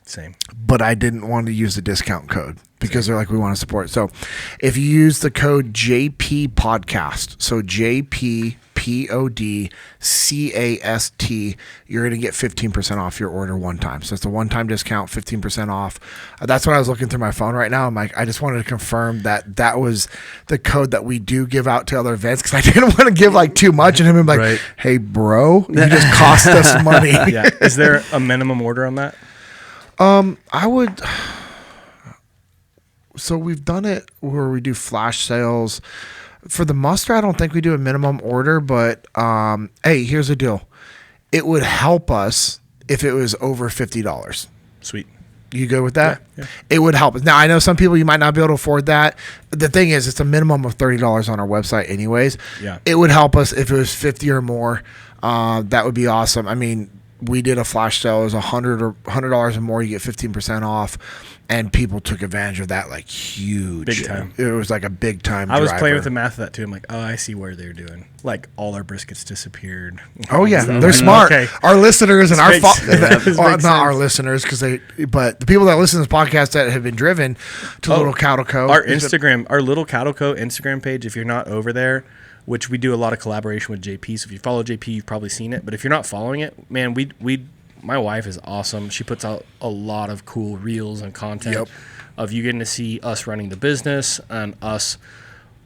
Same. But I didn't want to use the discount code because they're like, we want to support. So if you use the code JP Podcast, so JPPODCAST, you're going to get 15% off your order one time. So it's a one-time discount, 15% off. That's what I was looking through my phone right now. I'm like, I just wanted to confirm that was the code that we do give out to other events because I didn't want to give like too much and him be like, hey, bro, you just cost us money. Yeah. Is there a minimum order on that? I would. So we've done it where we do flash sales for the muster. I don't think we do a minimum order, but hey, here's the deal. It would help us if it was over $50. Sweet. You good with that? Yeah. It would help us. Now I know some people you might not be able to afford that. The thing is, it's a minimum of $30 on our website, anyways. Yeah. It would help us if it was 50 or more. That would be awesome. I mean, we did a flash sale. It was $100 or more. You get 15% off. And people took advantage of that like huge. Big time. It was like a big time I was driver. playing with the math of that too. I'm like, oh, I see where they're doing. Like all our briskets disappeared. Oh yeah, So, they're like, smart. okay. Our listeners and our This makes not sense. our listeners but the people that listen to this podcast that have been driven to Little Cattle Co. Our Instagram, our Little Cattle Co. Instagram page. If you're not over there, which we do a lot of collaboration with JP. So if you follow JP, you've probably seen it. But if you're not following it, man, my wife is awesome. She puts out a lot of cool reels and content. Yep. Of you getting to see us running the business and us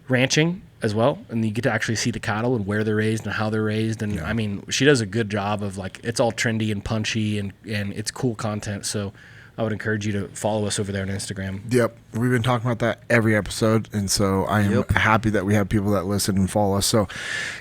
ranching as well. And you get to actually see the cattle and where they're raised and how they're raised. And I mean, she does a good job of like, it's all trendy and punchy and it's cool content. So I would encourage you to follow us over there on Instagram. Yep. We've been talking about that every episode. And so I am happy that we have people that listen and follow us. So,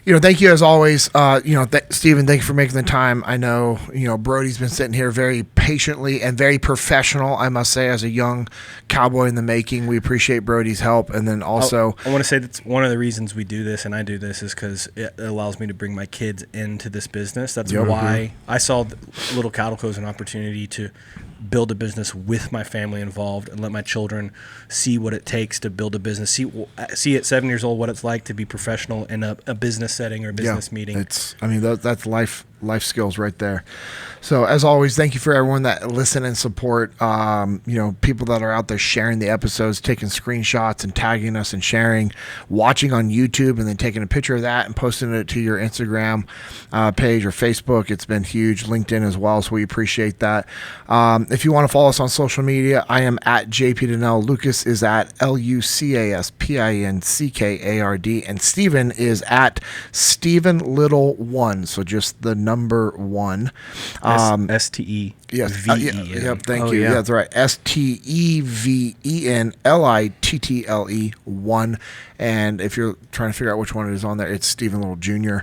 thank you as always. Stephen, thank you for making the time. I know, Brody's been sitting here very patiently and very professional, I must say, as a young cowboy in the making. We appreciate Brody's help. And then also, I want to say that's one of the reasons we do this and I do this is because it allows me to bring my kids into this business. That's why I saw Little Cattle Co. as an opportunity to build a business with my family involved and let my children see what it takes to build a business, see at 7 years old what it's like to be professional in a business setting or business meeting. That's life skills right there. So as always, thank you for everyone that listen and support, people that are out there sharing the episodes, taking screenshots and tagging us and sharing, watching on YouTube and then taking a picture of that and posting it to your Instagram page or Facebook. It's been huge. LinkedIn as well. So we appreciate that. If you want to follow us on social media, I am at JP Dinnell. Lucas is at LucaspincKard. And Steven is at Steven Little 1. So just the number 1. STE. Yes. VE. Thank you. Yeah, that's right. STEVENLITTLE 1. And if you're trying to figure out which one it is on there, it's Stephen Little Jr.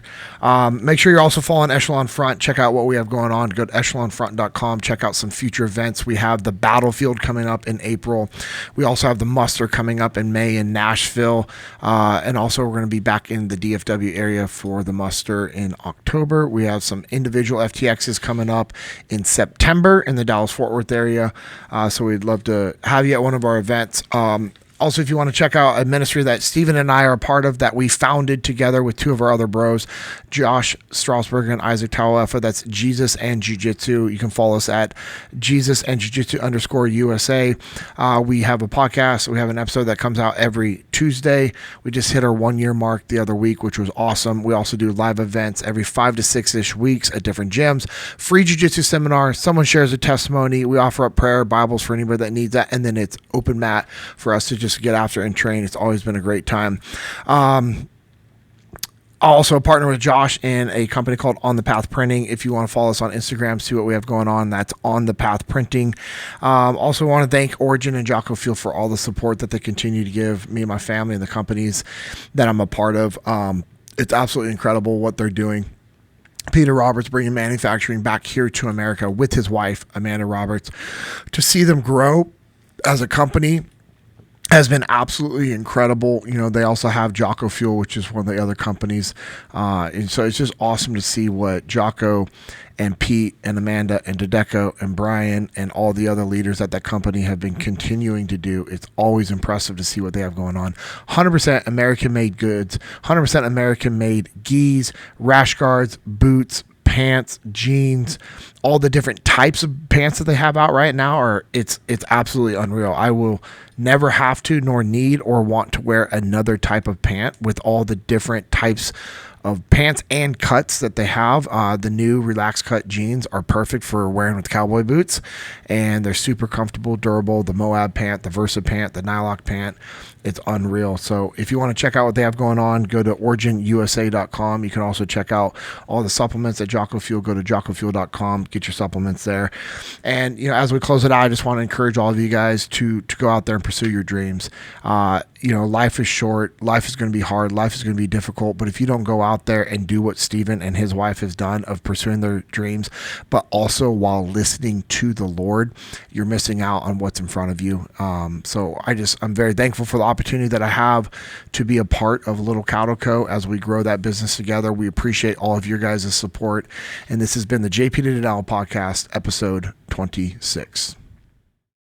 Make sure you're also following Echelon Front. Check out what we have going on. Go to echelonfront.com. Check out some future events. We have the Battlefield coming up in April. We also have the Muster coming up in May in Nashville. And also we're going to be back in the DFW area for the Muster in October. We have some individual FTXs coming up in September in the Dallas-Fort Worth area. So we'd love to have you at one of our events. Also, if you want to check out a ministry that Stephen and I are a part of that we founded together with two of our other bros, Josh Strasberg and Isaac Tauefa, that's Jesus and Jiu-Jitsu. You can follow us at Jesus and Jiu-Jitsu _USA. We have a podcast. We have an episode that comes out every Tuesday. We just hit our 1 year mark the other week, which was awesome. We also do live events every 5 to 6-ish weeks at different gyms. Free Jiu-Jitsu seminar. Someone shares a testimony. We offer up prayer Bibles for anybody that needs that. And then it's open mat for us to just get after and train. It's always been a great time. I also partner with Josh in a company called On the Path Printing. If you want to follow us on Instagram, see what we have going on, that's On the Path Printing. Also want to thank Origin and Jocko Fuel for all the support that they continue to give me and my family and the companies that I'm a part of. It's absolutely incredible what they're doing. Peter Roberts bringing manufacturing back here to America with his wife, Amanda Roberts. To see them grow as a company has been absolutely incredible. They also have Jocko Fuel, which is one of the other companies. And so it's just awesome to see what Jocko and Pete and Amanda and Dedeco and Brian and all the other leaders at that company have been continuing to do. It's always impressive to see what they have going on. 100% American-made goods, 100% American-made gis, rash guards, boots, pants, jeans, all the different types of pants that they have out right now it's absolutely unreal. I will never have to nor need or want to wear another type of pant with all the different types of pants and cuts that they have. The new relaxed cut jeans are perfect for wearing with cowboy boots, and they're super comfortable, durable. The Moab pant, the Versa pant, the Nylock pant, it's unreal. So if you want to check out what they have going on, go to originusa.com. You can also check out all the supplements at Jocko Fuel. Go to jockofuel.com, get your supplements there. And as we close it out, I just want to encourage all of you guys to go out there and pursue your dreams. Life is short. Life is going to be hard. Life is going to be difficult. But if you don't go out there and do what Stephen and his wife has done of pursuing their dreams, but also while listening to the Lord, you're missing out on what's in front of you. So I'm very thankful for the opportunity that I have to be a part of Little Cattle Co. as we grow that business together. We appreciate all of your guys' support. And this has been the JP Dinnell Podcast, episode 26.